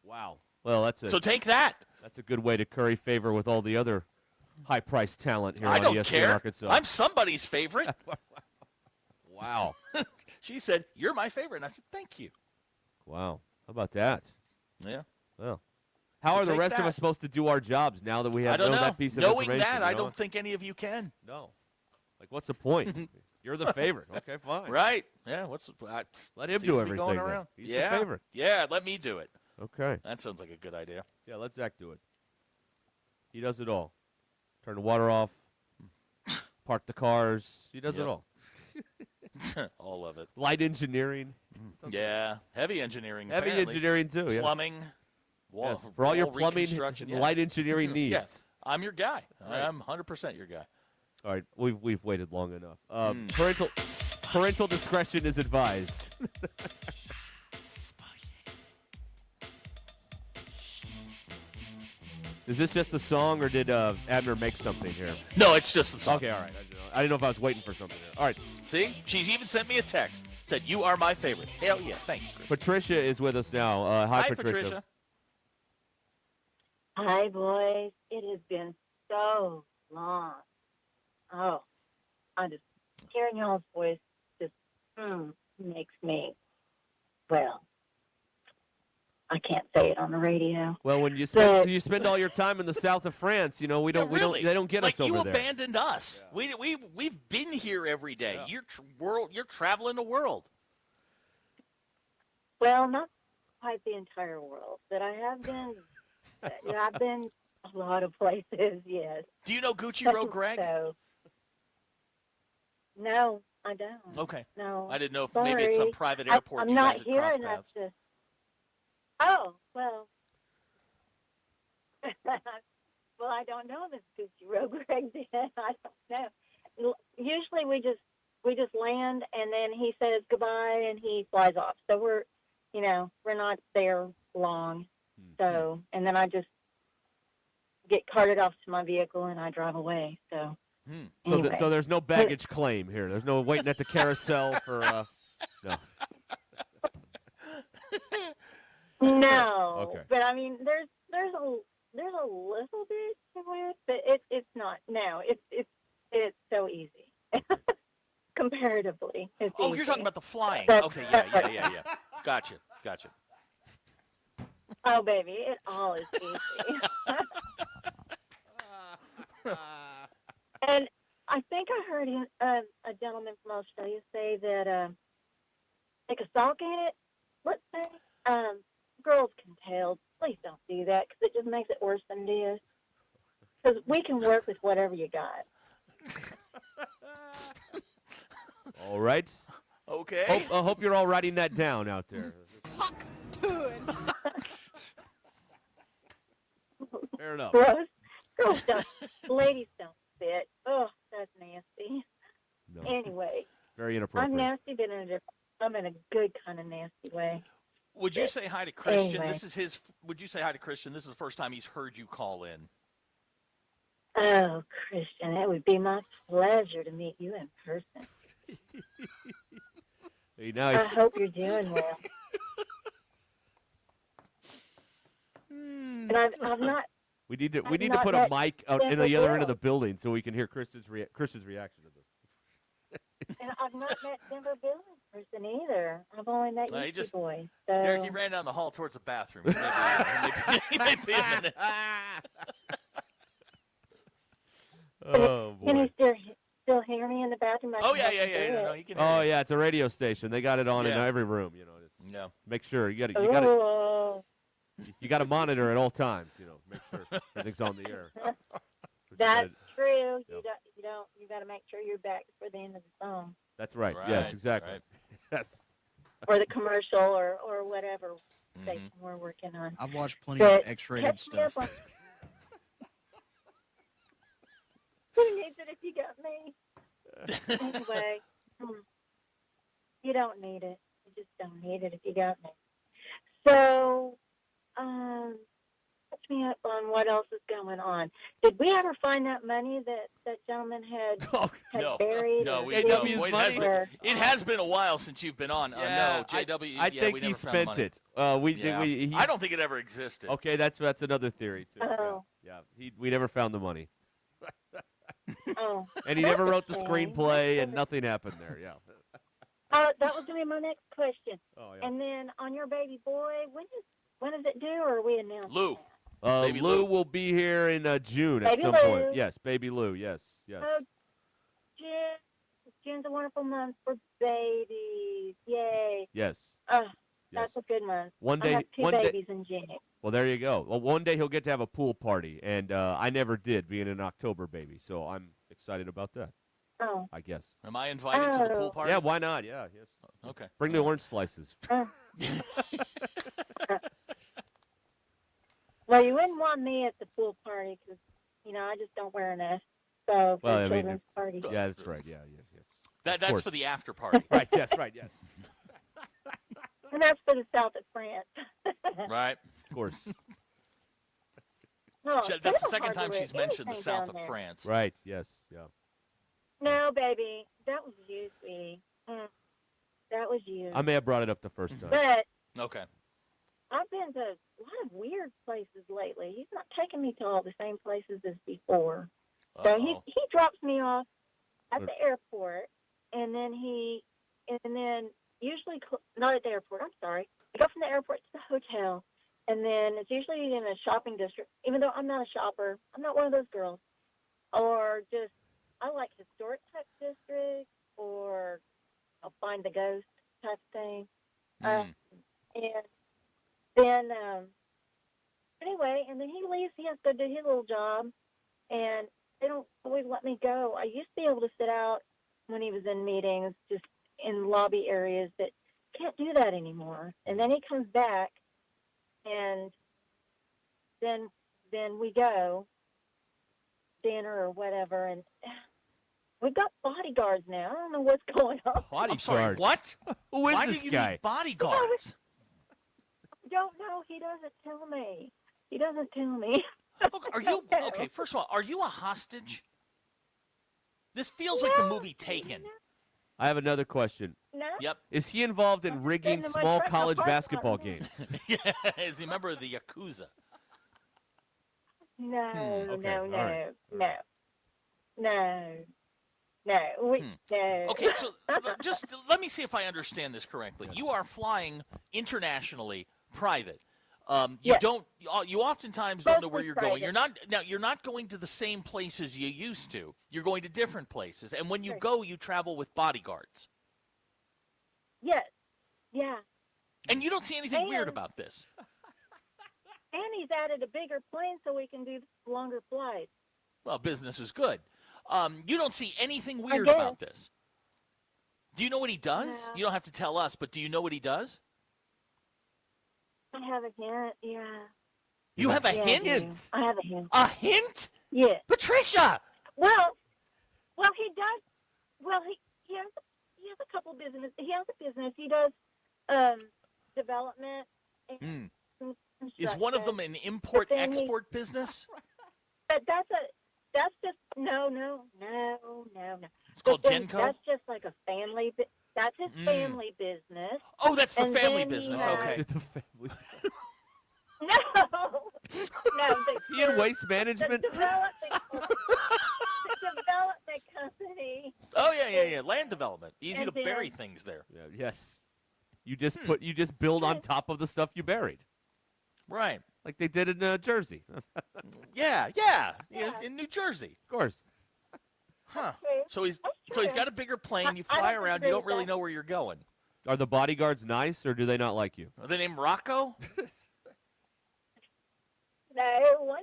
Wow. Well, so take that. That's a good way to curry favor with all the other high-priced talent here I on don't ESPN care. Arkansas. I'm somebody's favorite. Wow. She said, "You're my favorite," and I said, "Thank you." Wow. How about that? Yeah. Well, how are the rest of us supposed to do our jobs now that we have that piece of Knowing information? that, I don't think any of you can. No. Like, what's the point? You're the favorite. Okay, fine. Right. Yeah. Let him seems do to be everything. going then. around. He's the favorite. Yeah. Let me do it. Okay. That sounds like a good idea. Yeah, let Zach do it. He does it all. Turn the water off, park the cars. He does it all. All of it. Light engineering. Yeah, heavy engineering. Heavy apparently. engineering, too, yes. Plumbing. Yes, for all your wall plumbing reconstruction, and light engineering needs. Yes, I'm your guy. right. I'm 100% your guy. All right, we've waited long enough. Parental discretion is advised. Is this just the song, or did Abner make something here? No, it's just the song. Okay, all right. I didn't know if I was waiting for something here. All right. See, she even sent me a text. Said, "You are my favorite." Hell yeah, thank you, Chris. Patricia is with us now. Hi, Patricia. Hi, boys. It has been so long. Oh, I just hearing y'all's voice just makes me, well, I can't say it on the radio. Well, when you spend all your time in the south of France, they don't get us over you there. abandoned us. Yeah. We've been here every day. Yeah. You're traveling the world. Well, not quite the entire world, but I have been. I've been a lot of places. Yes. Do you know Gucci Road, Greg? No, I don't. Okay. No. I didn't know if Sorry. maybe at some private airport I'm you not guys had crossed hearing paths. that. Oh, well. Well, I don't know this Gucci Road, Greg. Then I don't know. Usually we just land and then he says goodbye and he flies off. So we're not there long. So, and then I just get carted off to my vehicle and I drive away. So. Anyway. So there's no baggage claim here. There's no waiting at the carousel for no. No. Okay. But I mean, there's a little bit to it, but it's not. No, it's so easy. Comparatively, it's easy. You're talking about the flying. That's- Okay, yeah. Gotcha. Oh, baby, it all is easy. And I think I heard a gentleman from Australia say that take a sock in it. Let's say girls can tell. Please don't do that because it just makes it worse than it is. Because we can work with whatever you got. All right. Okay. Hope you're all writing that down out there. Fair enough. Gross. Girls don't. Ladies don't spit. Oh, that's nasty. No. Anyway. Very inappropriate. I'm nasty, but I'm in a good kind of nasty way. Would you say hi to Christian? Anyway. Would you say hi to Christian? This is the first time he's heard you call in. Oh, Christian, it would be my pleasure to meet you in person. Hey, now I hope you're doing well. And I've not. We need to I've put not a met mic out in Denver the other Bill. end of the building so we can hear Christian's reaction to this. And I've not met Denver Bill in person either. I've only met No, you he two just- boys. Derek, So. he ran down the hall towards the bathroom. He may be a minute. Oh Can boy. you still hear me in the bathroom? I Oh, can yeah. have to do No, it. he can hear you. Oh yeah, it's a radio station. They got it on in Yeah. every room. Just Yeah. make sure you got Oh. you got to monitor at all times. Make sure everything's on the air. That's true. Yep. You got to make sure you're back for the end of the song That's right. Yes, Right, exactly. right. Yes. or the commercial or whatever station Mm-hmm. we're working on. I've watched plenty But of X-rated catch me up stuff. on- Who needs it if you got me? Anyway, you don't need it. You just don't need it if you got me. So, catch me up on what else is going on. Did we ever find that money that gentleman had buried? No, or we hid? don't. It has Or- been a while since you've been on. No, JW. I yeah, think we he never found spent money. it. Yeah. I don't think it ever existed. Okay, that's another theory too. Oh. Yeah. We never found the money. Oh. And he never wrote the Okay. screenplay, and nothing happened there. Yeah. That was going to be my next question. Oh, yeah. And then on your baby boy, when is it due, or are we announcing? Lou. Baby Lou will be here in June at Baby some Lou. point. Yes, baby Lou. Yes. Oh, June's a wonderful month for babies. Yay. Yes. Oh, Yes. that's a good month. One I day- have two one day- babies in June. Well, there you go. Well, one day he'll get to have a pool party, and I never did, being an October baby. So I'm excited about that. Oh. I guess. Am I invited to the pool party? Yeah, why not? Yeah, yes. Okay. Bring the orange slices. Well, you wouldn't want me at the pool party because, I just don't wear a nest. So for Well, I mean, children's party. yeah, that's right. Yeah, yes. That's course. for the after party. Right, yes, right, yes. And that's for the south of France. Right. Of course. No, That's the it's second hard to time wear she's mentioned the anything south down of there. France. Right, yes, yeah. No, baby. That was you, sweetie. That was you. I may have brought it up the first time. But Okay. I've been to a lot of weird places lately. He's not taking me to all the same places as before. So he drops me off at the airport, and then usually not at the airport. I'm sorry. I go from the airport to the hotel, and then it's usually in a shopping district. Even though I'm not a shopper, I'm not one of those girls. Or just I like historic type districts, or I'll find the ghost type thing. And then anyway, and then he leaves. He has to do his little job, and they don't always let me go. I used to be able to sit out when he was in meetings, just in lobby areas, but can't do that anymore. And then he comes back, and then we go dinner or whatever, and we've got bodyguards now. I don't know what's going on. Bodyguards? I'm sorry, what? Who is Why this do you guy? need bodyguards? Don't know. He doesn't tell me. He doesn't tell me. Are you okay? First of all, are you a hostage? This feels like the movie Taken. I have another question. No. Yep. Is he involved in rigging sitting in my small front college apartment. basketball games? Yeah, is he a member of the Yakuza? No, Okay, no, all no, right. no, no, no. Okay, so just let me see if I understand this correctly. You are flying internationally, private. You Yes. don't. You oftentimes don't know where Mostly you're going. private. You're not going to the same places you used to. You're going to different places, and when you go, you travel with bodyguards. Yes. Yeah. And you don't see anything weird And- about this. And he's added a bigger plane so we can do longer flights. Well, business is good. You don't see anything weird guess. about this. Do you know what he does? No. You don't have to tell us, but do you know what he does? I have a hint. Yeah. You have a Yeah, hint? I do. I have a hint. A hint? Yeah. Patricia! Well, he does. Well, he has a couple business. He has a business. He does development and Is one of them construction. an import-export But then business? But that's just no. It's called But then Genco? That's just like a family. That's his family business. Oh, that's the And family then he business. has- Okay. The family. No. Is he in waste management? The development company. Oh, yeah. Land development. Easy And to bury then- things there. Yeah, yes. You just build on top of the stuff you buried. Right. Like they did in Jersey. Yeah. In New Jersey. Of course. Huh. Okay. So he's true. got a bigger plane. You I fly don't around. disagree You don't with really that. know where you're going. Are the bodyguards nice, or do they not like you? Are they named Rocco? No,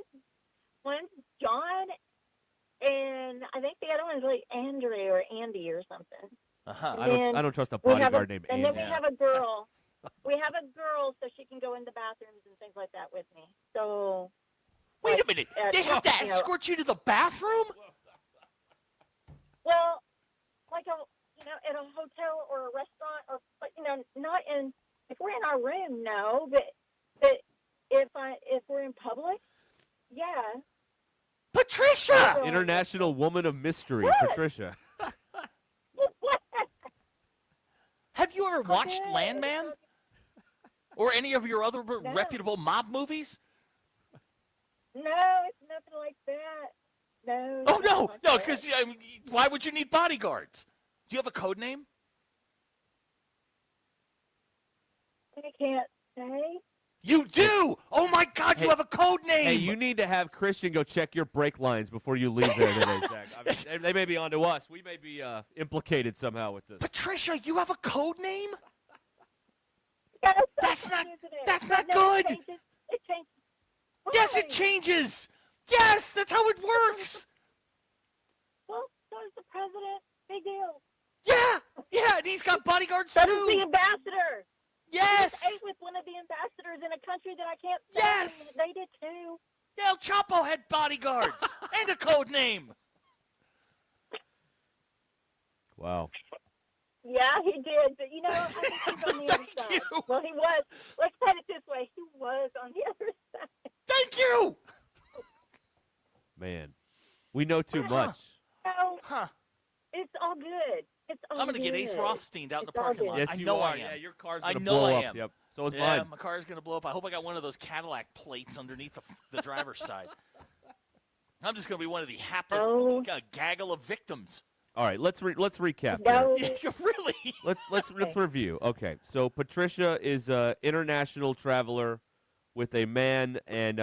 one's John, and I think the other one's like Andrew or Andy or something. Uh-huh. I don't trust a We have bodyguard named and Andy. then we have a girl. We have a girl so she can go in the bathrooms and things like that with me. So Wait a minute. They have to you know, escort you to the bathroom? well, like at a hotel or a restaurant, or not in. If we're in our room, no, but if we're in public, yeah. Patricia! International woman of mystery, What? Patricia. Have you ever watched Landman? Or any of your other No. reputable mob movies? No, it's nothing like that. No. Oh, no. nothing like No, that. because why would you need bodyguards? Do you have a code name? I can't say. You do! Oh, my God, Hey- you have a code name! Hey, you need to have Christian go check your brake lines before you leave there today, Zach. I mean, they may be on to us. We may be implicated somehow with this. Patricia, you have a code name? Yeah, That's not isn't it? that's But not no, good. It changes. Yes, it Why? changes. Yes, that's how it works. Well, so is the president. Big deal. Yeah, and he's got bodyguards So too. does the ambassador. Yes. I just ate with one of the ambassadors in a country that I can't say. Yes. They did too. El Chapo had bodyguards and a code name. Wow. Yeah, he did. But, you know, I think he's on the other side. Well, he was. Let's put it this way. He was on the other side. Thank you. Man, we know too much. No, it's all good. It's all I'm going to get Ace good. Rothstein out in the It's all parking good. lot. Yes, I you know are. I am. Yeah, your car's I gonna know blow I up. am. Yep. So is yeah, mine. my car's going to blow up. I hope I got one of those Cadillac plates underneath the driver's side. I'm just going to be one of the hapless gaggle of victims. All right, let's recap. No. here. Yeah, really? Let's review. Okay, so Patricia is an international traveler with a man, and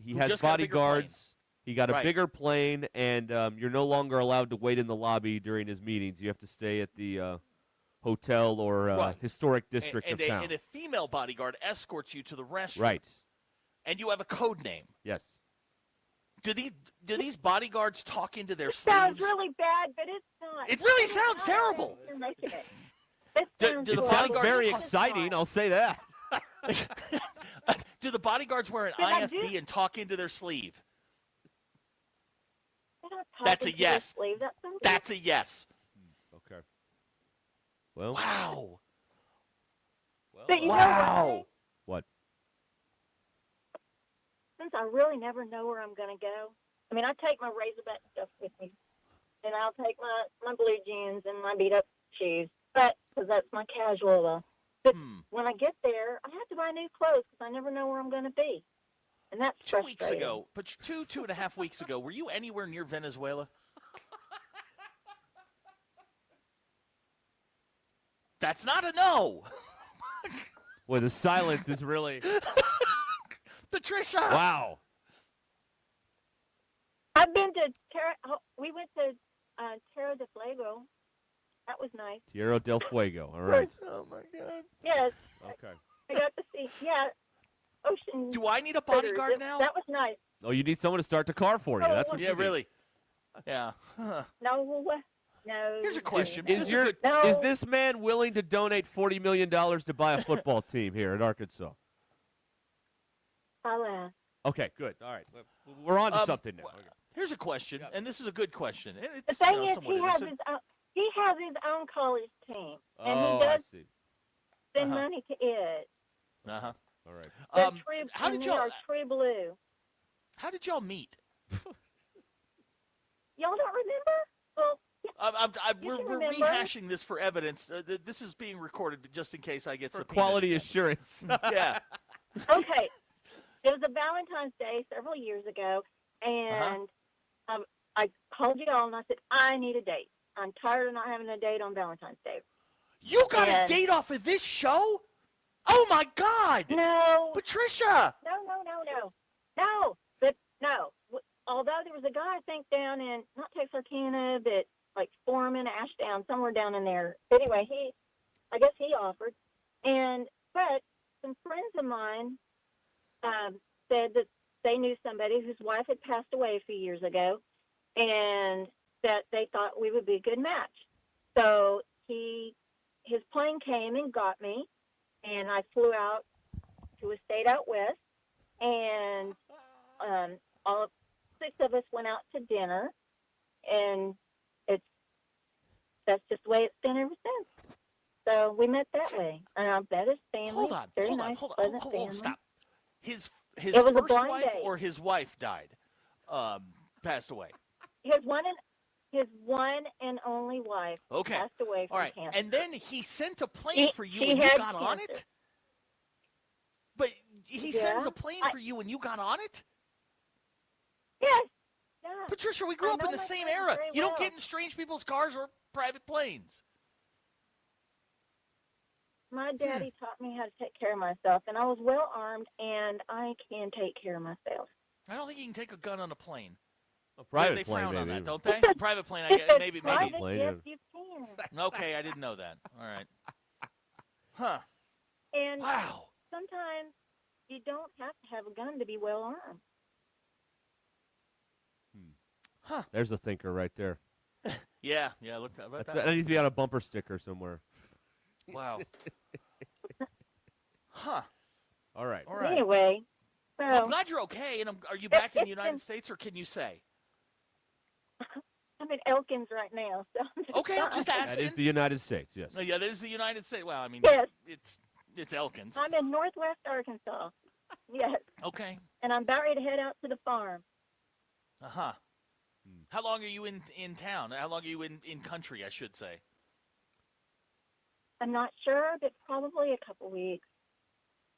he Who has just got a bigger bodyguards. He got a Right. bigger plane, and you're no longer allowed to wait in the lobby during his meetings. You have to stay at the hotel or Right. historic district and of town. And a female bodyguard escorts you to the restroom. Right. And you have a code name. Yes. Do these bodyguards talk into their It sleeves? sounds really bad, but it's not. It really sounds terrible. You're making it. Do the It sounds bodyguards very talk- exciting. I'll say that. Do the bodyguards wear an Did I IFB do- and talk into their sleeve? They're not That's a talking to their yes. sleeve. That's That's a yes. Okay. Well. Wow. But you know Wow. What? since I really never know where I'm going to go, I mean, I take my Razorback stuff with me, and I'll take my blue jeans and my beat-up shoes, but because that's my casual. But when I get there, I have to buy new clothes because I never know where I'm going to be, and that's 2 weeks frustrating. ago, but 2.5 weeks ago, were you anywhere near Venezuela? That's not a no. Boy, the silence is really. Patricia. Wow. I've been to we went to Terra del Fuego. That was nice. Tierra del Fuego. All right. Oh my God. Yes, Okay. I got to see. Yeah, ocean. Do I need a critters. bodyguard now? That was nice. Oh, you need someone to start the car for you. That's what Yeah, you need. really. Yeah. Huh. No. Here's a question. Is this man willing to donate $40 million to buy a football team here in Arkansas? I'll ask. Okay, good. All right. We're on to something now. Okay. Here's a question, and this is a good question. And The it's thing is, somewhat he has innocent. his own college team, and Oh, he I does see. spend money to it. Uh-huh. All right. They're true, how did and they y'all are true blue. How did y'all meet? Y'all don't remember? Well, We're remember. rehashing this for evidence. This is being recorded just in case I get For subpoenaed. quality assurance. Yeah. okay. It was a Valentine's Day several years ago, Uh-huh. and I called you all and I said, I need a date. I'm tired of not having a date on Valentine's Day. You got And- a date off of this show? Oh my God! No. Patricia! No. But no. Although there was a guy, I think, down in, not Texarkana, but like Foreman, Ashdown, somewhere down in there. Anyway, I guess he offered. But some friends of mine said that they knew somebody whose wife had passed away a few years ago, and that they thought we would be a good match. So his plane came and got me, and I flew out to a state out west, and all 6 of us went out to dinner, and that's just the way it's been ever since. So we met that way, and I met his family. Hold on, Very hold nice, on, pleasant hold on, family. stop. His It was a first blind wife date. or his wife died, passed away. His one and only wife Okay. passed away from All right, cancer. and then he sent a plane for you she and you had got on cancer. it? But he Yeah, sends a plane for you and you got on it? Yes. Yeah. Patricia, we grew I up in know the my same friends era. very You don't well. get in strange people's cars or private planes. My daddy taught me how to take care of myself, and I was well armed, and I can take care of myself. I don't think you can take a gun on a plane. A private they plane, frown on maybe. that, don't they? Private plane, I If guess, it's maybe. private, plane, yes, yeah. you can. Okay, I didn't know that. All right. Huh. And Wow. sometimes you don't have to have a gun to be well armed. Huh. There's a thinker right there. Yeah. Look, That needs to be on a bumper sticker somewhere. Wow. Huh. All right. Anyway, so Well, I'm glad you're okay. And are you back in the United States, or can you say? I'm in Elkins right now. So Okay, I'm just asking. That is the United States, yes. Yeah, that is the United States. Well, I mean, Yes. it's Elkins. I'm in Northwest Arkansas. Yes. Okay. And I'm about ready to head out to the farm. Uh-huh. How long are you in town? How long are you in country, I should say? I'm not sure, but probably a couple weeks.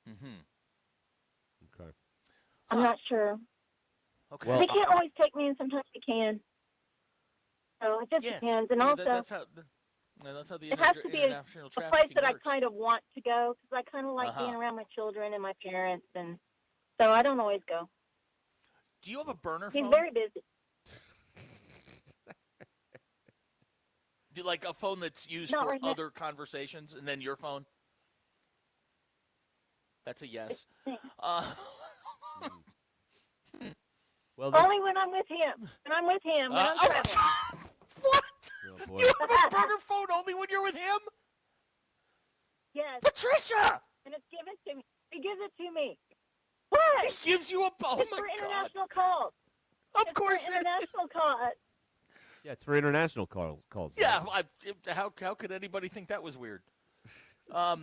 Mm-hmm. Okay. I'm not sure. Okay. Well, They can't always take me, and sometimes they can. So it just depends. And also, that's how the it has to be international a place trafficking that works. I kind of want to go because I kind of like Uh-huh. being around my children and my parents, and so I don't always go. Do you have a burner He's phone? very busy. Do you like a phone that's used Not for right now. other conversations, and then your phone? That's a yes. Well, Only when I'm with him. When I'm with him. When I'm traveling. What? Oh, boy. You have a burner phone only when you're with him? Yes. Patricia! And it's given to me. He gives it to me. What? He gives you a phone. It's for international calls. Of course It's for international calls. Yeah, it's for international calls. Yeah, how could anybody think that was weird? Huh.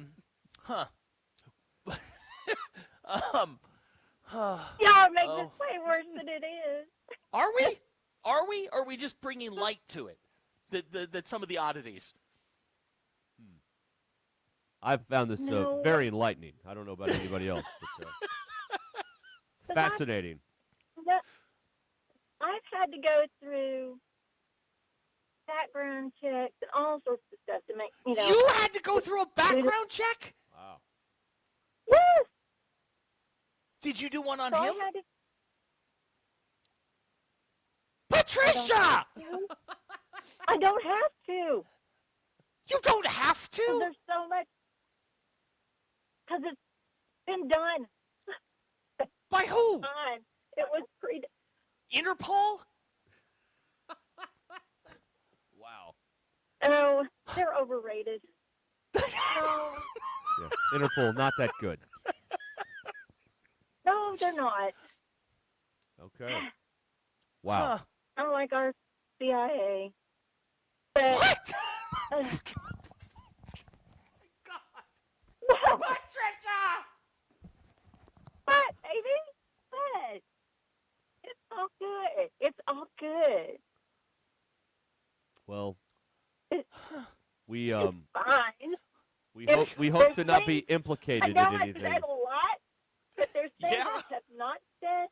Y'all make this way worse than it is. Are we? Are we? Or are we just bringing light to it? That some of the oddities. I've found this No. very enlightening. I don't know about anybody else, but fascinating. I've had to go through background checks and all sorts of stuff to make, You had to go through a background check? Wow. Yes. Did you do one on So him? I had to, Patricia! I don't have to. You don't have 'Cause to? there's so much. Because it's been done. By who? Done. It was Interpol? Wow. Oh, they're overrated. No, Yeah. Interpol, not that good. no, they're not. Okay. Wow. I don't like our CIA. But, what? No. Patricia! What, baby? What? It's all good. It's all good. Well, It's we fine. we hope to not be I implicated know in I anything. said a lot, but there's things Yeah. I have not said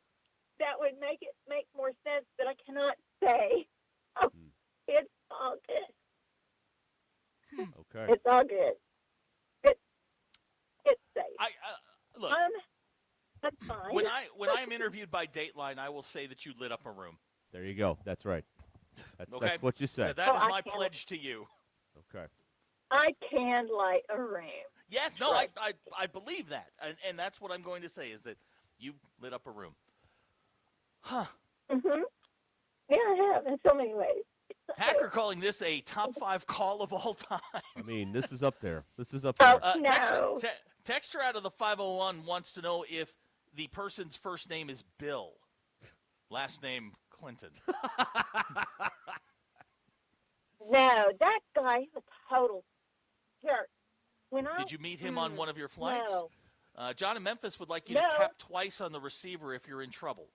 that would make it make more sense that I cannot say. It's all good. Okay. It's all good. It's safe. Look. That's fine. When I am interviewed by Dateline, I will say that you lit up a room. There you go. That's right. That's Okay? that's what you said. That is I my can't- pledge to you. Okay. I can light a room. Yes, no, Right. I believe that, and that's what I'm going to say is that you lit up a room. Huh. Mhm. Yeah, I have in so many ways. Hacker calling this a top 5 call of all time. I mean, this is up there. This is up Oh, there. no. Texter out of the 501 wants to know if the person's first name is Bill, last name Clinton. No, that guy is a total jerk. Did you meet him on one of your flights? No. John in Memphis would like you No. to tap twice on the receiver if you're in trouble.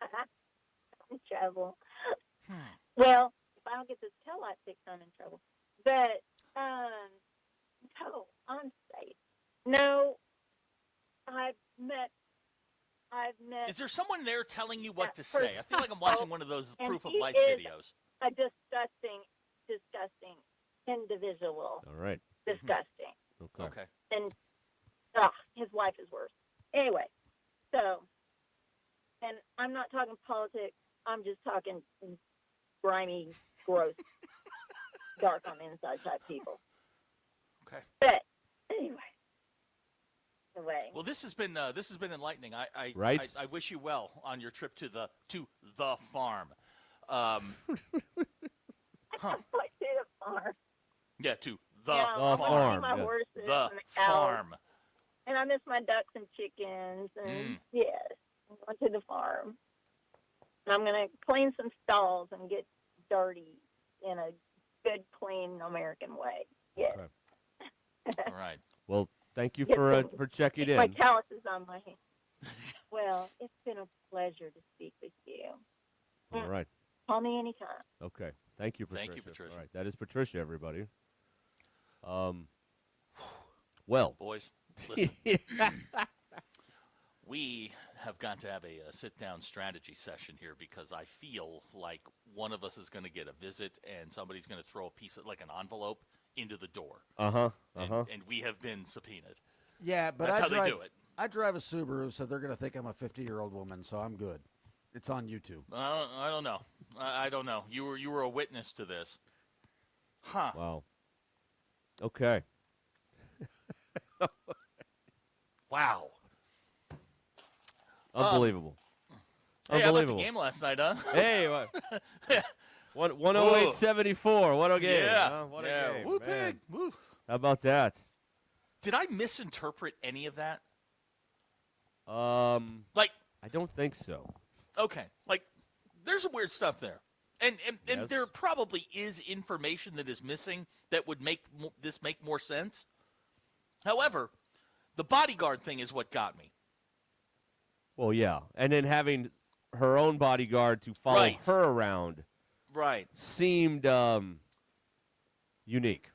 I'm in trouble. Well, if I don't get this tail light fixed, I'm in trouble. But, no, I'm safe. No, I've met. Is there someone there telling you what that to say? I feel like I'm person. watching one of those And proof of he life is videos. a disgusting individual. All right. Disgusting. Okay. And his wife is worse. Anyway, so, and I'm not talking politics. I'm just talking grimy, gross, dark on the inside type people. Okay. But anyway, away. Well, this has been enlightening. Right? I wish you well on your trip to the farm. Like to the farm. Yeah, to the I farm. want to see my horses The and the cows. farm. And I miss my ducks and chickens. And yes, I went to the farm. And I'm going to clean some stalls and get dirty in a good, clean American way. Yes. Okay. All right. Well, thank you Get for checking in. My calluses on my hand. Well, it's been a pleasure to speak with you. All right. Call me anytime. Okay. Thank you, Patricia. Thank you, Patricia. All right. That is Patricia, everybody. Well. Boys, listen. We have got to have a sit-down strategy session here because I feel like one of us is going to get a visit and somebody's going to throw a piece of, like an envelope, into the door. And we have been subpoenaed. Yeah, but that's how they do it. I drive a Subaru, so they're going to think I'm a 50-year-old woman, so I'm good. It's on YouTube. I don't know. I don't know. You were a witness to this. Huh. Wow. Okay. Wow. Unbelievable. Hey, how about Unbelievable. the game last night, huh? Hey, 108-74. What a game. Yeah. Huh? What a game. Woo, man. pig. Woo. How about that? Did I misinterpret any of that? Like, I don't think so. Okay. Like, there's some weird stuff there. And Yes. there probably is information that is missing that would make this make more sense. However, the bodyguard thing is what got me. Well, yeah. And then having her own bodyguard to follow Right. her around Right. seemed unique.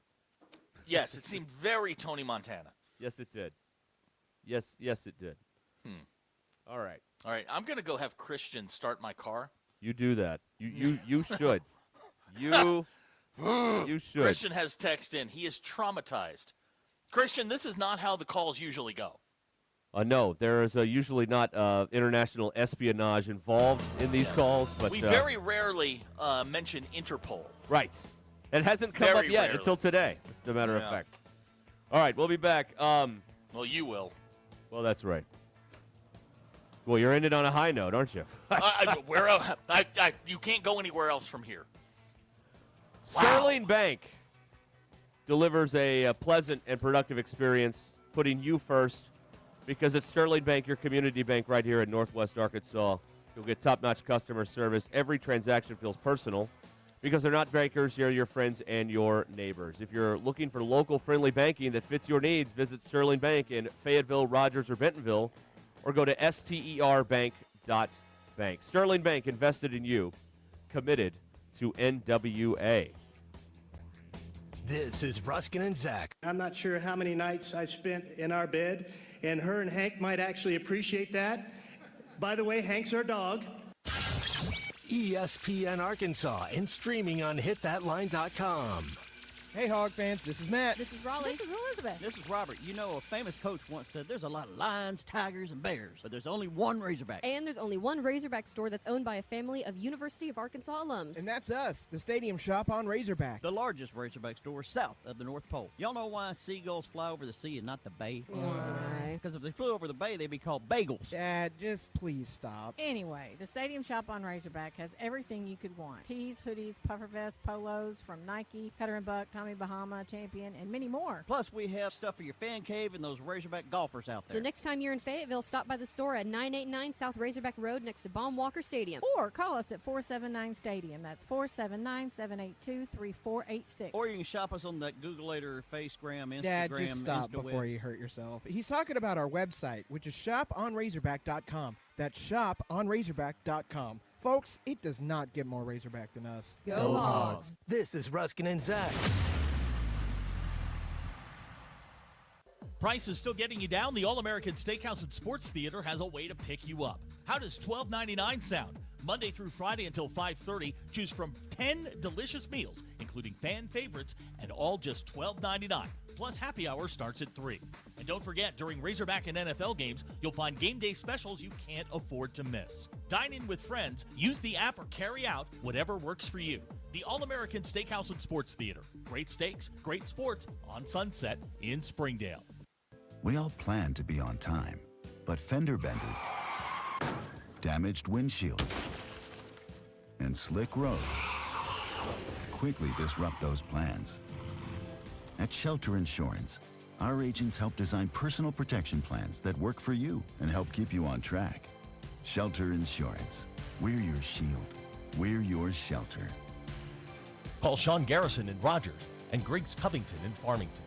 Yes, it seemed very Tony Montana. Yes, it did. Yes, it did. All right. All right, I'm going to go have Christian start my car. You do that. You should. You should. Christian has text in. He is traumatized. Christian, this is not how the calls usually go. No, there is usually not international espionage involved in these calls, but We very rarely mention Interpol. right. It hasn't come Very up yet rarely. until today, as a matter of Yeah. fact. All right, we'll be back. Well, you will. Well, that's right. Well, you're ending on a high note, aren't you? Where else? You can't go anywhere else from here. Sterling Bank delivers a pleasant and productive experience, putting you first, because at Sterling Bank, your community bank right here in Northwest Arkansas, you'll get top-notch customer service. Every transaction feels personal because they're not bankers, they're your friends and your neighbors. If you're looking for local friendly banking that fits your needs, visit Sterling Bank in Fayetteville, Rogers, or Bentonville, or go to sterbank.bank. Sterling Bank invested in you, committed to NWA. This is Ruskin and Zach. I'm not sure how many nights I spent in our bed, and her and Hank might actually appreciate that. By the way, Hank's our dog. ESPN Arkansas and streaming on hitthatline.com. Hey, Hog fans, this is Matt. This is Raleigh. This is Elizabeth. This is Robert. You know, a famous coach once said there's a lot of lions, tigers, and bears, but there's only one Razorback. And there's only one Razorback store that's owned by a family of University of Arkansas alums. And that's us, the Stadium Shop on Razorback. The largest Razorback store south of the North Pole. Y'all know why seagulls fly over the sea and not the bay? Why? Because if they flew over the bay, they'd be called bagels. Dad, just please stop. Anyway, the Stadium Shop on Razorback has everything you could want. Tees, hoodies, puffer vests, polos from Nike, Cutter and Buck, Tommy Bahama, Champion, and many more. Plus, we have stuff for your fan cave and those Razorback golfers out there. So next time you're in Fayetteville, stop by the store at 989 South Razorback Road next to Baum Walker Stadium. Or call us at 479-STADIUM. That's 479-782-3486. Or you can shop us on that Googleator, Facegram, Instagram, Dad, just stop InstaWeb. before you hurt yourself. He's talking about our website, which is shoponrazorback.com. That's shoponrazorback.com. Folks, it does not get more Razorback than us. Go Hogs. This is Ruskin and Zach. Price is still getting you down. The All-American Steakhouse and Sports Theater has a way to pick you up. How does $12.99 sound? Monday through Friday until 5:30. Choose from 10 delicious meals, including fan favorites, and all just $12.99. Plus, happy hour starts at 3. And don't forget, during Razorback and NFL games, you'll find game day specials you can't afford to miss. Dine in with friends, use the app, or carry out, whatever works for you. The All-American Steakhouse and Sports Theater. Great steaks, great sports on Sunset in Springdale. We all plan to be on time, but fender benders, damaged windshields, and slick roads quickly disrupt those plans. At Shelter Insurance, our agents help design personal protection plans that work for you and help keep you on track. Shelter Insurance. We're your shield. We're your shelter. Call Sean Garrison in Rogers and Griggs Covington in Farmington.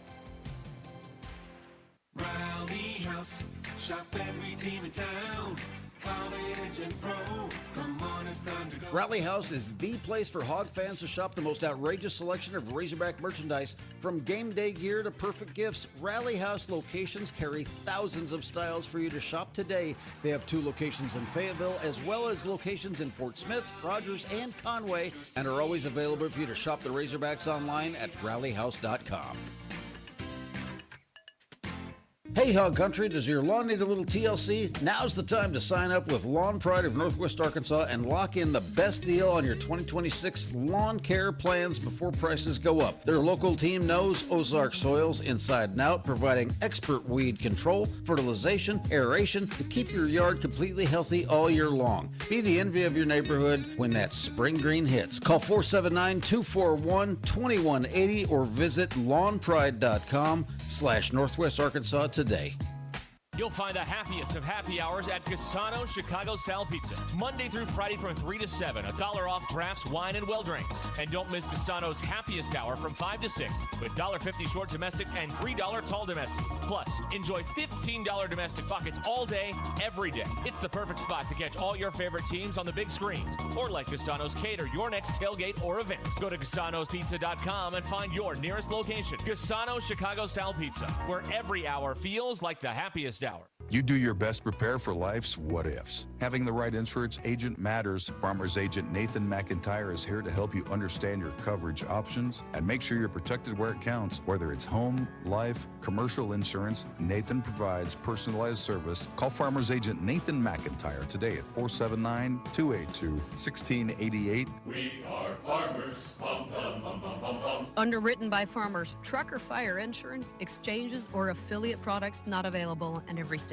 Rally House, shop every team in town. College and pro, come on, it's time to go. Rally House is the place for Hog fans to shop the most outrageous selection of Razorback merchandise. From game day gear to perfect gifts, Rally House locations carry thousands of styles for you to shop today. They have 2 locations in Fayetteville, as well as locations in Fort Smith, Rogers, and Conway, and are always available for you to shop the Razorbacks online at rallyhouse.com. Hey Hog Country, does your lawn need a little TLC? Now's the time to sign up with Lawn Pride of Northwest Arkansas and lock in the best deal on your 2026 lawn care plans before prices go up. Their local team knows Ozark soils inside and out, providing expert weed control, fertilization, aeration to keep your yard completely healthy all year long. Be the envy of your neighborhood when that spring green hits. Call 479-241-2180 or visit lawnpride.com/Northwest Arkansas today. You'll find the happiest of happy hours at Cassano's Chicago-style pizza. Monday through Friday from 3 to 7. $1 off drafts, wine, and well drinks. And don't miss Cassano's happiest hour from 5 to 6 with $1.50 short domestics and $3 tall domestics. Plus, enjoy $15 domestic buckets all day, every day. It's the perfect spot to catch all your favorite teams on the big screens. Or let Cassano's cater your next tailgate or event. Go to Cassano'sPizza.com and find your nearest location. Cassano's Chicago-style pizza, where every hour feels like the happiest hour. You do your best to prepare for life's what-ifs. Having the right insurance agent matters. Farmers agent Nathan McIntyre is here to help you understand your coverage options and make sure you're protected where it counts. Whether it's home, life, commercial insurance, Nathan provides personalized service. Call Farmers agent Nathan McIntyre today at 479-282-1688. We are farmers. Bum, bum, bum, bum, bum, bum. Underwritten by farmers, truck or fire insurance, exchanges, or affiliate products not available in every state.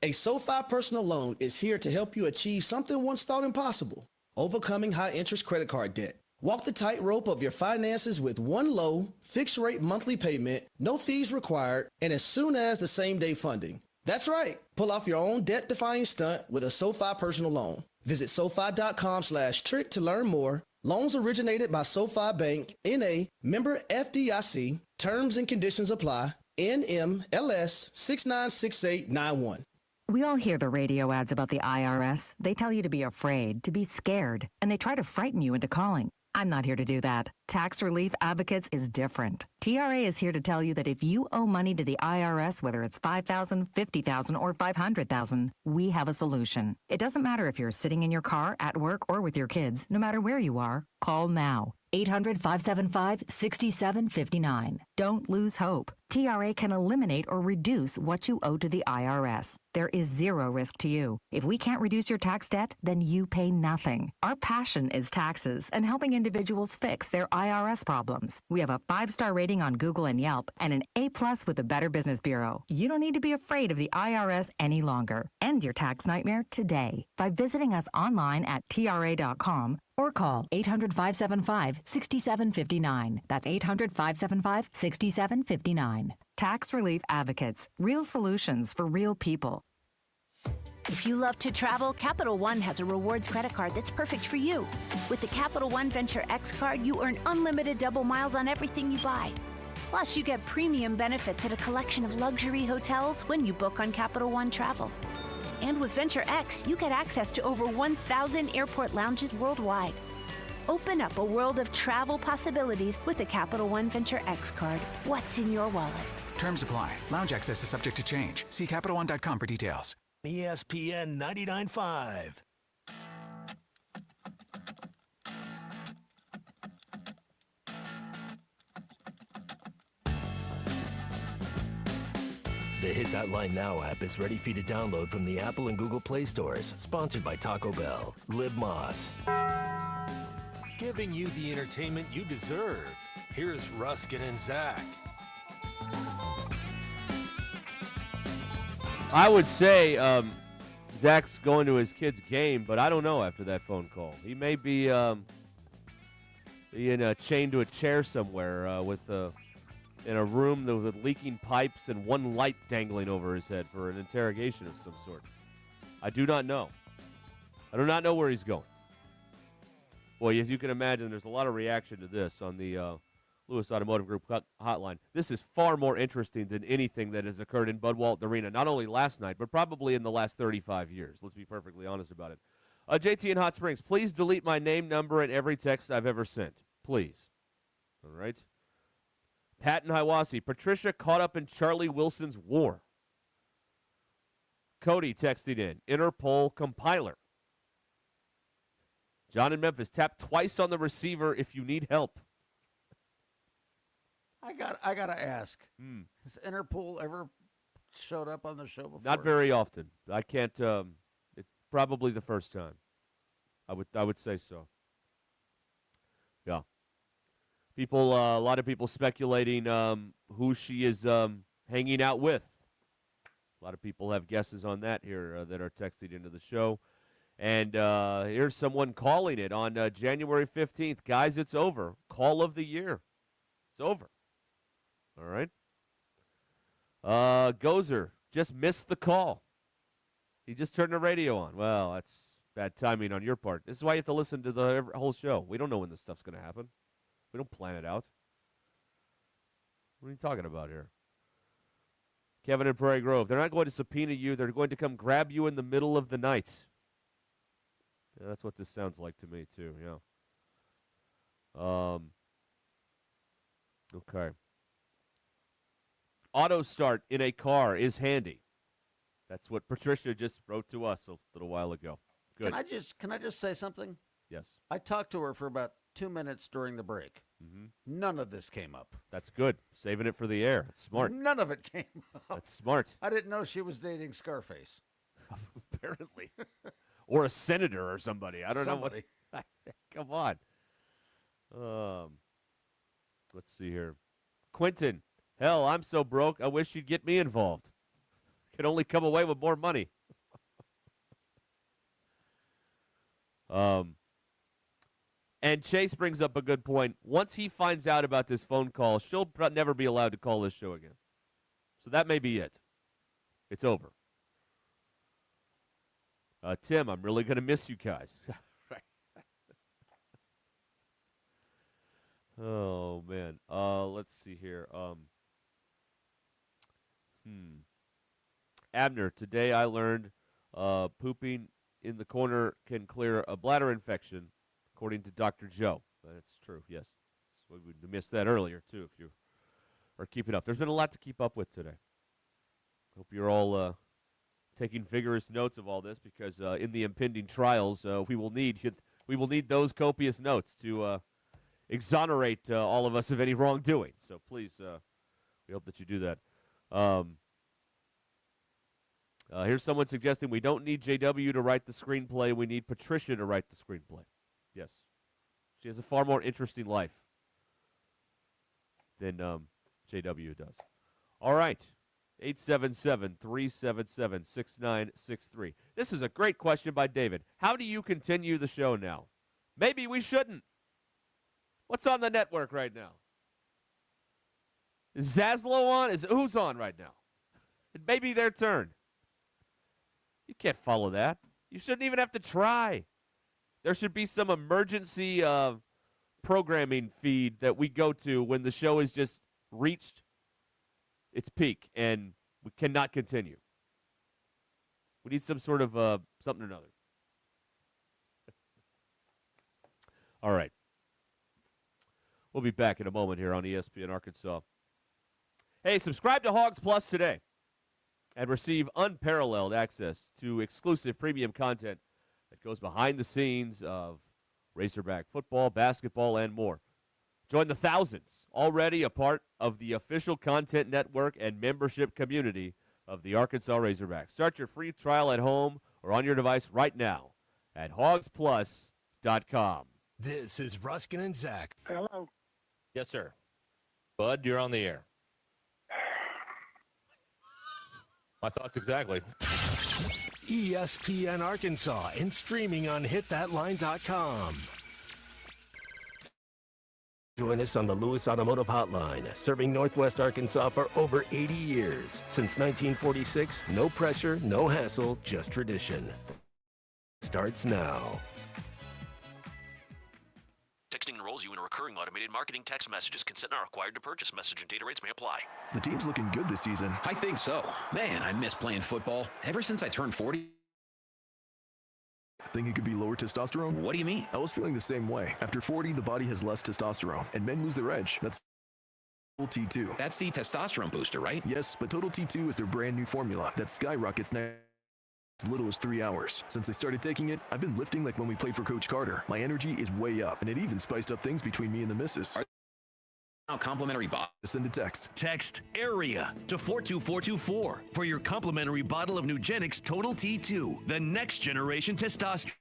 A SoFi personal loan is here to help you achieve something once thought impossible: overcoming high-interest credit card debt. Walk the tightrope of your finances with one low, fixed-rate monthly payment, no fees required, and as soon as the same-day funding. That's right. Pull off your own debt-defying stunt with a SoFi personal loan. Visit SoFi.com/trick to learn more. Loans originated by SoFi Bank, N.A., member FDIC. Terms and conditions apply. NMLS 696891. We all hear the radio ads about the IRS. They tell you to be afraid, to be scared, and they try to frighten you into calling. I'm not here to do that. Tax Relief Advocates is different. TRA is here to tell you that if you owe money to the IRS, whether it's $5,000, $50,000, or $500,000, we have a solution. It doesn't matter if you're sitting in your car, at work, or with your kids. No matter where you are, call now. 800-575-6759. Don't lose hope. TRA can eliminate or reduce what you owe to the IRS. There is zero risk to you. If we can't reduce your tax debt, then you pay nothing. Our passion is taxes and helping individuals fix their IRS problems. We have a 5-star rating on Google and Yelp and an A+ with the Better Business Bureau. You don't need to be afraid of the IRS any longer. End your tax nightmare today by visiting us online at TRA.com or call 800-575-6759. That's 800-575-6759. Tax Relief Advocates. Real solutions for real people. If you love to travel, Capital One has a rewards credit card that's perfect for you. With the Capital One Venture X card, you earn unlimited double miles on everything you buy. Plus, you get premium benefits at a collection of luxury hotels when you book on Capital One Travel. And with Venture X, you get access to over 1,000 airport lounges worldwide. Open up a world of travel possibilities with the Capital One Venture X card. What's in your wallet? Terms apply. Lounge access is subject to change. See CapitalOne.com for details. ESPN 99.5. The Hit That Line Now app is ready for you to download from the Apple and Google Play stores. Sponsored by Taco Bell. Live Moss. Giving you the entertainment you deserve. Here's Ruscin and Zach. I would say Zach's going to his kid's game, but I don't know after that phone call. He may be chained to a chair somewhere in a room with leaking pipes and one light dangling over his head for an interrogation of some sort. I do not know. I do not know where he's going. Boy, as you can imagine, there's a lot of reaction to this on the Lewis Automotive Group hotline. This is far more interesting than anything that has occurred in Bud Walton Arena, not only last night, but probably in the last 35 years. Let's be perfectly honest about it. JT in Hot Springs, please delete my name, number, and every text I've ever sent. Please. All right? Pat in Hiwassee, Patricia caught up in Charlie Wilson's war. Cody texted in, Interpol compiler. John in Memphis, tap twice on the receiver if you need help. I gotta ask. Has Interpol ever showed up on the show before? Not very often. I can't. It's probably the first time. I would say so. Yeah. People. A lot of people speculating who she is hanging out with. A lot of people have guesses on that here that are texted into the show. And here's someone calling it on January 15th. Guys, it's over. Call of the year. It's over. All right. Gozer just missed the call. He just turned the radio on. Well, that's bad timing on your part. This is why you have to listen to the whole show. We don't know when this stuff's going to happen. We don't plan it out. What are you talking about here? Kevin in Prairie Grove. They're not going to subpoena you. They're going to come grab you in the middle of the night. Yeah, that's what this sounds like to me, too. Yeah. Okay. Auto start in a car is handy. That's what Patricia just wrote to us a little while ago. Good. Can I just say something? Yes. I talked to her for about 2 minutes during the break. Mm-hmm. None of this came up. That's good. Saving it for the air. It's smart. None of it came up. That's smart. I didn't know she was dating Scarface. Apparently. Or a senator or somebody. I don't know what. Come on. Let's see here. Quentin. Hell, I'm so broke, I wish you'd get me involved. Could only come away with more money. And Chase brings up a good point. Once he finds out about this phone call, she'll never be allowed to call this show again. So that may be it. It's over. Tim, I'm really going to miss you guys. Oh, man. Let's see here. Abner, today I learned pooping in the corner can clear a bladder infection, according to Dr. Joe. That's true, yes. We missed that earlier, too, if you are keeping up. There's been a lot to keep up with today. Hope you're all taking vigorous notes of all this, because in the impending trials, we will need those copious notes to exonerate all of us of any wrongdoing. So please, we hope that you do that. Here's someone suggesting we don't need JW to write the screenplay. We need Patricia to write the screenplay. Yes. She has a far more interesting life than JW does. All right. 877-377-6963. This is a great question by David. How do you continue the show now? Maybe we shouldn't. What's on the network right now? Is Zaslow on? Who's on right now? It may be their turn. You can't follow that. You shouldn't even have to try. There should be some emergency programming feed that we go to when the show has just reached its peak and we cannot continue. We need some sort of something or another. All right. We'll be back in a moment here on ESPN Arkansas. Hey, subscribe to Hogs Plus today and receive unparalleled access to exclusive premium content that goes behind the scenes of Razorback football, basketball, and more. Join the thousands already a part of the official content network and membership community of the Arkansas Razorbacks. Start your free trial at home or on your device right now at hogsplus.com. This is Ruskin and Zach. Hello. Yes, sir. Bud, you're on the air. My thoughts exactly. ESPN Arkansas and streaming on hitthatline.com. Join us on the Lewis Automotive Hotline, serving Northwest Arkansas for over 80 years. Since 1946, no pressure, no hassle, just tradition. Starts now. Texting enrolls you in a recurring automated marketing text messages. Consent not required to purchase. Message and data rates may apply. The team's looking good this season. I think so. Man, I miss playing football. Ever since I turned 40. Think it could be lower testosterone? What do you mean? I was feeling the same way. After 40, the body has less testosterone, and men lose their edge. That's Total T2. That's the testosterone booster, right? Yes, but Total T2 is their brand new formula that skyrockets now as little as 3 hours. Since I started taking it, I've been lifting like when we played for Coach Carter. My energy is way up, and it even spiced up things between me and the missus. Complimentary bottle. Send a text. Text AREA to 42424 for your complimentary bottle of Nugenix Total T2, the next generation testosterone.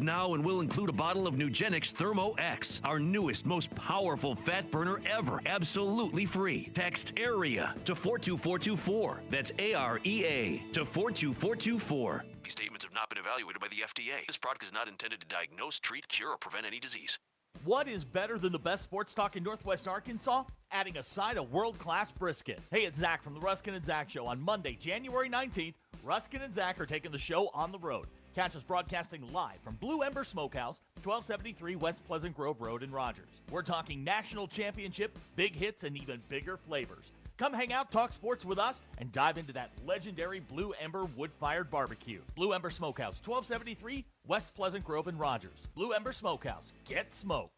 Now and will include a bottle of Nugenix Thermo X, our newest, most powerful fat burner ever, absolutely free. Text AREA to 42424. That's AREA to 42424. These statements have not been evaluated by the FDA. This product is not intended to diagnose, treat, cure, or prevent any disease. What is better than the best sports talk in Northwest Arkansas? Adding a side of world-class brisket. Hey, it's Zach from the Ruscin and Zach Show. On Monday, January 19th, Ruscin and Zach are taking the show on the road. Catch us broadcasting live from Blue Ember Smokehouse, 1273 West Pleasant Grove Road in Rogers. We're talking national championship, big hits, and even bigger flavors. Come hang out, talk sports with us, and dive into that legendary Blue Ember wood-fired barbecue. Blue Ember Smokehouse, 1273 West Pleasant Grove in Rogers. Blue Ember Smokehouse. Get smoked.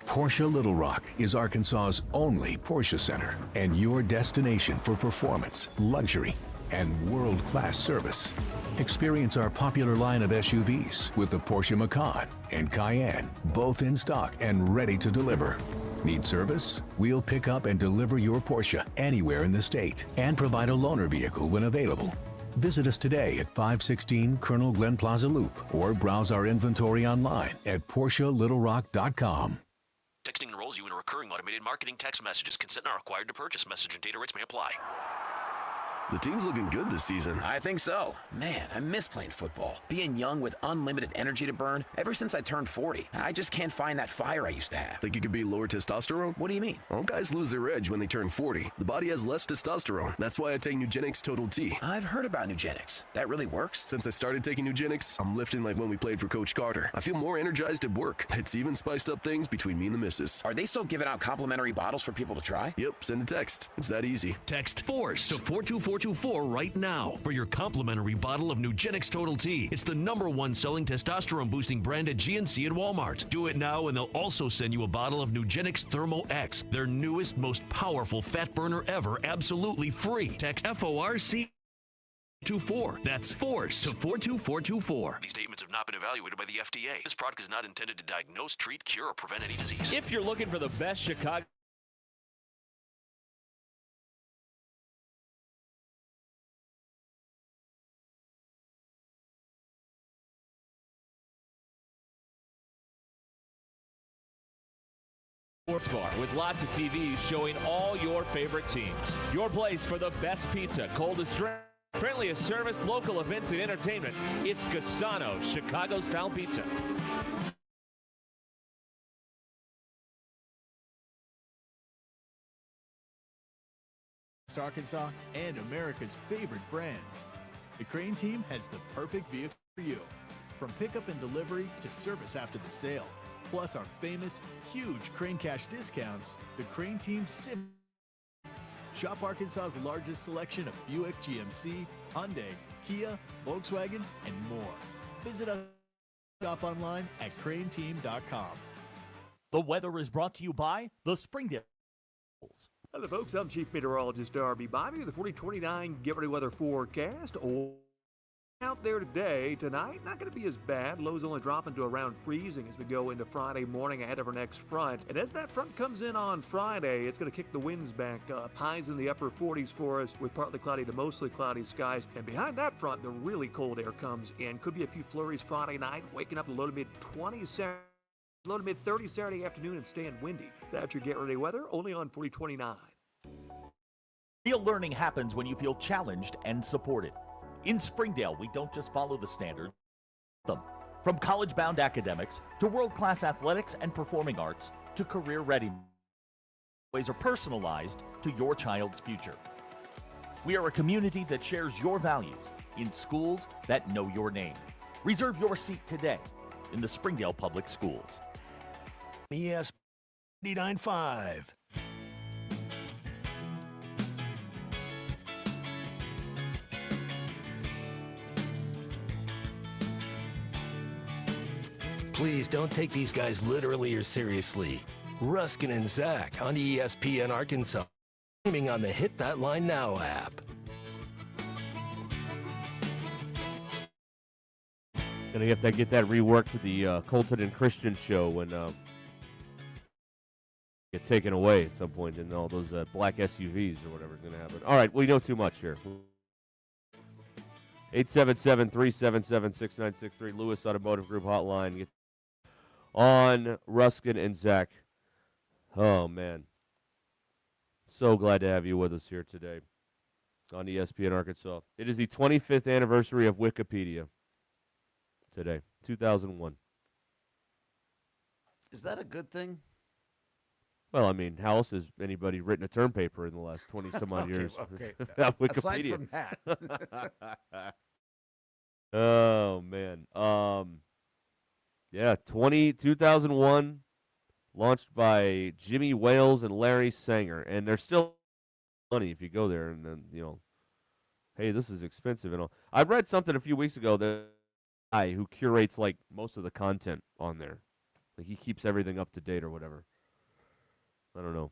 Porsche Little Rock is Arkansas's only Porsche center and your destination for performance, luxury, and world-class service. Experience our popular line of SUVs with the Porsche Macan and Cayenne, both in stock and ready to deliver. Need service? We'll pick up and deliver your Porsche anywhere in the state and provide a loaner vehicle when available. Visit us today at 516 Colonel Glenn Plaza Loop or browse our inventory online at PorscheLittleRock.com. Texting enrolls you in a recurring automated marketing text messages. Consent not required to purchase. Message and data rates may apply. The team's looking good this season. I think so. Man, I miss playing football. Being young with unlimited energy to burn. Ever since I turned 40, I just can't find that fire I used to have. Think it could be lower testosterone? What do you mean? All guys lose their edge when they turn 40. The body has less testosterone. That's why I take Nugenix Total T. I've heard about Nugenix. That really works? Since I started taking Nugenix, I'm lifting like when we played for Coach Carter. I feel more energized at work. It's even spiced up things between me and the missus. Are they still giving out complimentary bottles for people to try? Yep, send a text. It's that easy. Text FORCE to 42424 right now for your complimentary bottle of Nugenix Total T. It's the #1 selling testosterone boosting brand at GNC and Walmart. Do it now and they'll also send you a bottle of Nugenix Thermo X, their newest, most powerful fat burner ever, absolutely free. Text FORC 24. That's FORCE to 42424. These statements have not been evaluated by the FDA. This product is not intended to diagnose, treat, cure, or prevent any disease. If you're looking for the best Chicago Sports Bar with lots of TVs showing all your favorite teams. Your place for the best pizza, coldest drink, friendliest service, local events, and entertainment. It's Cassano's, Chicago's Town Pizza. Arkansas and America's favorite brands. The Crane team has the perfect vehicle for you. From pickup and delivery to service after the sale. Plus our famous, huge Crane Cash discounts, the Crane Team Sim. Shop Arkansas's largest selection of Buick, GMC, Hyundai, Kia, Volkswagen, and more. Visit us shop online at craneteam.com. The weather is brought to you by the Springdale. Hello, folks. I'm Chief Meteorologist Darby Bobby with the 4029 Get Ready Weather Forecast. Out there today, tonight, not going to be as bad. Lows only dropping to around freezing as we go into Friday morning ahead of our next front. And as that front comes in on Friday, it's going to kick the winds back up. Highs in the upper 40s for us with partly cloudy to mostly cloudy skies. And behind that front, the really cold air comes in. Could be a few flurries Friday night, waking up to low to mid 20s Saturday, low to mid 30s Saturday afternoon and staying windy. That's your Get Ready Weather, only on 4029. Real learning happens when you feel challenged and supported. In Springdale, we don't just follow the standard. Them. From college-bound academics to world-class athletics and performing arts to career readiness. Ways are personalized to your child's future. We are a community that shares your values in schools that know your name. Reserve your seat today in the Springdale Public Schools. ES 89.5. Please don't take these guys literally or seriously. Ruscin and Zach on ESPN Arkansas. Streaming on the Hit That Line Now app. Gonna have to get that reworked to the Colton and Christian show when get taken away at some point in all those black SUVs or whatever's gonna happen. All right, we know too much here. 877-377-6963 Lewis Automotive Group hotline. Get on Ruscin and Zach. Oh, man. So glad to have you with us here today on ESPN Arkansas. It is the 25th anniversary of Wikipedia today, 2001. Is that a good thing? Well, I mean, how else has anybody written a term paper in the last 20-some-odd years? Okay. without Wikipedia? Aside from that. Oh, man. Yeah, 2001, launched by Jimmy Wales and Larry Sanger. And they're still money if you go there and then, hey, this is expensive and all. I read something a few weeks ago that guy who curates, like, most of the content on there. Like, he keeps everything up to date or whatever. I don't know.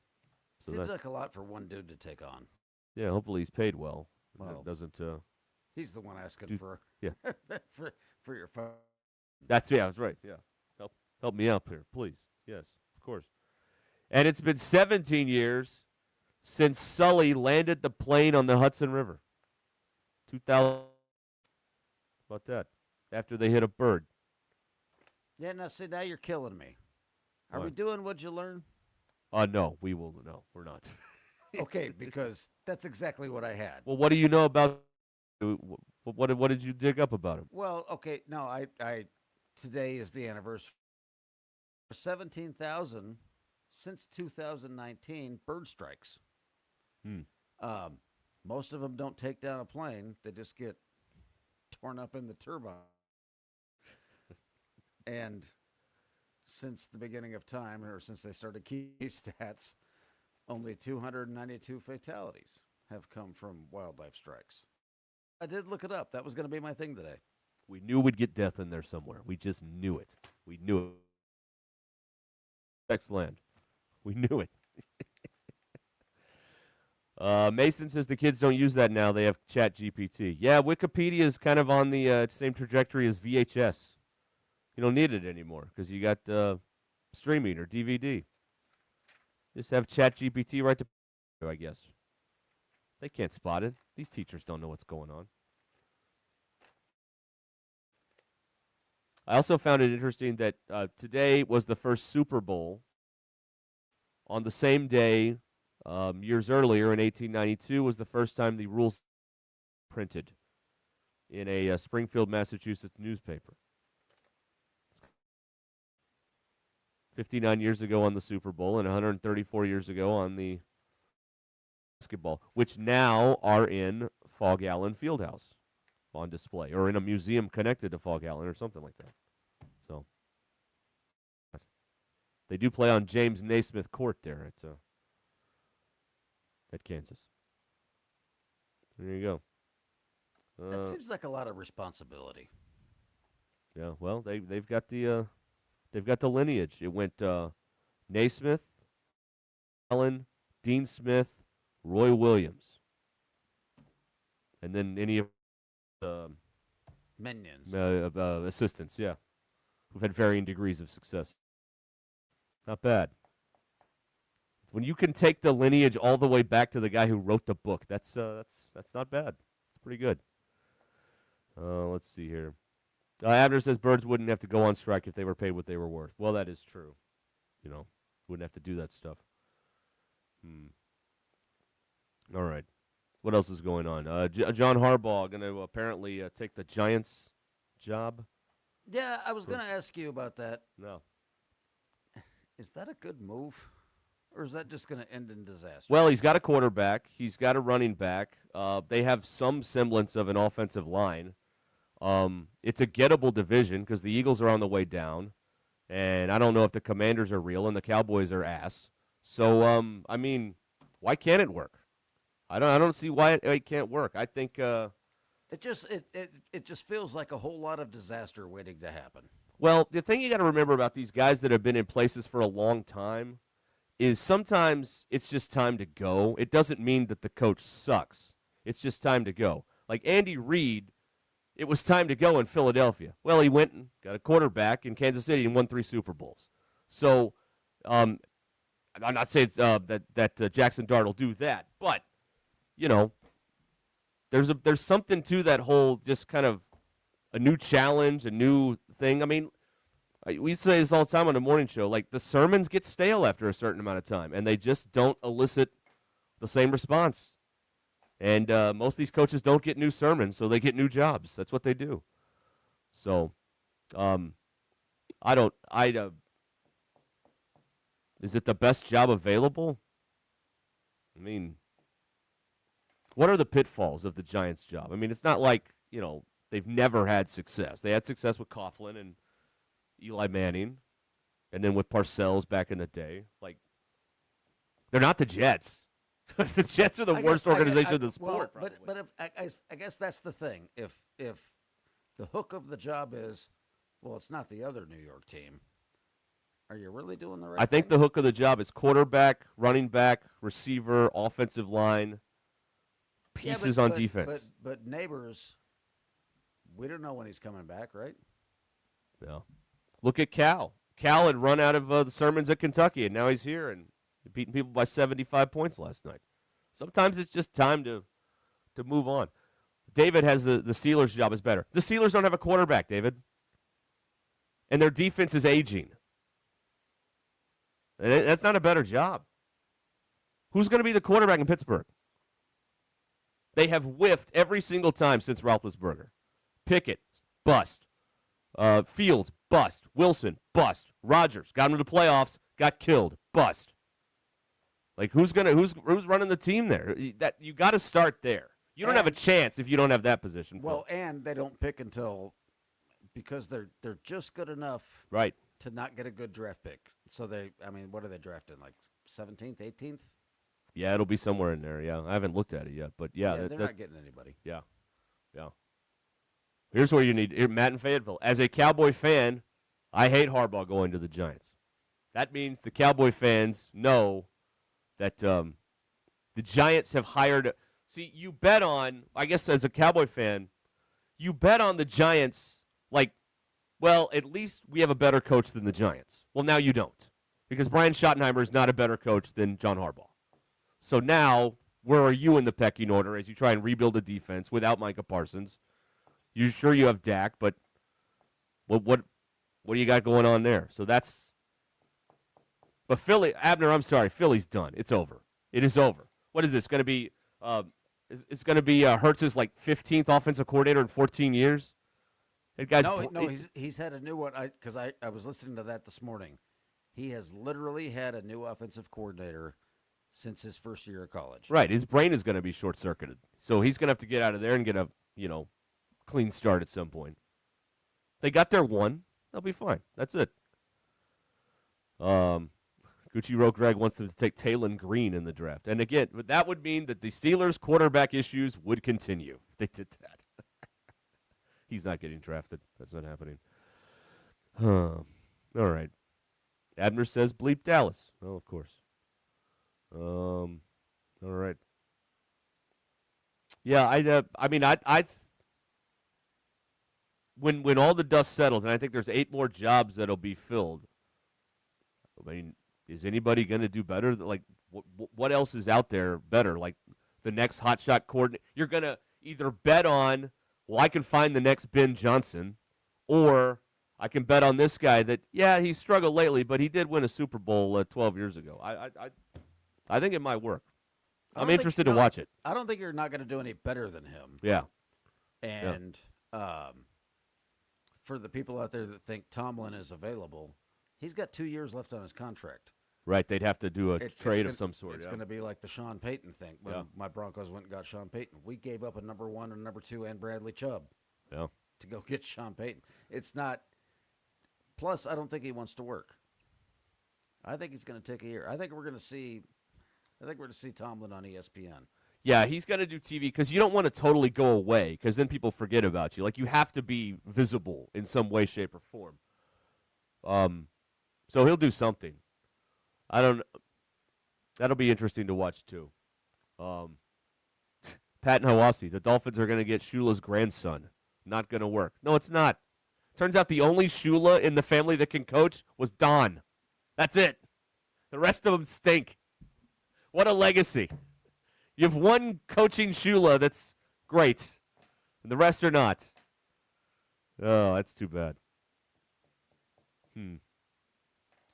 So Seems like a lot for one dude to take on. Yeah, hopefully he's paid well. Well, Doesn't he's the one asking for for your phone. That's right. Yeah. Help me out here, please. Yes, of course. And it's been 17 years since Sully landed the plane on the Hudson River. 2000. About that. After they hit a bird. Yeah, now see, now you're killing me. Are we What? doing what you learn? No, we will. No, we're not. Okay, because that's exactly what I had. Well, what do you know about? What did you dig up about him? Well, okay, no, I today is the anniversary. 17,000 since 2019 bird strikes. Most of them don't take down a plane; they just get torn up in the turbine. And since the beginning of time, or since they started keeping stats, only 292 fatalities have come from wildlife strikes. I did look it up. That was going to be my thing today. We knew we'd get death in there somewhere. We just knew it. We knew it. Sex land. We knew it. Mason says the kids don't use that now. They have Chat GPT. Yeah, Wikipedia is kind of on the same trajectory as VHS. You don't need it anymore because you got streaming or DVD. Just have Chat GPT right to, I guess. They can't spot it. These teachers don't know what's going on. I also found it interesting that today was the first Super Bowl. On the same day, years earlier in 1892, was the first time the rules printed in a Springfield, Massachusetts newspaper. 59 years ago on the Super Bowl and 134 years ago on the basketball, which now are in Fog Allen Fieldhouse on display, or in a museum connected to Fog Allen or something like that. So they do play on James Naismith Court there at Kansas. There you go. That seems like a lot of responsibility. Yeah, well, they've got the lineage. It went Naismith, Allen, Dean Smith, Roy Williams, and then any of Minions. Assistants, yeah, who've had varying degrees of success. Not bad. When you can take the lineage all the way back to the guy who wrote the book, that's not bad. It's pretty good. Let's see here. Abner says birds wouldn't have to go on strike if they were paid what they were worth. Well, that is true. Wouldn't have to do that stuff. All right. What else is going on? John Harbaugh going to apparently take the Giants job. Yeah, I was going to ask you about that. No. Is that a good move? Or is that just going to end in disaster? Well, he's got a quarterback. He's got a running back. They have some semblance of an offensive line. It's a gettable division because the Eagles are on the way down. And I don't know if the Commanders are real and the Cowboys are ass. So, I mean, why can't it work? I don't see why it can't work. I think it just feels like a whole lot of disaster waiting to happen. Well, the thing you got to remember about these guys that have been in places for a long time is sometimes it's just time to go. It doesn't mean that the coach sucks. It's just time to go. Like Andy Reid, it was time to go in Philadelphia. Well, he went and got a quarterback in Kansas City and won 3 Super Bowls. So I'm not saying that Jackson Dart will do that, but you know, there's something to that whole just kind of a new challenge, a new thing. I mean, we say this all the time on the morning show. Like the sermons get stale after a certain amount of time, and they just don't elicit the same response. And most of these coaches don't get new sermons, so they get new jobs. That's what they do. So, is it the best job available? I mean, what are the pitfalls of the Giants' job? I mean, it's not like, you know, they've never had success. They had success with Coughlin and Eli Manning, and then with Parcells back in the day. Like, they're not the Jets. The Jets are the worst organization in the sport. Well, but I guess that's the thing. If the hook of the job is, well, it's not the other New York team, are you really doing the right thing? I think the hook of the job is quarterback, running back, receiver, offensive line, pieces on defense. But Neighbors, we don't know when he's coming back, right? Yeah. Look at Cal. Cal had run out of the sermons at Kentucky, and now he's here and beating people by 75 points last night. Sometimes it's just time to move on. David has the Steelers' job is better. The Steelers don't have a quarterback, David. And their defense is aging. And that's not a better job. Who's going to be the quarterback in Pittsburgh? They have whiffed every single time since Roethlisberger. Pickett, bust. Fields, bust. Wilson, bust. Rodgers got him to the playoffs, got killed, bust. Like who's running the team there? That you got to start there. You don't have a chance if you don't have that position. Well, and they don't pick until because they're just good enough, right, to not get a good draft pick. So what are they drafting? Like 17th, 18th? Yeah, it'll be somewhere in there. Yeah, I haven't looked at it yet, but yeah, they're not getting anybody. Yeah. Here's where you need Matt in Fayetteville. As a Cowboy fan, I hate Harbaugh going to the Giants. That means the Cowboy fans know that the Giants have hired. See, you bet on. I guess as a Cowboy fan, you bet on the Giants. Like, well, at least we have a better coach than the Giants. Well, now you don't, because Brian Schottenheimer is not a better coach than John Harbaugh. So now, where are you in the pecking order as you try and rebuild a defense without Micah Parsons? You're sure you have Dak, but what do you got going on there? So that's. But Abner, I'm sorry, Philly's done. It's over. It is over. What is this going to be? It's going to be Hurts's like 15th offensive coordinator in 14 years. That guy's he's had a new one. Because I was listening to that this morning. He has literally had a new offensive coordinator since his first year of college. Right. His brain is going to be short-circuited. So he's going to have to get out of there and get a, clean start at some point. They got their one. They'll be fine. That's it. Gucci Rogue Greg wants them to take Taylon Green in the draft. And again, that would mean that the Steelers' quarterback issues would continue if they did that. He's not getting drafted. That's not happening. All right. Abner says bleep Dallas. Oh, of course. All right. Yeah, I when all the dust settles, and I think there's 8 more jobs that'll be filled. I mean, is anybody going to do better? Like, what else is out there better? Like the next hotshot coordinator. You're going to either bet on, well, I can find the next Ben Johnson, or I can bet on this guy that, yeah, he struggled lately, but he did win a Super Bowl 12 years ago. I think it might work. I'm interested to watch it. I don't think you're not going to do any better than him. Yeah. And for the people out there that think Tomlin is available, he's got 2 years left on his contract. Right, they'd have to do a trade of some sort. It's going to be like the Sean Payton thing. When my Broncos went and got Sean Payton, we gave up a number 1 and number 2 and Bradley Chubb to go get Sean Payton. It's not – plus, I don't think he wants to work. I think he's going to take a year. I think we're going to see Tomlin on ESPN. Yeah, he's going to do TV because you don't want to totally go away because then people forget about you. Like, you have to be visible in some way, shape, or form. So he'll do something. That'll be interesting to watch, too. Pat and Hawasi, the Dolphins are going to get Shula's grandson. Not going to work. No, it's not. Turns out the only Shula in the family that can coach was Don. That's it. The rest of them stink. What a legacy. You have one coaching Shula that's great, and the rest are not. Oh, that's too bad.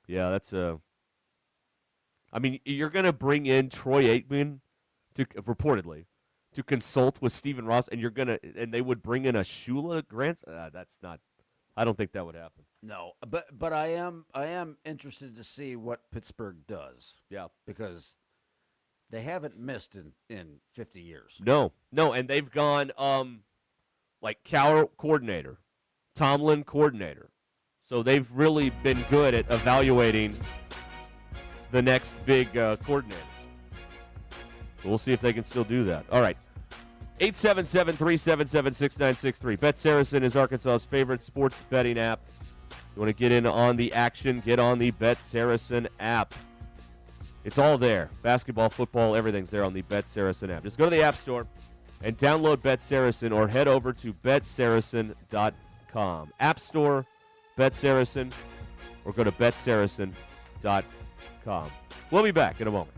Yeah, that's I mean, you're going to bring in Troy Aikman to reportedly to consult with Stephen Ross, and and they would bring in a Shula grandson. That's not. I don't think that would happen. No, but I am interested to see what Pittsburgh does. Yeah, because they haven't missed in 50 years. No, and they've gone like Cowher coordinator, Tomlin coordinator. So they've really been good at evaluating the next big coordinator. We'll see if they can still do that. All right. 877-377-6963. Bet Saracen is Arkansas's favorite sports betting app. You want to get in on the action, get on the Bet Saracen app. It's all there. Basketball, football, everything's there on the Bet Saracen app. Just go to the App Store and download Bet Saracen or head over to betsaracen.com. App Store, Bet Saracen, or go to betsaracen.com. We'll be back in a moment.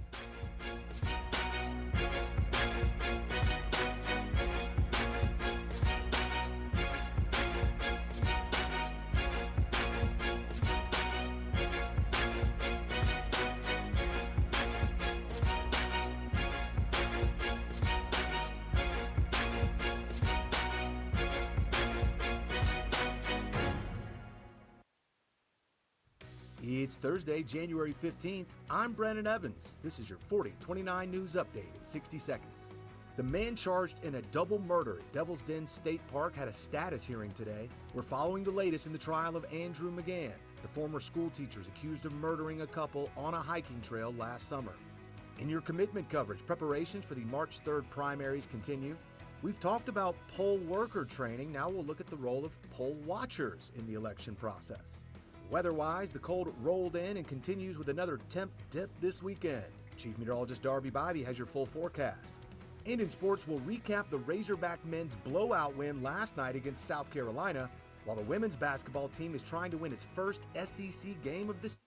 It's Thursday, January 15th. I'm Brandon Evans. This is your 40-29 news update in 60 seconds. The man charged in a double murder at Devil's Den State Park had a status hearing today. We're following the latest in the trial of Andrew McGann, the former school teachers accused of murdering a couple on a hiking trail last summer. In your commitment coverage, preparations for the March 3rd primaries continue. We've talked about poll worker training. Now we'll look at the role of poll watchers in the election process. Weather-wise, the cold rolled in and continues with another temp dip this weekend. Chief Meteorologist Darby Bybee has your full forecast. And in sports, we'll recap the Razorback men's blowout win last night against South Carolina, while the women's basketball team is trying to win its first SEC game of this